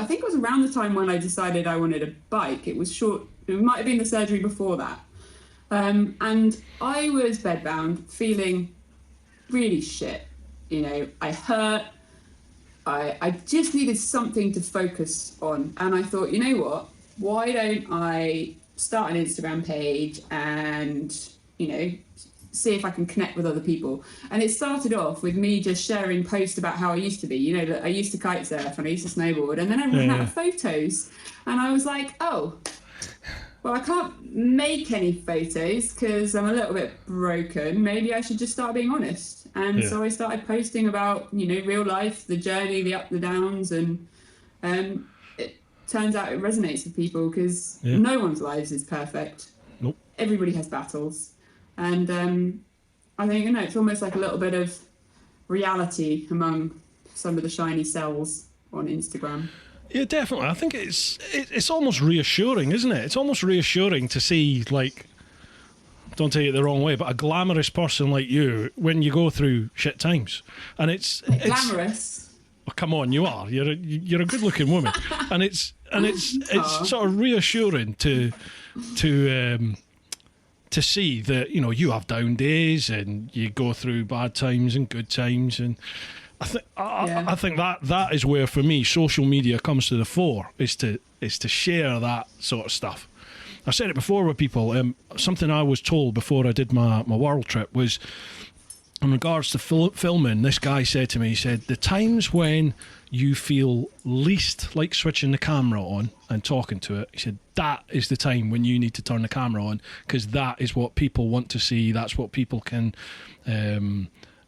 Speaker 2: think it was around the time when I decided I wanted a bike. It was short. It might have been the surgery before that. And I was bedbound, feeling really shit. You know, I hurt. I just needed something to focus on. And I thought, you know what? Why don't I start an Instagram page and, you know, see if I can connect with other people. And it started off with me just sharing posts about how I used to be. You know, that I used to kite surf and I used to snowboard. And then I ran out of photos. And I was like, oh, well, I can't make any photos because I'm a little bit broken. Maybe I should just start being honest. And so I started posting about, you know, real life, the journey, the up, the downs. And it turns out it resonates with people because no one's lives is perfect.
Speaker 1: Nope.
Speaker 2: Everybody has battles. And I think, you know, it's almost like a little bit of reality among some of the shiny cells on Instagram.
Speaker 1: Yeah, definitely. I think it's almost reassuring, isn't it? It's almost reassuring to see, like, don't take it the wrong way, but a glamorous person like you when you go through shit times, and it's
Speaker 2: glamorous.
Speaker 1: Oh, come on, you are. You're a good-looking woman, and it's sort of reassuring to see that, you know, you have down days and you go through bad times and good times, and I think that is where, for me, social media comes to the fore, is to share that sort of stuff. I've said it before with people. Something I was told before I did my world trip was, in regards to filming, this guy said to me, he said, the times when you feel least like switching the camera on and talking to it, he said, that is the time when you need to turn the camera on, because that is what people want to see. That's what people can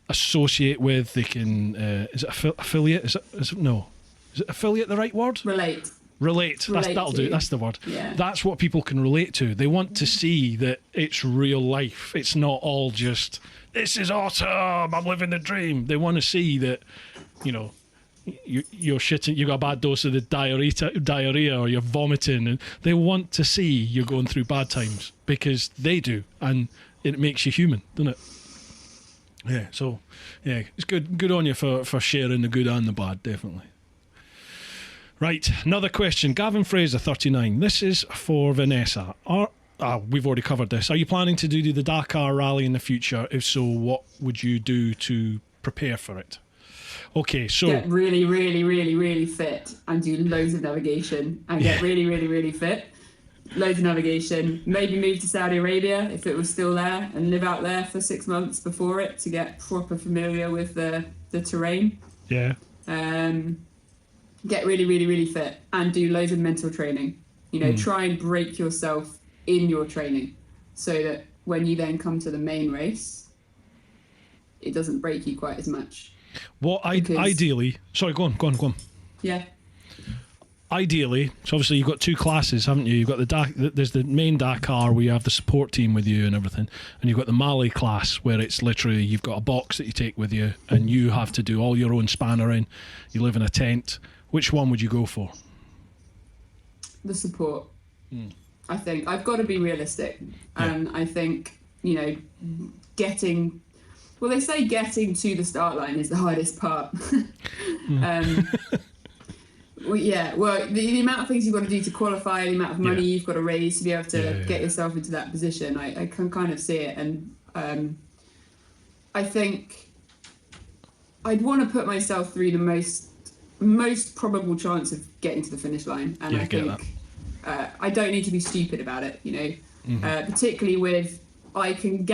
Speaker 1: associate with. They can, is it affiliate? Is it affiliate the right word? Relate. That'll do. That's the word.
Speaker 2: Yeah.
Speaker 1: That's what people can relate to. They want to see that it's real life. It's not all just, this is awesome, I'm living the dream. They want to see that, you're shitting, you got a bad dose of the diarrhea, or you're vomiting, and they want to see you're going through bad times, because they do, and it makes you human, doesn't it? Yeah. So yeah, it's good on you for sharing the good and the bad, definitely. Right, another question. Gavin Fraser, 39. This is for Vanessa. We've already covered this. Are you planning to do the Dakar Rally in the future? If so, what would you do to prepare for it? Okay, so...
Speaker 2: Get really, really, really, really fit and do loads of navigation and get really, really, really fit. Loads of navigation. Maybe move to Saudi Arabia if it was still there and live out there for 6 months before it to get proper familiar with the terrain.
Speaker 1: Yeah.
Speaker 2: Get really, really, really fit and do loads of mental training. Try and break yourself in your training so that when you then come to the main race, it doesn't break you quite as much.
Speaker 1: Well, ideally... Sorry, go on.
Speaker 2: Yeah.
Speaker 1: Ideally, so obviously you've got two classes, haven't you? You've got there's the main Dakar where you have the support team with you and everything, and you've got the Mali class where it's literally you've got a box that you take with you and you have to do all your own spannering. You live in a tent. Which one would you go for?
Speaker 2: The support. I think I've got to be realistic, and I think getting. Well, they say getting to the start line is the hardest part. Well, the amount of things you've got to do to qualify, the amount of money you've got to raise to be able to get yourself into that position, I can kind of see it, and I think I'd want to put myself through the most probable chance of getting to the finish line, and I think I don't need to be stupid about it, particularly with I can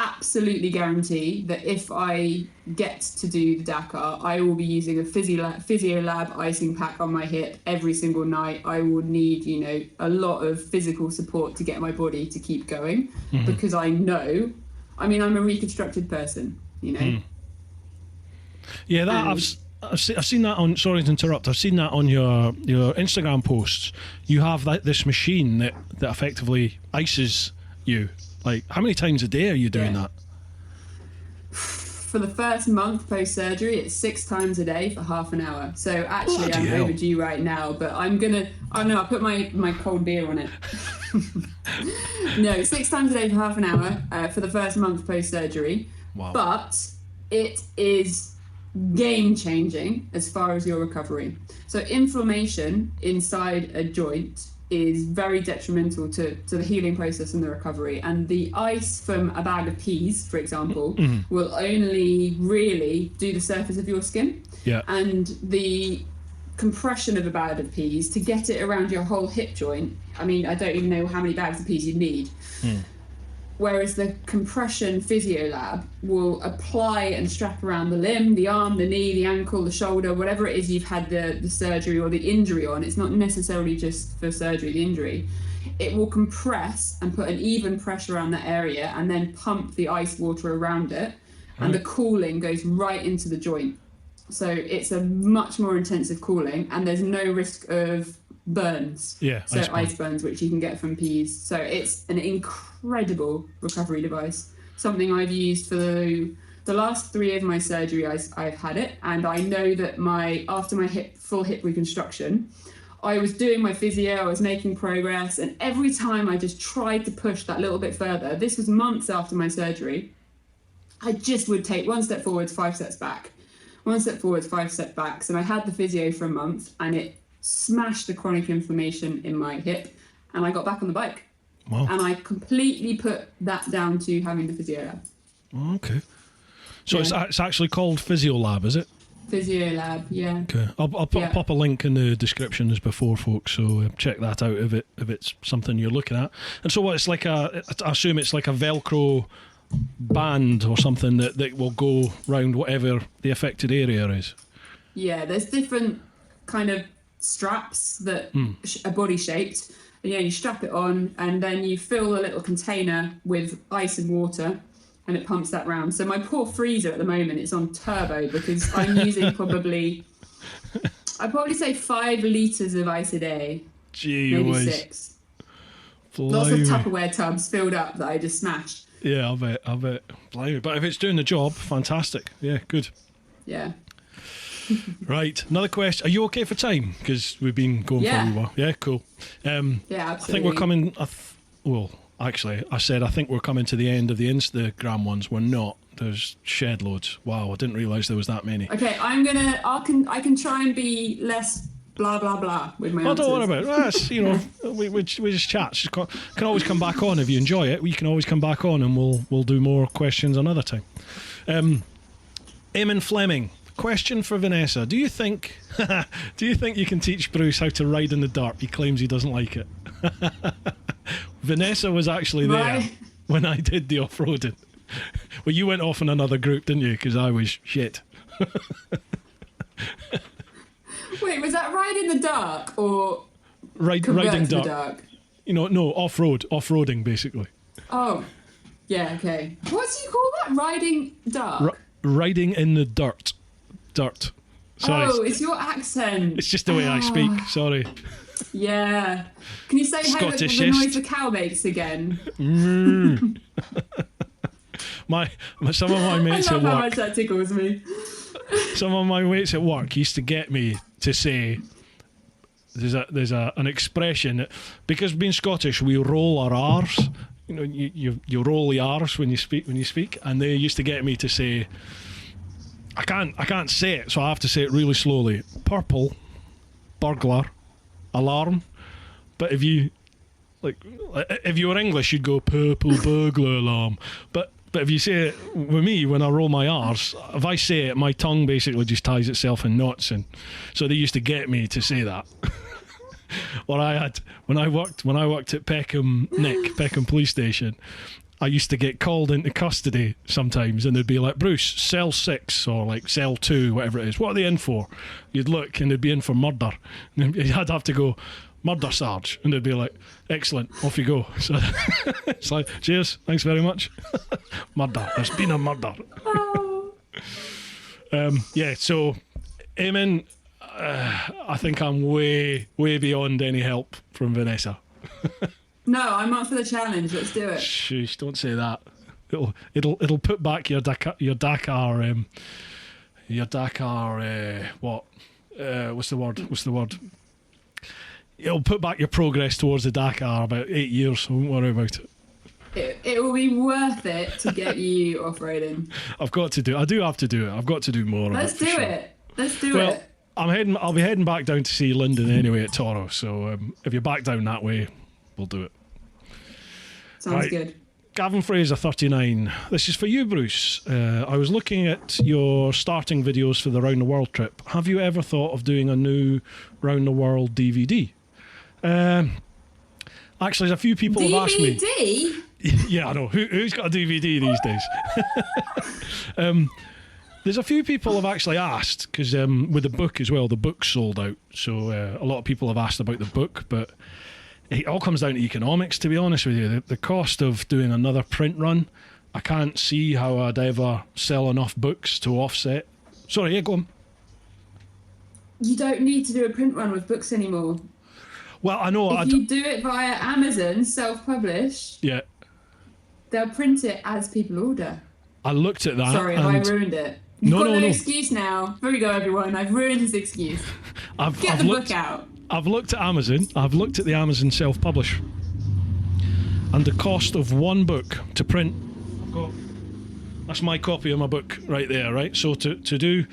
Speaker 2: absolutely guarantee that if I get to do the Dakar, I will be using a Physiolab icing pack on my hip every single night. I will need a lot of physical support to get my body to keep going, because I'm a reconstructed person,
Speaker 1: Yeah, that I've seen that on. Sorry to interrupt. I've seen that on your Instagram posts. You have this machine that effectively ices you. Like, how many times a day are you doing that?
Speaker 2: For the first month post-surgery, it's 6 times a day for half an hour. So actually, I'm overdue right now, but I'll put my cold beer on it. No, 6 times a day for half an hour for the first month post-surgery. Wow. But it is game-changing as far as your recovery. So inflammation inside a joint is very detrimental to the healing process and the recovery. And the ice from a bag of peas, for example, will only really do the surface of your skin. Yeah. And the compression of a bag of peas to get it around your whole hip joint, I don't even know how many bags of peas you need. Whereas the compression Physiolab will apply and strap around the limb, the arm, the knee, the ankle, the shoulder, whatever it is you've had the surgery or the injury on. It's not necessarily just for surgery, the injury. It will compress and put an even pressure around that area and then pump the ice water around it. And the cooling goes right into the joint. So it's a much more intensive cooling, and there's no risk of burns. So ice burns, which you can get from peas. So it's an incredible recovery device. Something I've used for the last 3 of my surgery. I've had it, and I know that after my full hip reconstruction, I was doing my physio, I was making progress, and every time I just tried to push that little bit further, this was months after my surgery, I just would take 1 step forwards, 5 steps back. 1 step forwards, 5 steps back. And I had the physio for a month, and it smashed the chronic inflammation in my hip, and I got back on the bike. Wow. And I completely put that down to having the physio lab.
Speaker 1: Okay. So it's actually called Physiolab, is it?
Speaker 2: Physiolab, yeah.
Speaker 1: Okay, I'll pop a link in the description as before, folks. So check that out if it's something you're looking at. And so what? It's like I assume it's like a Velcro band or something that will go round whatever the affected area is.
Speaker 2: Yeah, there's different kind of straps that are body shaped. And, you strap it on, and then you fill a little container with ice and water, and it pumps that round. So my poor freezer at the moment is on turbo because I'm using I'd probably say 5 litres of ice a day.
Speaker 1: Gee
Speaker 2: maybe
Speaker 1: whiz.
Speaker 2: 6. Lots of Tupperware tubs filled up that I just smashed.
Speaker 1: Yeah, I bet. Blimey. But if it's doing the job, fantastic. Yeah, good.
Speaker 2: Yeah.
Speaker 1: Right, another question. Are you okay for time? Because we've been going for a wee while. Yeah, cool.
Speaker 2: Yeah, absolutely.
Speaker 1: I think we're coming... well, actually, I said I think we're coming to the end of the Instagram ones. We're not. There's shed loads. Wow, I didn't realise there was that many.
Speaker 2: Okay, I can try and be less blah blah blah with my answers.
Speaker 1: Don't worry about it. That's, we just chat. Can always come back on if you enjoy it. We can always come back on and we'll do more questions another time. Eamon Fleming. Question for Vanessa. Do you think you can teach Bruce how to ride in the dirt? He claims he doesn't like it. Vanessa was actually there when I did the off-roading. Well, you went off in another group, didn't you? Because I was shit.
Speaker 2: Wait, was that ride in the dark or
Speaker 1: riding
Speaker 2: the
Speaker 1: dirt?
Speaker 2: Dark?
Speaker 1: No, off-roading basically.
Speaker 2: Oh, yeah, okay. What do you call that? Riding dark?
Speaker 1: Riding in the dirt. Sorry.
Speaker 2: Oh, it's your accent.
Speaker 1: It's just the way I speak. Sorry.
Speaker 2: Yeah. Can you say how the noise the cow makes again?
Speaker 1: Some of my mates at work.
Speaker 2: I love how much that tickles me.
Speaker 1: Some of my mates at work used to get me to say there's an expression that, because being Scottish we roll our R's. You roll the R's when you speak, and they used to get me to say, I can't say it, so I have to say it really slowly. Purple, burglar, alarm. But if you were English, you'd go purple burglar alarm. But if you say it with me, when I roll my R's, if I say it, my tongue basically just ties itself in knots, and so they used to get me to say that. When I worked at Peckham Police Station, I used to get called into custody sometimes, and they'd be like, Bruce, cell 6 or like cell 2, whatever it is. What are they in for? You'd look and they'd be in for murder. And I'd have to go, murder, Sarge. And they'd be like, excellent, off you go. So it's like, cheers, thanks very much. Murder, there's been a murder. So, Eamon, I think I'm way beyond any help from Vanessa.
Speaker 2: No, I'm up for the challenge. Let's do it.
Speaker 1: Shush! Don't say that. It'll put back your Dakar. What? What's the word? It'll put back your progress towards the Dakar about 8 years. So don't worry about it.
Speaker 2: It will be worth it to get you off-roading.
Speaker 1: I do have to do it. I've got to do more.
Speaker 2: Let's do it.
Speaker 1: I'll be heading back down to see Lyndon anyway at Toro. So if you're back down that way, we'll do it.
Speaker 2: Sounds good.
Speaker 1: Gavin Fraser, 39. This is for you, Bruce. I was looking at your starting videos for the Round the World trip. Have you ever thought of doing a new Round the World DVD? Actually, there's a few people have asked me.
Speaker 2: DVD?
Speaker 1: Yeah, I know. Who's got a DVD these days? There's a few people have actually asked, because with the book as well, the book's sold out. So a lot of people have asked about the book, but it all comes down to economics, to be honest with you. The cost of doing another print run, I can't see how I'd ever sell enough books to offset. Sorry, yeah, go on.
Speaker 2: You don't need to do a print run with books anymore.
Speaker 1: Well, I know.
Speaker 2: If you do it via Amazon, self-published,
Speaker 1: yeah,
Speaker 2: they'll print it as people order.
Speaker 1: I looked at that.
Speaker 2: Sorry, have I ruined it? You've got no excuse now. Here we go, everyone. I've ruined his excuse. Get the book out.
Speaker 1: I've looked at Amazon. I've looked at the Amazon self-publish, and the cost of one book to print. That's my copy of my book right there, right? So to do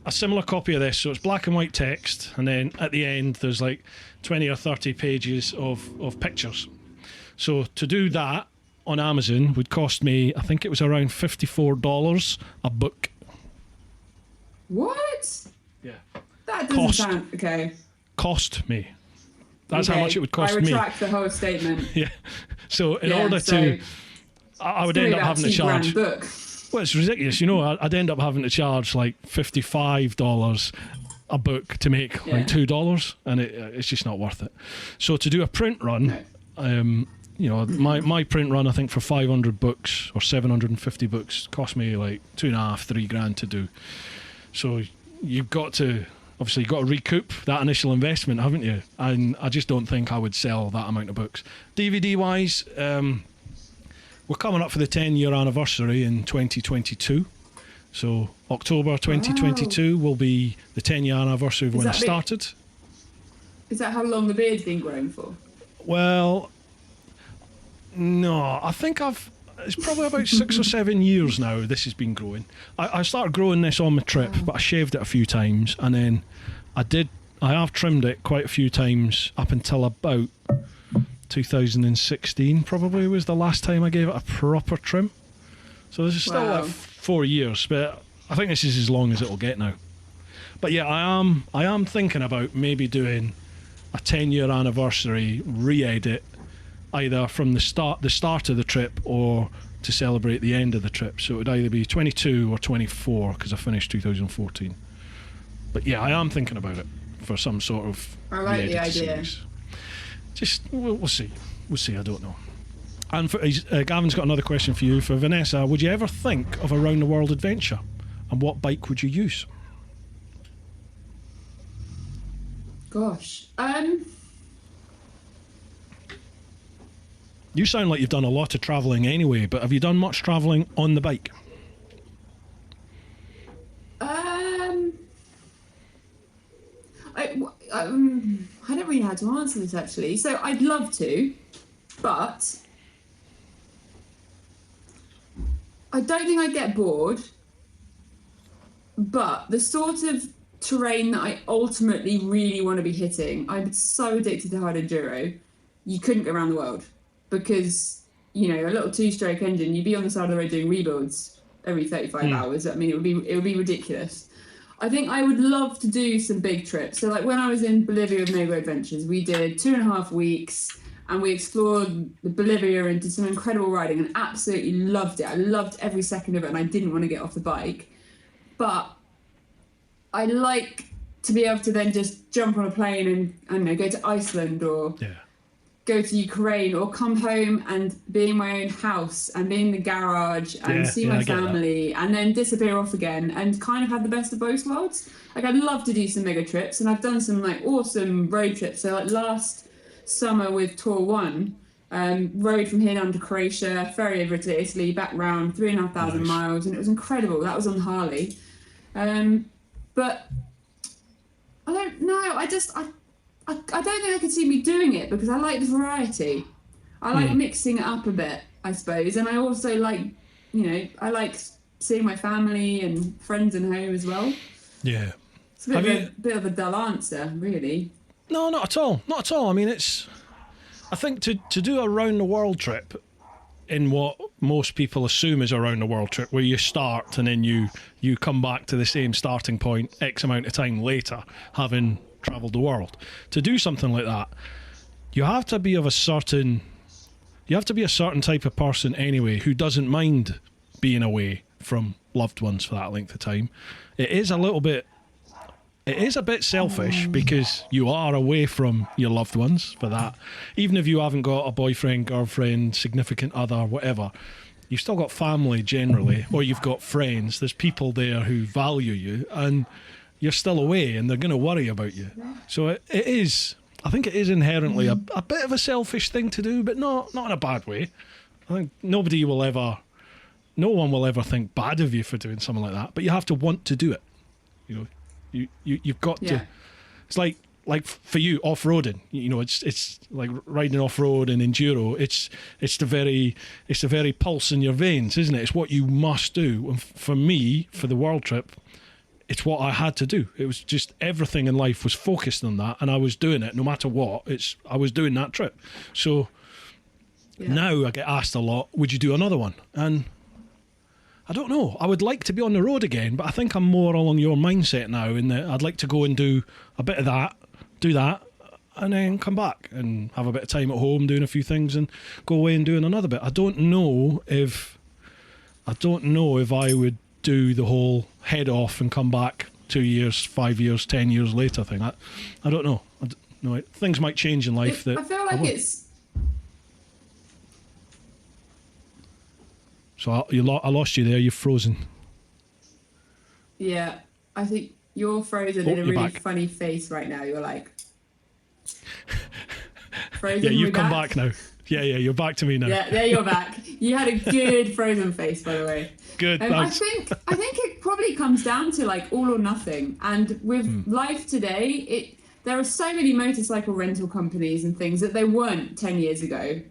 Speaker 1: a similar copy of this, so it's black and white text, and then at the end there's like 20 or 30 pages of pictures. So to do that on Amazon would cost me, I think it was around $54 a book.
Speaker 2: What?
Speaker 1: Yeah.
Speaker 2: That doesn't sound okay.
Speaker 1: Cost me. That's how much it would cost me.
Speaker 2: I retract the whole statement.
Speaker 1: Yeah. So in order to, I would end up having to charge.
Speaker 2: Book.
Speaker 1: Well, it's ridiculous. I'd end up having to charge like $55 a book to make like $2, and it's just not worth it. So to do a print run, my print run, I think for 500 books or 750 books cost me like $2,500-3,000 to do. So you've got to recoup that initial investment, haven't you? And I just don't think I would sell that amount of books. DVD wise, we're coming up for the 10-year anniversary in 2022. So October 2022 will be the 10-year anniversary of when it started.
Speaker 2: Is that how long the beard's been growing for?
Speaker 1: Well, no, I think it's probably about 6 or 7 years now this has been growing. I started growing this on my trip, but I shaved it a few times, and then I have trimmed it quite a few times up until about 2016 probably was the last time I gave it a proper trim. So this is still like 4 years, but I think this is as long as it'll get now. But yeah, I am thinking about maybe doing a 10-year anniversary re-edit, either from the start of the trip or to celebrate the end of the trip. So it would either be 22 or 24 because I finished 2014. But yeah, I am thinking about it for some sort of
Speaker 2: I like the idea.
Speaker 1: Series. Just we'll see. I don't know. And Gavin's got another question for you. For Vanessa, would you ever think of a round the world adventure, and what bike would you use?
Speaker 2: Gosh,
Speaker 1: you sound like you've done a lot of travelling anyway, but have you done much travelling on the bike?
Speaker 2: I don't really know how to answer this actually. So I'd love to, but I don't think I'd get bored. But the sort of terrain that I ultimately really want to be hitting, I'm so addicted to hard enduro, you couldn't go around the world. Because, a little 2-stroke engine, you'd be on the side of the road doing rebuilds every 35 hours. I mean, it would be ridiculous. I think I would love to do some big trips. So like when I was in Bolivia with No Go Adventures, we did 2.5 weeks and we explored Bolivia and did some incredible riding and absolutely loved it. I loved every second of it and I didn't want to get off the bike. But I like to be able to then just jump on a plane and, I don't know, go to Iceland or go to Ukraine or come home and be in my own house and be in the garage and see my family and then disappear off again and kind of have the best of both worlds. Like I'd love to do some mega trips, and I've done some like awesome road trips. So like last summer with TeapotOne, rode from here down to Croatia, ferry over to Italy, back round 3,500 miles, and it was incredible. That was on Harley. But I don't know, I don't think I could see me doing it because I like the variety. I like mixing it up a bit, I suppose. And I also like, I like seeing my family and friends and home as well.
Speaker 1: Yeah.
Speaker 2: It's a bit of a dull answer, really.
Speaker 1: No, not at all. Not at all. I mean, I think to do a round the world trip in what most people assume is a round the world trip, where you start and then you come back to the same starting point X amount of time later, having travelled the world. To do something like that, you have to be a certain type of person anyway who doesn't mind being away from loved ones for that length of time. It is a bit selfish because you are away from your loved ones for that. Even if you haven't got a boyfriend, girlfriend, significant other, whatever, you've still got family generally, or you've got friends. There's people there who value you, and you're still away and they're going to worry about you. So it is, I think it is inherently a bit of a selfish thing to do, but not in a bad way. I think no one will ever think bad of you for doing something like that, but you have to want to do it. You've got to. It's like for you off-roading. It's like riding off-road and enduro. It's the very pulse in your veins, isn't it? It's what you must do. And for me, for the world trip, it's what I had to do. It was just everything in life was focused on that, and I was doing it no matter what. I was doing that trip. So
Speaker 2: Yeah.
Speaker 1: Now I get asked a lot, would you do another one? And I don't know. I would like to be on the road again, but I think I'm more along your mindset now in that I'd like to go and do a bit of that, do that, and then come back and have a bit of time at home doing a few things and go away and doing another bit. I don't know if I would do the whole head off and come back 2 years, 5 years, 10 years later thing. I don't know. No, things might change in life.
Speaker 2: I feel like it's...
Speaker 1: So I lost you there. You're frozen.
Speaker 2: Yeah, I think you're frozen in a really
Speaker 1: back.
Speaker 2: funny face right now. You're like... Frozen.
Speaker 1: Yeah, you've come back now. Yeah, you're back to me now.
Speaker 2: Yeah, there you're back. You had a good frozen face, by the way.
Speaker 1: Good.
Speaker 2: I think it probably comes down to like all or nothing. And with life today, there are so many motorcycle rental companies and things that there weren't 10 years ago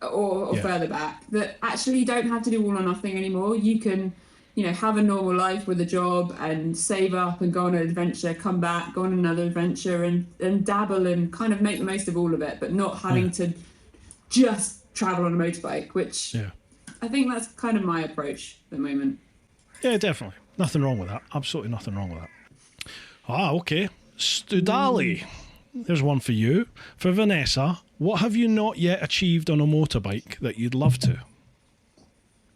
Speaker 2: or further back that actually don't have to do all or nothing anymore. You can, have a normal life with a job and save up and go on an adventure, come back, go on another adventure and dabble and kind of make the most of all of it, but not having to just travel on a motorbike, which I think that's kind of my approach at the moment.
Speaker 1: Yeah, definitely. Nothing wrong with that. Absolutely nothing wrong with that. Okay. Studali. There's one for you. For Vanessa, what have you not yet achieved on a motorbike that you'd love to?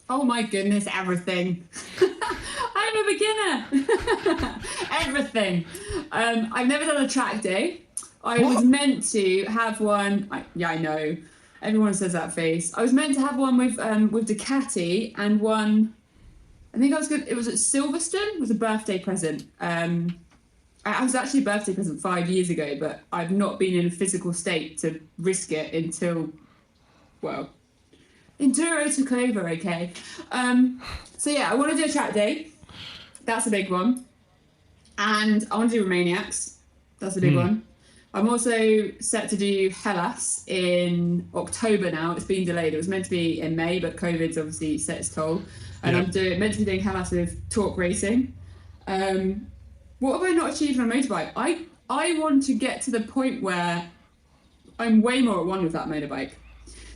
Speaker 2: Oh my goodness, everything. I'm a beginner. Everything. I've never done a track day. I was meant to have one. I know. Everyone says that face. I was meant to have one with Ducati and one. I think I was good. It was at Silverstone. It was a birthday present. I was actually a birthday present 5 years ago, but I've not been in a physical state to risk it until, enduro took over. Okay. So yeah, I want to do a track day. That's a big one. And I want to do Romaniacs. That's a big one. I'm also set to do Hellas in October now. It's been delayed. It was meant to be in May, but COVID's obviously set its toll. And I'm meant to be doing Hellas with Torque Racing. What have I not achieved on a motorbike? I want to get to the point where I'm way more at one with that motorbike.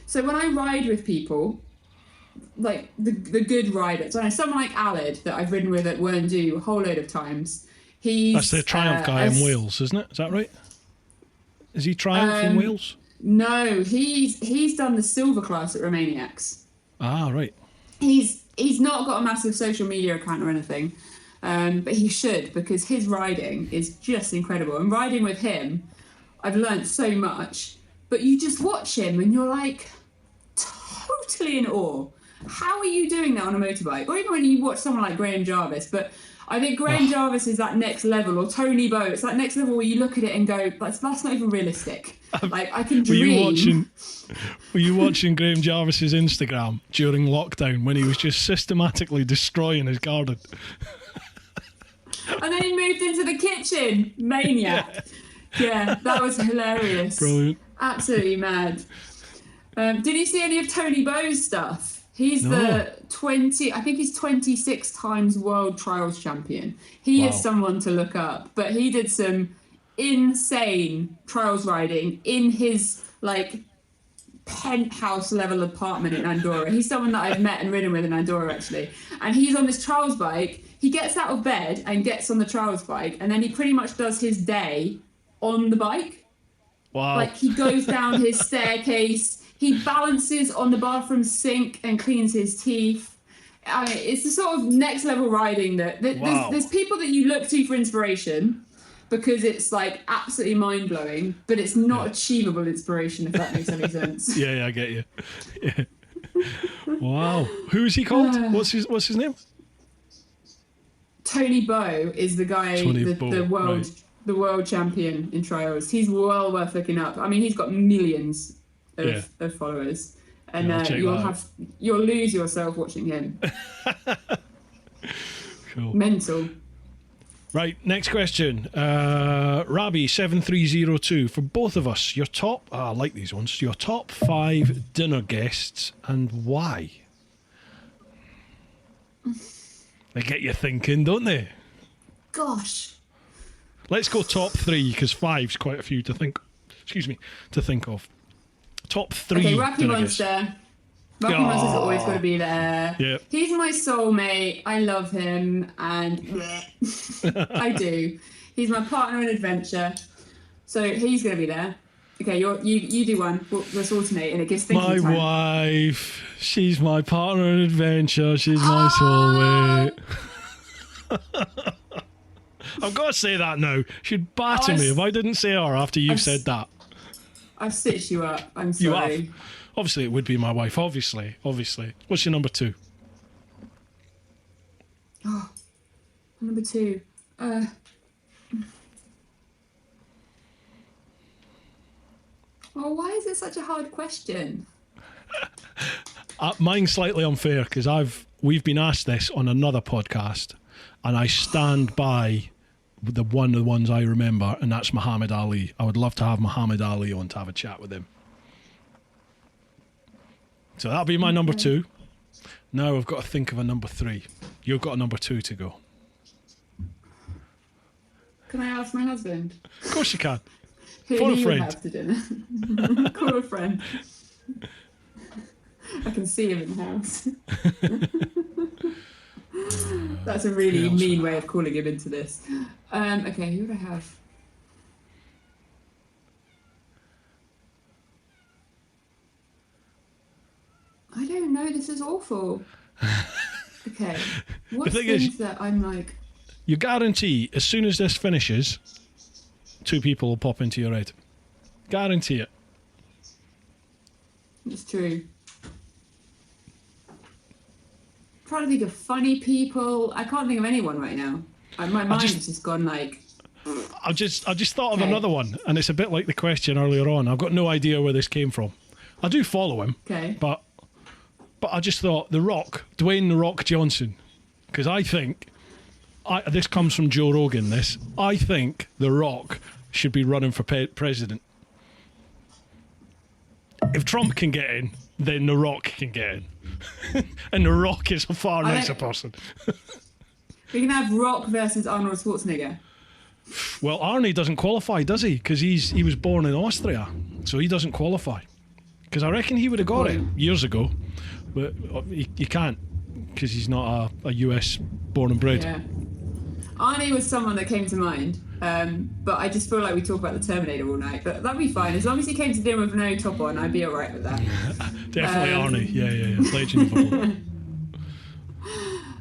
Speaker 2: So when I ride with people, like the good riders, I know someone like Alid that I've ridden with at Werndu a whole load of times. That's
Speaker 1: the Triumph guy in Wales, isn't it? Is that right? Is he Triumph in Wales?
Speaker 2: No, he's done the silver class at Romaniacs.
Speaker 1: Ah, right.
Speaker 2: He's not got a massive social media account or anything, but he should, because his riding is just incredible. And riding with him, I've learnt so much. But you just watch him and you're like totally in awe. How are you doing that on a motorbike? Or even when you watch someone like Graham Jarvis, but I think Graham Jarvis is that next level, or Tony Bow. It's that next level where you look at it and go, that's not even realistic. Like, I can dream.
Speaker 1: Were you watching Graham Jarvis's Instagram during lockdown when he was just systematically destroying his garden?
Speaker 2: And then he moved into the kitchen. Maniac. Yeah, that was hilarious.
Speaker 1: Brilliant.
Speaker 2: Absolutely mad. Did you see any of Tony Bow's stuff? He's I think he's 26 times world trials champion. He is someone to look up, but he did some insane trials riding in his penthouse level apartment in Andorra. He's someone that I've met and ridden with in Andorra actually. And he's on this trials bike. He gets out of bed and gets on the trials bike, and then he pretty much does his day on the bike.
Speaker 1: Wow.
Speaker 2: Like, he goes down his staircase, he balances on the bathroom sink and cleans his teeth. I mean, it's the sort of next level riding that there's people that you look to for inspiration because it's absolutely mind blowing, but it's not achievable inspiration, if that makes any sense.
Speaker 1: Yeah, I get you. Yeah. Wow. Who is he called? What's his name?
Speaker 2: Tony Bow is the guy, the world champion in trials. He's well worth looking up. I mean, he's got millions of followers, and you'll lose yourself watching him.
Speaker 1: Cool.
Speaker 2: Mental.
Speaker 1: Right, next question. Rabi7302, for both of us, your top, I like these ones, your top 5 dinner guests and why? They get you thinking, don't they?
Speaker 2: Gosh.
Speaker 1: Let's go top 3, because 5's quite a few to think of. Top 3.
Speaker 2: Okay, Rocky
Speaker 1: did I guess?
Speaker 2: Monster. Rocky Monster's always got to be there.
Speaker 1: Yeah.
Speaker 2: He's my soulmate. I love him, and I do. He's my partner in adventure, so he's going to be there. Okay, you do one. Let's alternate, and it gives thinking
Speaker 1: My
Speaker 2: time.
Speaker 1: wife. She's my partner in adventure. She's my soulmate. I've got to say that now. She'd batter me if I didn't say her after you've said that.
Speaker 2: I've stitched you up. I'm
Speaker 1: You
Speaker 2: sorry.
Speaker 1: have. Obviously, it would be my wife. Obviously. What's your number 2?
Speaker 2: Oh, number 2. Oh, why is it such a hard question?
Speaker 1: Mine's slightly unfair because we've been asked this on another podcast, and I stand by one of the ones I remember, and that's Muhammad Ali. I would love to have Muhammad Ali on to have a chat with him. So that'll be my number 2. Now I've got to think of a number 3. You've got a number 2 to go.
Speaker 2: Can I ask my husband?
Speaker 1: Of course you can.
Speaker 2: Who
Speaker 1: For a
Speaker 2: do you
Speaker 1: friend.
Speaker 2: have to dinner? Call a friend. I can see him in the house. That's a really mean way of calling him into this. Okay, who would I have? I don't know, this is awful. Okay, what's
Speaker 1: thing
Speaker 2: things
Speaker 1: is,
Speaker 2: that I'm like...
Speaker 1: You guarantee as soon as this finishes, 2 people will pop into your head. Guarantee it.
Speaker 2: It's true. I'm trying to think of funny people. I can't think of anyone right now. My mind has just gone like...
Speaker 1: I just thought of another one, and it's a bit like the question earlier on. I've got no idea where this came from. I do follow him, but I just thought The Rock, Dwayne The Rock Johnson, because I think this comes from Joe Rogan. I think The Rock should be running for president. If Trump can get in, then The Rock can get in, and The Rock is a far nicer person.
Speaker 2: We can have Rock versus Arnold Schwarzenegger.
Speaker 1: Well, Arnie doesn't qualify, does he? Because he was born in Austria, so he doesn't qualify. Because I reckon he would have got it years ago, but he can't because he's not a US born and bred.
Speaker 2: Yeah. Arnie was someone that came to mind, but I just feel like we talk about the Terminator all night. But that'd be fine as long as he came to dinner with no top on. I'd be all right with that.
Speaker 1: Definitely Arnie. Yeah. Legend of football.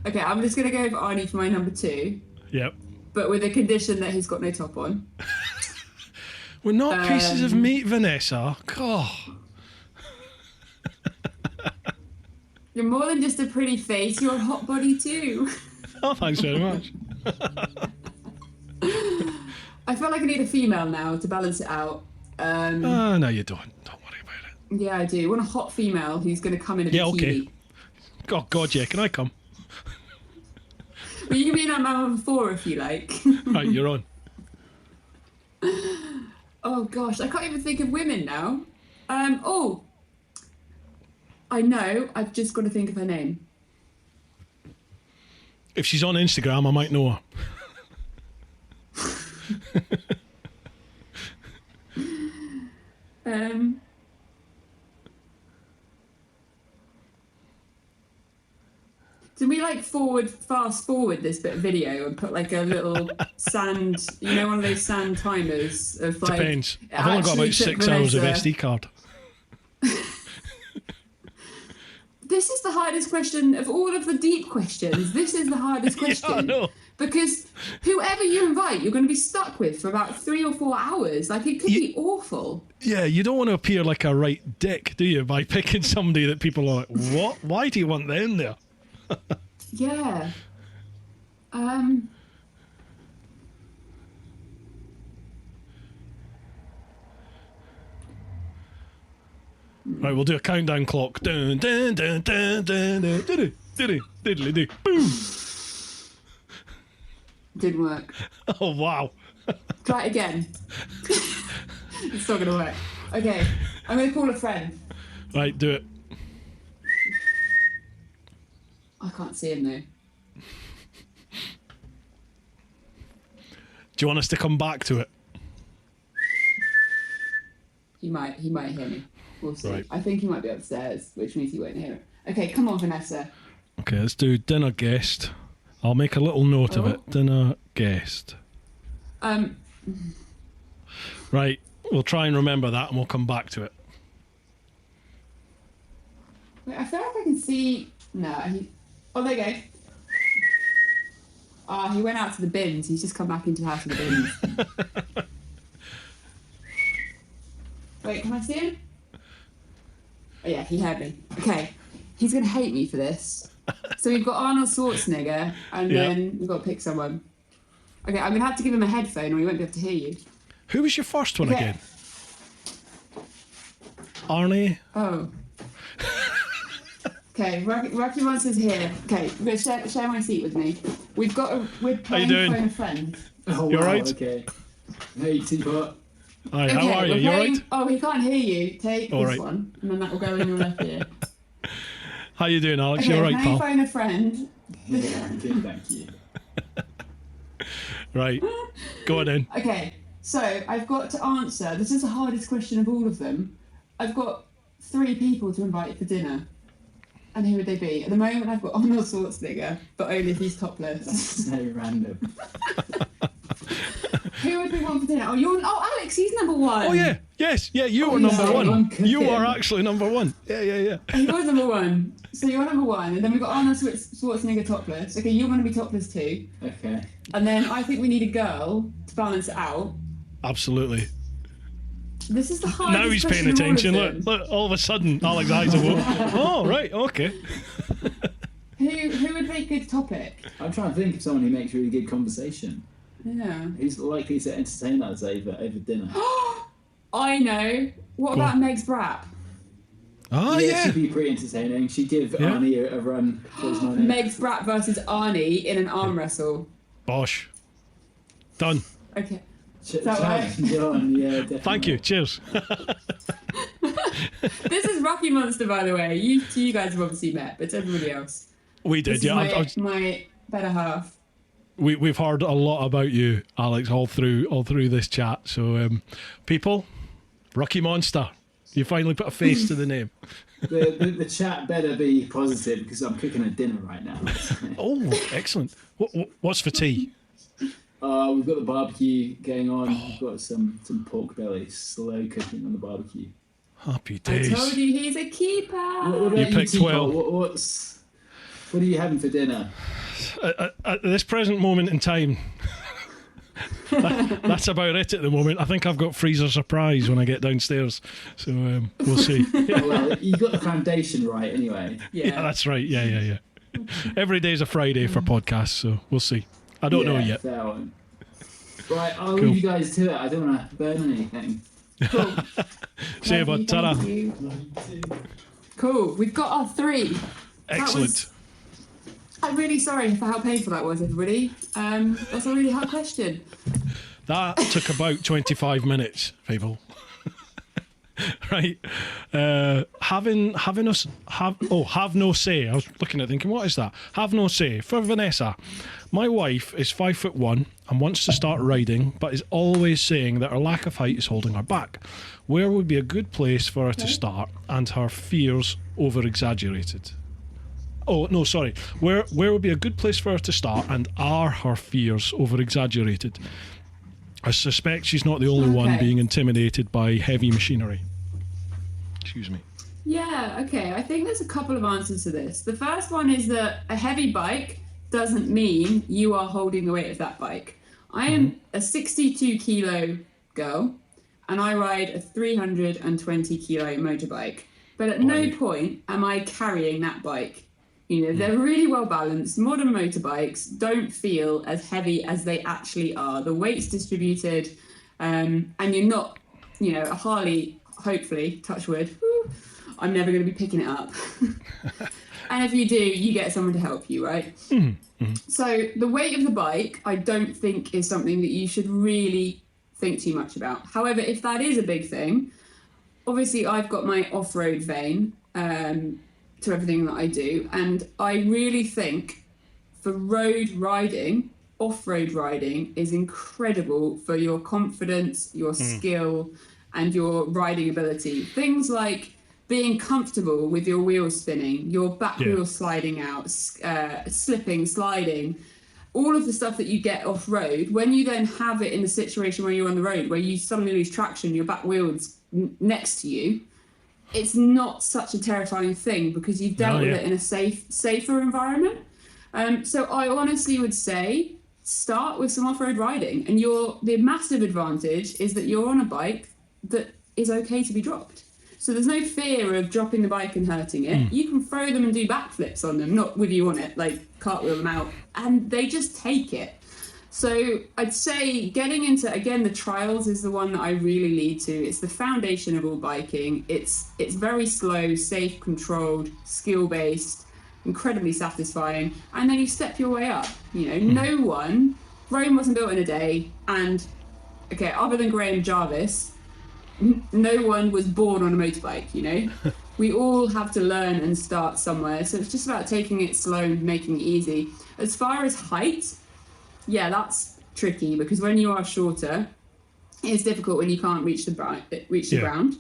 Speaker 2: Okay, I'm just gonna go with Arnie for my number 2.
Speaker 1: Yep.
Speaker 2: But with the condition that he's got no top on.
Speaker 1: We're not pieces of meat, Vanessa. God.
Speaker 2: You're more than just a pretty face. You're a hot body too.
Speaker 1: Oh, thanks very much.
Speaker 2: I feel like I need a female now to balance it out.
Speaker 1: No, you don't. Don't worry about it.
Speaker 2: Yeah, I do. I want a hot female who's going to come in a bikini.
Speaker 1: Okay. Oh, God, yeah. Can I come?
Speaker 2: Well, you can be in that Mama 4 if you like.
Speaker 1: Right, you're on.
Speaker 2: Oh, gosh. I can't even think of women now. I know. I've just got to think of her name.
Speaker 1: If she's on Instagram, I might know her.
Speaker 2: Did we fast forward this bit of video and put like a little sand, one of those sand timers of like...
Speaker 1: Depends. I've only got about 6 hours of SD card.
Speaker 2: This is the hardest question of all of the deep questions. This is the hardest question.
Speaker 1: Yeah, I know.
Speaker 2: Because whoever you invite, you're going to be stuck with for about 3 or 4 hours. Like, it could be awful.
Speaker 1: Yeah, you don't want to appear like a right dick, do you? By picking somebody that people are like, what? Why do you want them there?
Speaker 2: Yeah.
Speaker 1: Right, we'll do a countdown clock. Dun, dun, dun, dun, dun, dun, dun, dun, dun, dun, boom.
Speaker 2: Didn't work.
Speaker 1: Oh, wow.
Speaker 2: Try it again. It's not going to work. Okay, I'm going to call a friend.
Speaker 1: Right, do it.
Speaker 2: I can't see him though.
Speaker 1: Do you want us to come back to it?
Speaker 2: He might hear me. We'll see.
Speaker 1: Right.
Speaker 2: I think he might be upstairs, which means he won't hear it. Okay, come on, Vanessa.
Speaker 1: Okay, let's do dinner guest. I'll make a little note of it. Dinner guest. Right, we'll try and remember that and we'll come back to it.
Speaker 2: Wait, I feel like I can see. No, oh, there you go. Ah, he went out to the bins. He's just come back into the house with the bins. Wait, can I see him? Oh yeah, he heard me. Okay, he's gonna hate me for this. So we've got Arnold Schwarzenegger, and then we've got to pick someone. Okay, I'm gonna have to give him a headphone, or he won't be able to hear you.
Speaker 1: Who was your first one again? Arnie?
Speaker 2: Oh. Okay, Rocky Monster's here. Okay, we're gonna share my seat with me. We're playing Phone a Friend.
Speaker 3: Oh,
Speaker 1: you
Speaker 3: wow,
Speaker 1: alright?
Speaker 3: Okay. Hey, Teapot.
Speaker 1: Hi, how are you? You alright?
Speaker 2: Oh, he can't hear you. Take
Speaker 1: All
Speaker 2: this
Speaker 1: right.
Speaker 2: one, and then that will go in your left ear.
Speaker 1: How you doing, Alex?
Speaker 2: Okay,
Speaker 1: You alright,
Speaker 2: playing
Speaker 1: pal?
Speaker 2: Phone a Friend.
Speaker 3: Yeah, I'm good, thank you.
Speaker 1: Right, go on in.
Speaker 2: Okay, so I've got to answer. This is the hardest question of all of them. I've got 3 people to invite for dinner. And who would they be? At the moment, I've got Arnold Schwarzenegger, but only if he's topless.
Speaker 3: That's so random.
Speaker 2: Who would we want for dinner? Oh, Alex, he's number 1.
Speaker 1: Oh, yeah. Yes, yeah, you were
Speaker 2: yeah.
Speaker 1: number
Speaker 3: Sorry, I'm
Speaker 1: one.
Speaker 3: cooking.
Speaker 1: You are actually number 1. Yeah.
Speaker 2: He was number 1. So you're number 1. And then we've got Arnold Schwarzenegger topless. Okay, you're going to be topless too.
Speaker 3: Okay.
Speaker 2: And then I think we need a girl to balance it out.
Speaker 1: Absolutely.
Speaker 2: This is the hardest
Speaker 1: Now he's
Speaker 2: question
Speaker 1: paying
Speaker 2: of all of
Speaker 1: attention.
Speaker 2: them.
Speaker 1: Look, all of a sudden, Alex's eyes are open. Oh, right, okay.
Speaker 2: Who would make good topic?
Speaker 3: I'm trying to think of someone who makes really good conversation.
Speaker 2: Yeah.
Speaker 3: Who's likely to entertain us over dinner?
Speaker 2: I know. What
Speaker 1: Go
Speaker 2: about
Speaker 1: on.
Speaker 2: Meg's Brap?
Speaker 1: Oh, yeah.
Speaker 3: She'd be pretty entertaining. She'd give Arnie a run for his money.
Speaker 2: Meg's Brap versus Arnie in an arm wrestle.
Speaker 1: Bosh. Done.
Speaker 2: Okay.
Speaker 3: Challenge
Speaker 2: that right?
Speaker 3: on, yeah, definitely.
Speaker 1: Thank you. Cheers.
Speaker 2: This is Rocky Monster, by the way. You guys have obviously met, but it's everybody else.
Speaker 1: We did,
Speaker 2: This
Speaker 1: yeah.
Speaker 2: is my better half.
Speaker 1: We've heard a lot about you, Alex, all through this chat. So, people, Rocky Monster, you finally put a face to the name.
Speaker 3: The chat better be positive because I'm cooking a dinner right now.
Speaker 1: Oh, excellent. What's for tea?
Speaker 3: We've got the barbecue going on. We've got some pork belly slow cooking on the barbecue.
Speaker 1: Happy
Speaker 2: I
Speaker 1: days.
Speaker 2: told you he's a keeper.
Speaker 3: What about
Speaker 1: You picked
Speaker 3: Teapot?
Speaker 1: 12.
Speaker 3: What are you having for dinner?
Speaker 1: At this present moment in time, that's about it at the moment. I think I've got freezer surprise when I get downstairs. So we'll see.
Speaker 3: Oh, well, you got the foundation right anyway.
Speaker 1: Yeah, that's right. Yeah. Every day's a Friday for podcasts, so we'll see. I don't know yet.
Speaker 3: Fair one. Right, I'll
Speaker 1: Cool.
Speaker 3: leave you guys to it. I don't want to burn anything.
Speaker 2: Cool.
Speaker 1: See you,
Speaker 2: Love
Speaker 1: bud. Ta-ra.
Speaker 2: thank you. Cool. We've got our 3.
Speaker 1: Excellent.
Speaker 2: I'm really sorry for how painful that was, everybody. That's a really hard question.
Speaker 1: That took about 25 minutes, people. Right. Have no say. I was looking at thinking, what is that? Have no say. For Vanessa, my wife is 5'1" and wants to start riding, but is always saying that her lack of height is holding her back. Where would be a good place for her to start and her fears over-exaggerated? Oh, no, sorry. Where would be a good place for her to start and are her fears over-exaggerated? I suspect she's not the only one
Speaker 2: Okay.
Speaker 1: being intimidated by heavy machinery. Excuse me.
Speaker 2: Yeah, okay. I think there's a couple of answers to this. The first one is that a heavy bike doesn't mean you are holding the weight of that bike. I am a 62 kilo girl and I ride a 320 kilo motorbike. But at no point am I carrying that bike. You know, they're really well balanced. Modern motorbikes don't feel as heavy as they actually are. The weight's distributed, and you're not, you know, a Harley, hopefully, touch wood, I'm never going to be picking it up. And if you do, you get someone to help you, right? So the weight of the bike, I don't think is something that you should really think too much about. However, if that is a big thing, obviously I've got my off-road vein, to everything that I do, and I really think for road riding, off-road riding is incredible for your confidence, your skill, and your riding ability. Things like being comfortable with your wheels spinning, your back wheels sliding out, slipping, sliding, all of the stuff that you get off-road. When you then have it in a situation where you're on the road, where you suddenly lose traction, your back wheel's next to you, it's not such a terrifying thing because you've dealt with it in a safer environment. So I honestly would say start with some off-road riding, and the massive advantage is that you're on a bike that is okay to be dropped. So there's no fear of dropping the bike and hurting it. You can throw them and do backflips on them, not with you on it, like cartwheel them out, and they just take it. So I'd say getting into, again, the trials is the one that I really lead to. It's the foundation of all biking. It's very slow, safe, controlled, skill-based, incredibly satisfying, and then you step your way up. Rome wasn't built in a day, and okay, other than Graham Jarvis, no one was born on a motorbike. We all have to learn and start somewhere, so it's just about taking it slow and making it easy. As far as height, that's tricky, because when you are shorter, it's difficult when you can't reach the ground.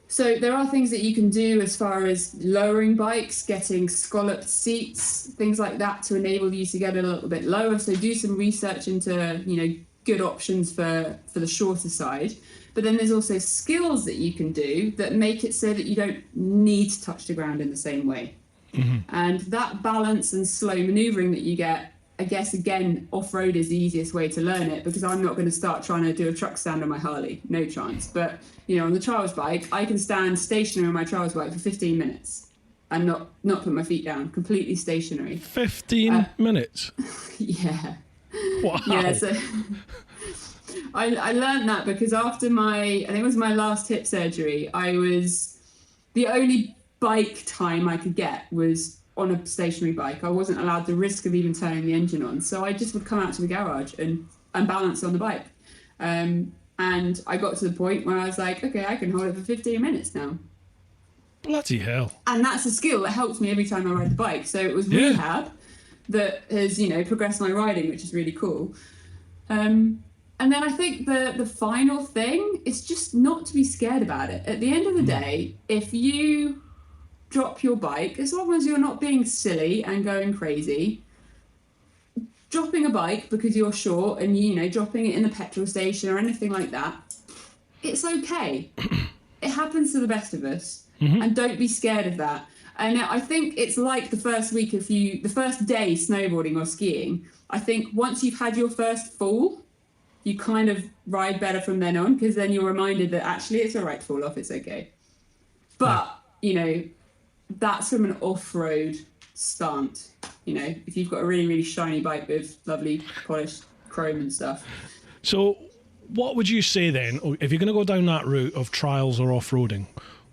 Speaker 2: So there are things that you can do as far as lowering bikes, getting scalloped seats, things like that to enable you to get a little bit lower. So do some research into, good options for the shorter side. But then there's also skills that you can do that make it so that you don't need to touch the ground in the same way. And that balance and slow manoeuvring that you get, I guess, again, off-road is the easiest way to learn it, because I'm not going to start trying to do a truck stand on my Harley. No chance. But, on the trials bike, I can stand stationary on my trials bike for 15 minutes and not put my feet down, completely stationary.
Speaker 1: 15 minutes?
Speaker 2: Yeah.
Speaker 1: Wow.
Speaker 2: Yeah, so I learned that because after I think it was my last hip surgery, the only bike time I could get was on a stationary bike. I wasn't allowed the risk of even turning the engine on. So I just would come out to the garage and balance on the bike. And I got to the point where I was like, okay, I can hold it for 15 minutes now.
Speaker 1: Bloody hell.
Speaker 2: And that's a skill that helps me every time I ride the bike. So it was rehab that has, progressed my riding, which is really cool. And then I think the final thing is just not to be scared about it. At the end of the day, if you drop your bike, as long as you're not being silly and going crazy, dropping a bike because you're short and, dropping it in the petrol station or anything like that, it's okay. It happens to the best of us. And don't be scared of that. And I think it's like the first day snowboarding or skiing. I think once you've had your first fall, you kind of ride better from then on, because then you're reminded that actually it's all right to fall off, it's okay. But, that's from an off-road stance. If you've got a really, really shiny bike with lovely polished chrome and stuff.
Speaker 1: So what would you say then, if you're going to go down that route of trials or off-roading,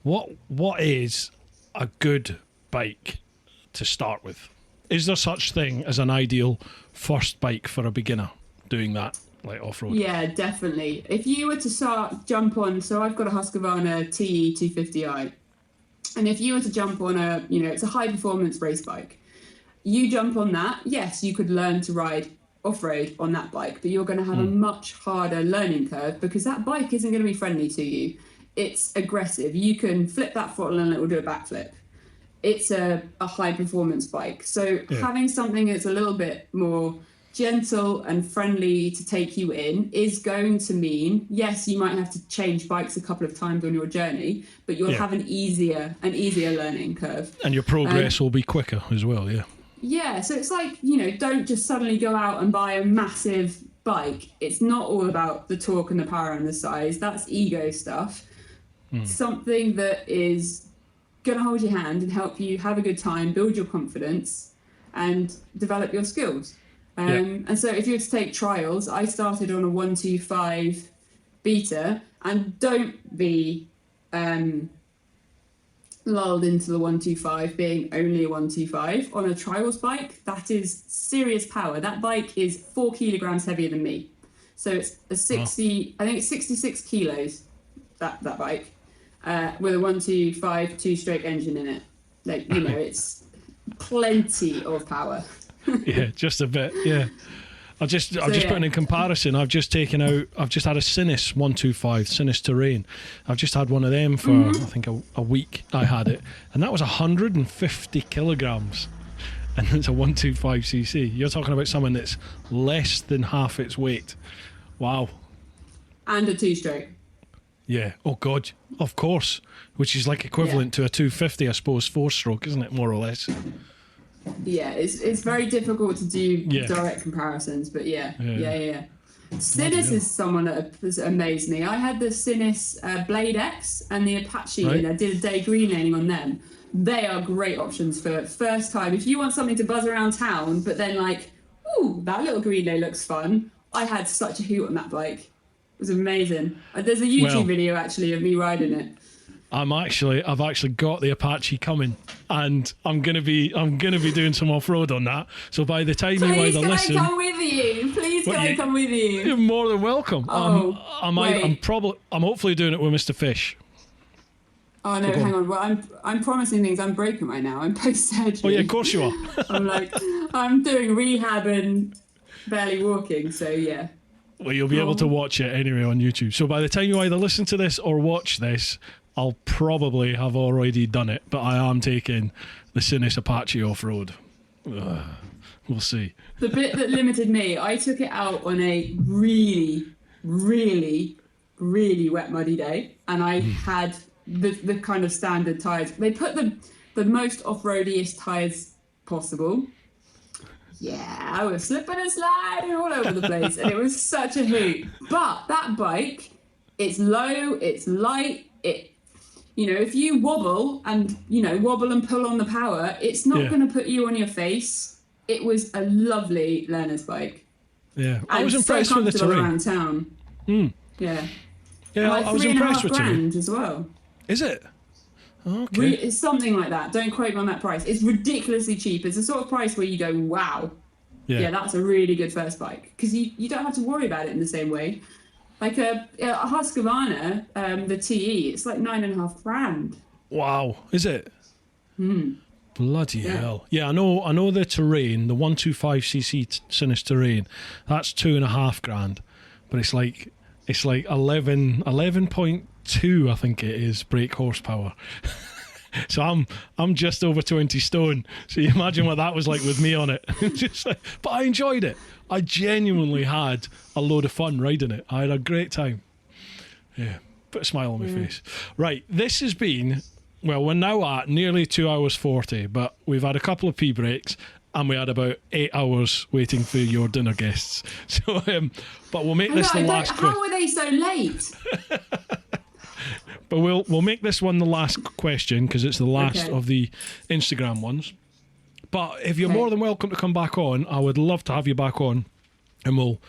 Speaker 1: what is a good bike to start with? Is there such thing as an ideal first bike for a beginner doing that, like off-road?
Speaker 2: Yeah, definitely. If you were to jump on, so I've got a Husqvarna TE 250i, and if you were to jump on it's a high-performance race bike, you jump on that, yes, you could learn to ride off-road on that bike, but you're going to have a much harder learning curve, because that bike isn't going to be friendly to you. It's aggressive. You can flip that throttle and it will do a backflip. It's a high-performance bike. So having something that's a little bit more gentle and friendly to take you in is going to mean, yes, you might have to change bikes a couple of times on your journey, but you'll have an easier learning curve.
Speaker 1: And your progress will be quicker as well,
Speaker 2: Yeah, so it's like, don't just suddenly go out and buy a massive bike. It's not all about the torque and the power and the size. That's ego stuff. Something that is going to hold your hand and help you have a good time, build your confidence, and develop your skills. And so if you were to take trials, I started on a 125 beta, and don't be lulled into the 125 being only a 125. On a trials bike, that is serious power. That bike is 4 kilograms heavier than me. So it's a 60, I think it's 66 kilos, that bike, with a 125 two-stroke engine in it. It's plenty of power.
Speaker 1: Yeah, just a bit, yeah. I'm just
Speaker 2: yeah.
Speaker 1: putting in comparison. I've just had a Sinus 125, Sinus Terrain. I've just had one of them for, I think, a week. I had it. And that was 150 kilograms. And it's a 125cc. You're talking about something that's less than half its weight. Wow.
Speaker 2: And a 2-stroke.
Speaker 1: Yeah. Oh, God. Of course. Which is like equivalent to a 250, I suppose, 4-stroke, isn't it? More or less.
Speaker 2: Yeah, it's very difficult to do direct comparisons, but yeah. Sinus is someone that has amazed me. I had the Sinus Blade X and the Apache, and I did a day green laning on them. They are great options for first time. If you want something to buzz around town, but then like, ooh, that little green lane looks fun. I had such a hoot on that bike. It was amazing. There's a YouTube video actually of me riding it.
Speaker 1: I've actually got the Apache coming, and I'm gonna be doing some off road on that. So by the time you either listen,
Speaker 2: come with you? Please can I come with you?
Speaker 1: You're more than welcome.
Speaker 2: Oh,
Speaker 1: I'm hopefully doing it with Mr. Fish.
Speaker 2: Oh no, hang on. Well, I'm promising things. I'm broken right now. I'm post-surgery.
Speaker 1: Oh yeah, of course you are.
Speaker 2: I'm doing rehab and barely walking. So yeah.
Speaker 1: Well, you'll be able to watch it anyway on YouTube. So by the time you either listen to this or watch this, I'll probably have already done it. But I am taking the Sinus Apache off road. We'll see.
Speaker 2: The bit that limited me, I took it out on a really, really, really wet, muddy day, and I had the kind of standard tyres. They put the most off-roadiest tyres possible. Yeah, I was slipping and sliding all over the place, and it was such a hoot. But that bike, it's low, it's light, if you wobble and pull on the power, it's not going to put you on your face. It was a lovely learner's bike.
Speaker 1: Yeah, I was impressed with the terrain
Speaker 2: around town. Yeah.
Speaker 1: Yeah, I was impressed with
Speaker 2: terrain as well.
Speaker 1: Is it? Okay.
Speaker 2: It's something like that. Don't quote me on that price. It's ridiculously cheap. It's the sort of price where you go, wow. Yeah, that's a really good first bike. Because you don't have to worry about it in the same way. Like a Husqvarna, the TE, it's like $9,500.
Speaker 1: Wow, is it? Bloody hell. Yeah, I know the terrain, the 125cc Sinus Terrain, that's $2,500. But it's like 11.2, I think it is, brake horsepower. So I'm just over 20 stone. So you imagine what that was like with me on it. But I enjoyed it. I genuinely had a load of fun riding it. I had a great time. Yeah, put a smile on my face. Right, this has been, well, we're now at nearly 2 hours 40, but we've had a couple of pee breaks and we had about 8 hours waiting for your dinner guests. So, but we'll make this the last question.
Speaker 2: How were they so late?
Speaker 1: But we'll make this one the last question because it's the last of the Instagram ones. But if you're more than welcome to come back on, I would love to have you back on, and we'll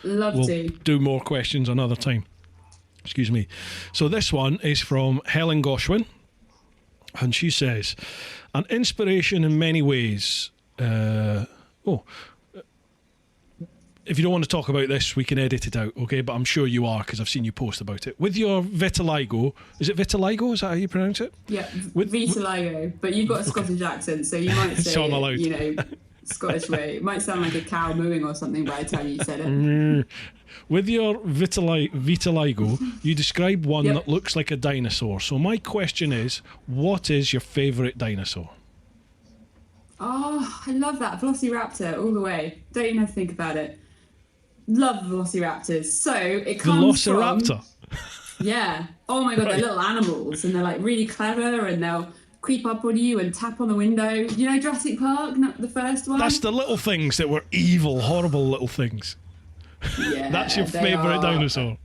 Speaker 1: do more questions another time. Excuse me. So this one is from Helen Goshwin, and she says, an inspiration in many ways. If you don't want to talk about this, we can edit it out, okay? But I'm sure you are because I've seen you post about it. With your vitiligo, is it vitiligo? Is that how you pronounce it?
Speaker 2: Yeah, vitiligo. But you've got a Scottish accent, so you might say,
Speaker 1: so I'm allowed.
Speaker 2: Scottish way. It might sound like a cow mooing or something by the time you said it.
Speaker 1: With your vitiligo, you describe one that looks like a dinosaur. So my question is, what is your favourite dinosaur?
Speaker 2: Oh, I love that. Velociraptor all the way. Don't even have to think about it. Love Velociraptors. So it comes
Speaker 1: Velociraptor?
Speaker 2: Yeah. Oh my God, they're little animals and they're like really clever and they'll creep up on you and tap on the window. You know Jurassic Park, not the first one?
Speaker 1: That's the little things that were evil, horrible little things.
Speaker 2: Yeah.
Speaker 1: That's your favourite dinosaur?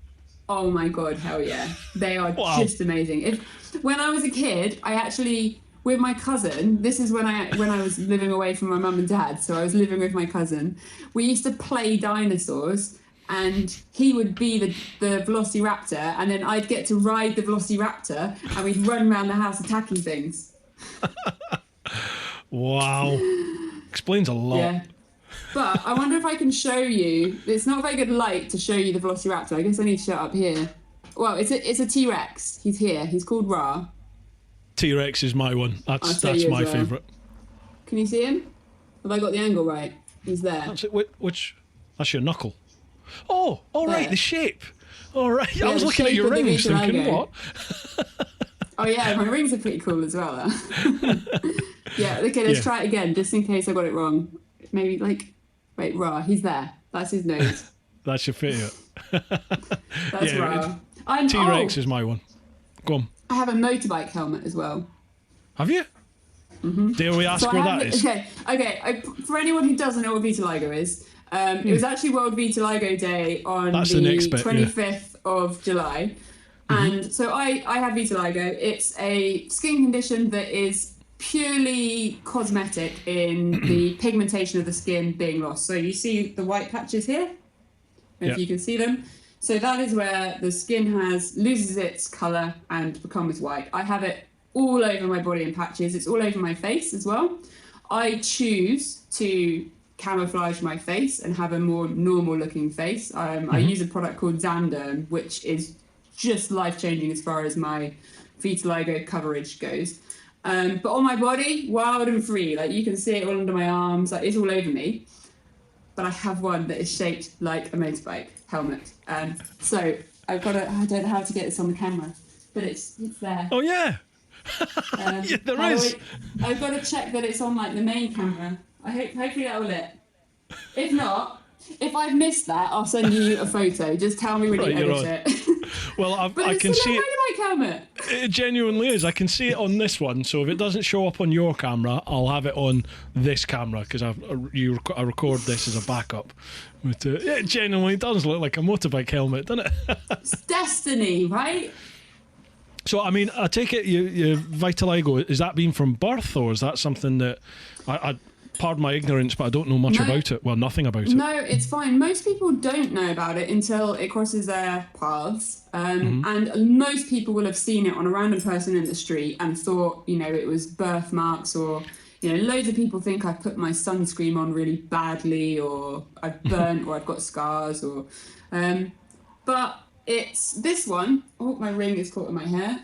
Speaker 2: Oh my God, hell yeah. They are just amazing. When I was a kid, I actually... with my cousin, this is when I was living away from my mum and dad, so I was living with my cousin. We used to play dinosaurs, and he would be the Velociraptor, and then I'd get to ride the Velociraptor, and we'd run around the house attacking things.
Speaker 1: Wow. Explains a lot.
Speaker 2: Yeah. But I wonder if I can show you. It's not very good light to show you the Velociraptor. I guess I need to show it up here. Well, it's a T-Rex. He's here. He's called Ra.
Speaker 1: T-Rex is my one. That's my favourite.
Speaker 2: Can you see him? Have I got the angle right? He's there.
Speaker 1: That's it. Which? That's your knuckle. Oh, all right,
Speaker 2: Yeah.
Speaker 1: the shape. All right,
Speaker 2: Yeah,
Speaker 1: I was
Speaker 2: the
Speaker 1: looking at
Speaker 2: shape
Speaker 1: your
Speaker 2: of the
Speaker 1: rings thinking,
Speaker 2: vitiligo.
Speaker 1: what?
Speaker 2: Oh yeah, my rings are pretty cool as well. Yeah, okay, let's
Speaker 1: Yeah.
Speaker 2: try it again, just in case I got it wrong. Maybe wait, Ra, he's there. That's his nose.
Speaker 1: That's your favourite.
Speaker 2: That's
Speaker 1: Yeah,
Speaker 2: Ra.
Speaker 1: T-Rex is my one. Go on.
Speaker 2: I have a motorbike helmet as well.
Speaker 1: Have you? Dare we ask where that is?
Speaker 2: Okay. For anyone who doesn't know what vitiligo is, it was actually World Vitiligo Day on
Speaker 1: That's
Speaker 2: the
Speaker 1: the next bit,
Speaker 2: 25th of July. And so I have vitiligo. It's a skin condition that is purely cosmetic in the pigmentation of the skin being lost. So you see the white patches here, if you can see them. So that is where the skin loses its colour and becomes white. I have it all over my body in patches. It's all over my face as well. I choose to camouflage my face and have a more normal looking face. I use a product called Xanderm, which is just life-changing as far as my vitiligo coverage goes. But on my body, wild and free. Like, you can see it all under my arms. Like, it's all over me. But I have one that is shaped like a motorbike helmet. So I don't know how to get this on the camera, but it's there.
Speaker 1: Oh, yeah. Yeah, there is.
Speaker 2: I've got to check that it's on like the main camera. Hopefully that will it. If not, if I've missed that, I'll send you a photo. Just tell me when you edit it.
Speaker 1: Well,
Speaker 2: But
Speaker 1: I can see it.
Speaker 2: It's a motorbike helmet.
Speaker 1: It genuinely is. I can see it on this one. So if it doesn't show up on your camera, I'll have it on this camera because I record this as a backup. But it genuinely does look like a motorbike helmet, doesn't it?
Speaker 2: It's destiny, right?
Speaker 1: So I mean, I take it you vitiligo, is that been from birth, or is that something that I pardon my ignorance, but I don't know much about it. Well, nothing about it.
Speaker 2: No, it's fine. Most people don't know about it until it crosses their paths. And most people will have seen it on a random person in the street and thought, it was birthmarks, or, loads of people think I've put my sunscreen on really badly, or I've burnt, or I've got scars, or... but it's this one. Oh, my ring is caught in my hair.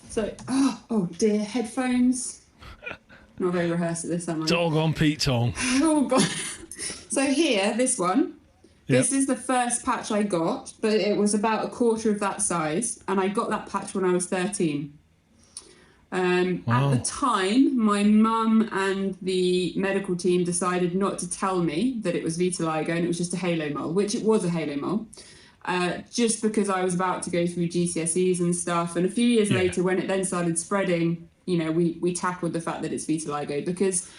Speaker 2: So, oh dear, headphones. Not very rehearsed at this, am I?
Speaker 1: Dog on Pete Tong.
Speaker 2: Oh, God. So here, this one. This is the first patch I got, but it was about a quarter of that size. And I got that patch when I was 13. Wow. At the time, my mum and the medical team decided not to tell me that it was vitiligo and it was just a halo mole, which it was a halo mole. Just because I was about to go through GCSEs and stuff. And a few years later, when it then started spreading, we tackled the fact that it's vitiligo, because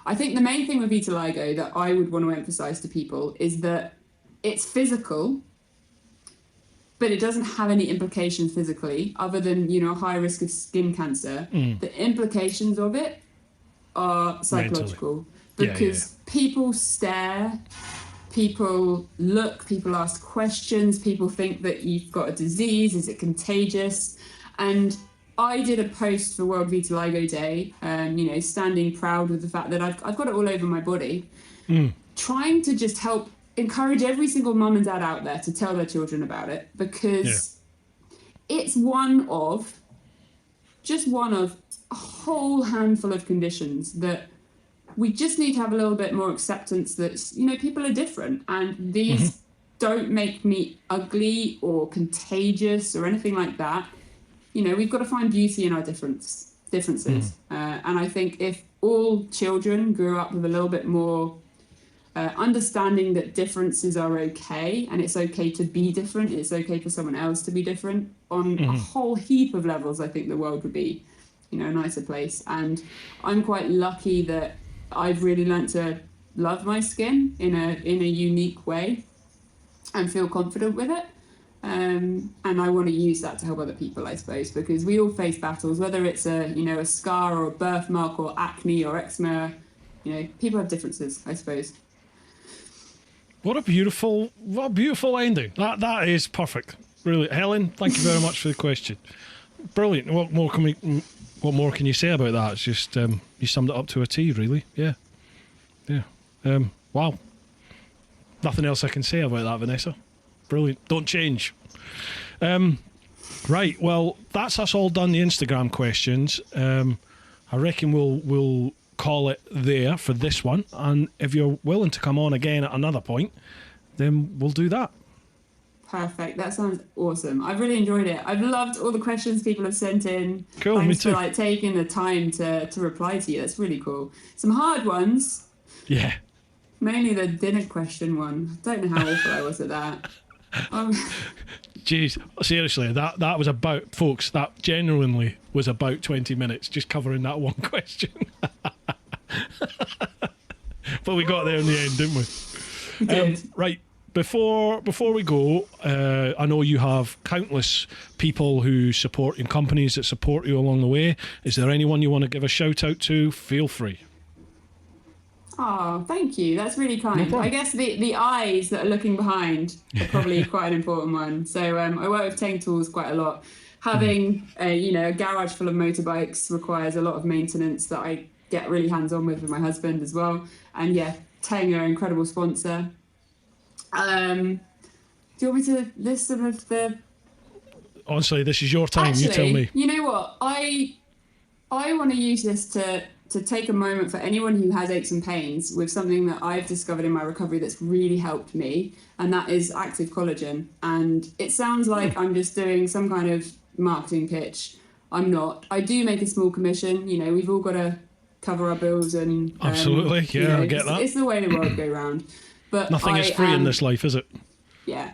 Speaker 2: I think the main thing with vitiligo that I would want to emphasize to people is that it's physical, but it doesn't have any implications physically other than, high risk of skin cancer. The implications of it are psychological. Mentally. Because people stare, people look, people ask questions, people think that you've got a disease, is it contagious? And I did a post for World Vitiligo Day, standing proud with the fact that I've got it all over my body, trying to just help encourage every single mum and dad out there to tell their children about it, because it's one of a whole handful of conditions that we just need to have a little bit more acceptance that, people are different, and these don't make me ugly or contagious or anything like that. We've got to find beauty in our differences. And I think if all children grew up with a little bit more understanding that differences are okay, and it's okay to be different, it's okay for someone else to be different on a whole heap of levels, I think the world would be, a nicer place. And I'm quite lucky that I've really learnt to love my skin in a unique way and feel confident with it. And I want to use that to help other people, I suppose, because we all face battles, whether it's a scar or a birthmark or acne or eczema. People have differences, I suppose.
Speaker 1: What a beautiful ending. That is perfect. Really, Helen, thank you very much for the question. Brilliant. What more can you say about that? It's just you summed it up to a T, really. Yeah. Wow. Nothing else I can say about that, Vanessa. Brilliant. Don't change. Right. Well, that's us all done. The Instagram questions. I reckon we'll call it there for this one. And if you're willing to come on again at another point, then we'll do that.
Speaker 2: Perfect. That sounds awesome. I've really enjoyed it. I've loved all the questions people have sent in.
Speaker 1: Cool,
Speaker 2: Thanks
Speaker 1: me too.
Speaker 2: for like taking the time to reply to you. That's really cool. Some hard ones.
Speaker 1: Yeah.
Speaker 2: Mainly the dinner question one. I don't know how awful I was at that.
Speaker 1: Jeez, seriously, that was about, folks, that genuinely was about 20 minutes just covering that one question. But we got there in the end, didn't we?
Speaker 2: We did.
Speaker 1: Right. Before we go, I know you have countless people who support in companies that support you along the way. Is there anyone you want to give a shout out to? Feel free.
Speaker 2: Oh, thank you. That's really kind.
Speaker 1: problem.
Speaker 2: I guess the eyes that are looking behind are probably quite an important one. So I work with Tang Tools quite a lot. Having a garage full of motorbikes requires a lot of maintenance that I get really hands-on with my husband as well. And yeah, Tang are an incredible sponsor. Do you want me to list some of the...
Speaker 1: Honestly, this is your time.
Speaker 2: Actually,
Speaker 1: You tell me.
Speaker 2: You know what? I want to use this to take a moment for anyone who has aches and pains with something that I've discovered in my recovery that's really helped me, and that is active collagen. And it sounds like I'm just doing some kind of marketing pitch. I'm not. I do make a small commission. You know, we've all got to cover our bills and...
Speaker 1: Absolutely, yeah, I get that.
Speaker 2: It's the way the world go round. But
Speaker 1: Nothing is free in this life, is it?
Speaker 2: Yeah.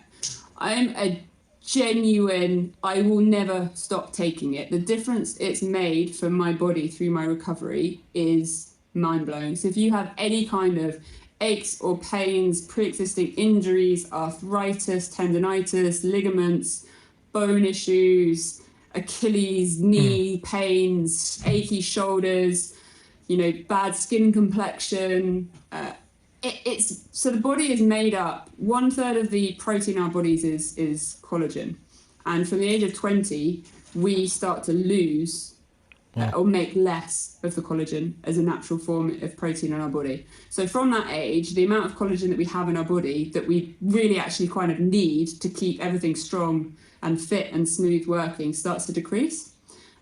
Speaker 2: I'm a genuine, I will never stop taking it. The difference it's made for my body through my recovery is mind-blowing. So if you have any kind of aches or pains, pre-existing injuries, arthritis, tendonitis, ligaments, bone issues, Achilles, knee pains, achy shoulders, bad skin complexion, it's so the body is made up. 1/3 of the protein in our bodies is collagen, and from the age of 20, we start to lose or make less of the collagen as a natural form of protein in our body. So from that age, the amount of collagen that we have in our body that we really actually kind of need to keep everything strong and fit and smooth working starts to decrease.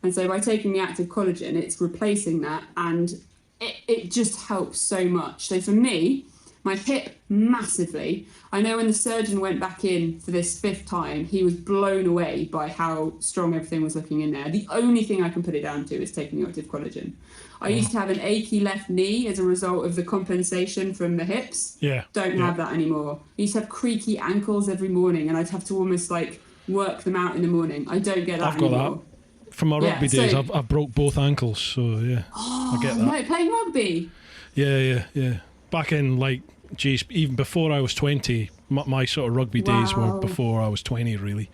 Speaker 2: And so by taking the active collagen, it's replacing that, and it just helps so much. So for me, my hip massively. I know when the surgeon went back in for this 5th time, he was blown away by how strong everything was looking in there. The only thing I can put it down to is taking the active collagen. I used to have an achy left knee as a result of the compensation from the hips. Don't have that anymore. I used to have creaky ankles every morning, and I'd have to almost like work them out in the morning. I don't get that
Speaker 1: I've got
Speaker 2: anymore.
Speaker 1: that. From my rugby days, I've broke both ankles, so yeah, I get that.
Speaker 2: No, playing rugby?
Speaker 1: Yeah. Back in, even before I was 20, my sort of rugby days were before I was 20, really.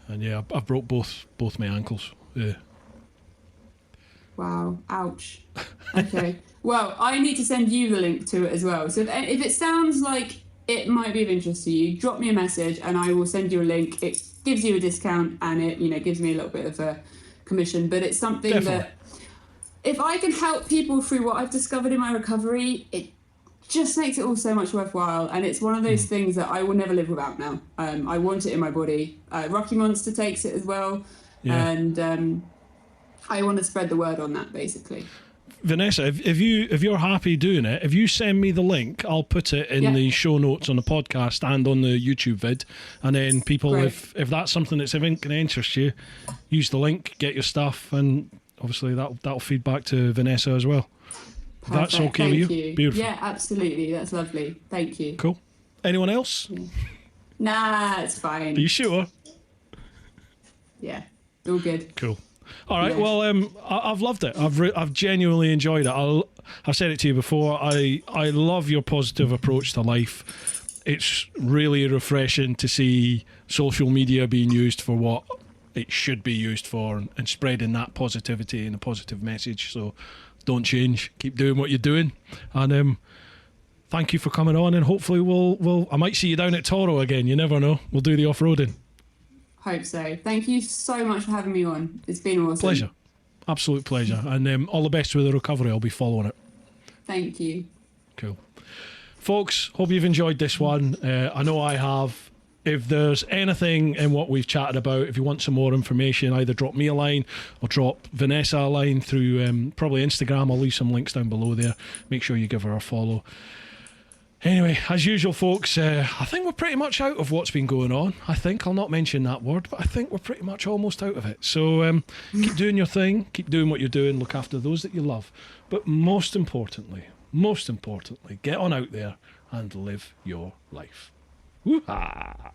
Speaker 1: And yeah, I've broke both my ankles, yeah.
Speaker 2: Wow, ouch. Okay. Well, I need to send you the link to it as well. So if it sounds like it might be of interest to you, drop me a message and I will send you a link. It gives you a discount and it, gives me a little bit of a commission, but it's something that if I can help people through what I've discovered in my recovery, it just makes it all so much worthwhile. And it's one of those things that I will never live without now. I want it in my body. Rocky Monster takes it as well. And I want to spread the word on that, basically.
Speaker 1: Vanessa, if you're happy doing it, if you send me the link, I'll put it in the show notes on the podcast and on the YouTube vid, and then people, if that's something that's of interest you, use the link, get your stuff, and obviously that'll feed back to Vanessa as well. If that's okay with you? Beautiful.
Speaker 2: Yeah, absolutely. That's lovely. Thank you.
Speaker 1: Cool. Anyone else?
Speaker 2: Nah, it's fine.
Speaker 1: Are you sure?
Speaker 2: Yeah, all good.
Speaker 1: Cool. All right. Well, I've loved it. I've genuinely enjoyed it. I've said it to you before. I love your positive approach to life. It's really refreshing to see social media being used for what it should be used for, and spreading that positivity and a positive message. So don't change. Keep doing what you're doing. And thank you for coming on. And hopefully I might see you down at Toro again. You never know. We'll do the off-roading.
Speaker 2: Hope so. Thank you so much for having me on. It's been awesome.
Speaker 1: Pleasure. Absolute pleasure. And all the best with the recovery. I'll be following it.
Speaker 2: Thank you.
Speaker 1: Cool. Folks, hope you've enjoyed this one. I know I have. If there's anything in what we've chatted about, if you want some more information, either drop me a line or drop Vanessa a line through probably Instagram. I'll leave some links down below there. Make sure you give her a follow. Anyway, as usual, folks, I think we're pretty much out of what's been going on. I think I'll not mention that word, but I think we're pretty much almost out of it. So keep doing your thing, keep doing what you're doing, look after those that you love. But most importantly, get on out there and live your life. Woo-ha!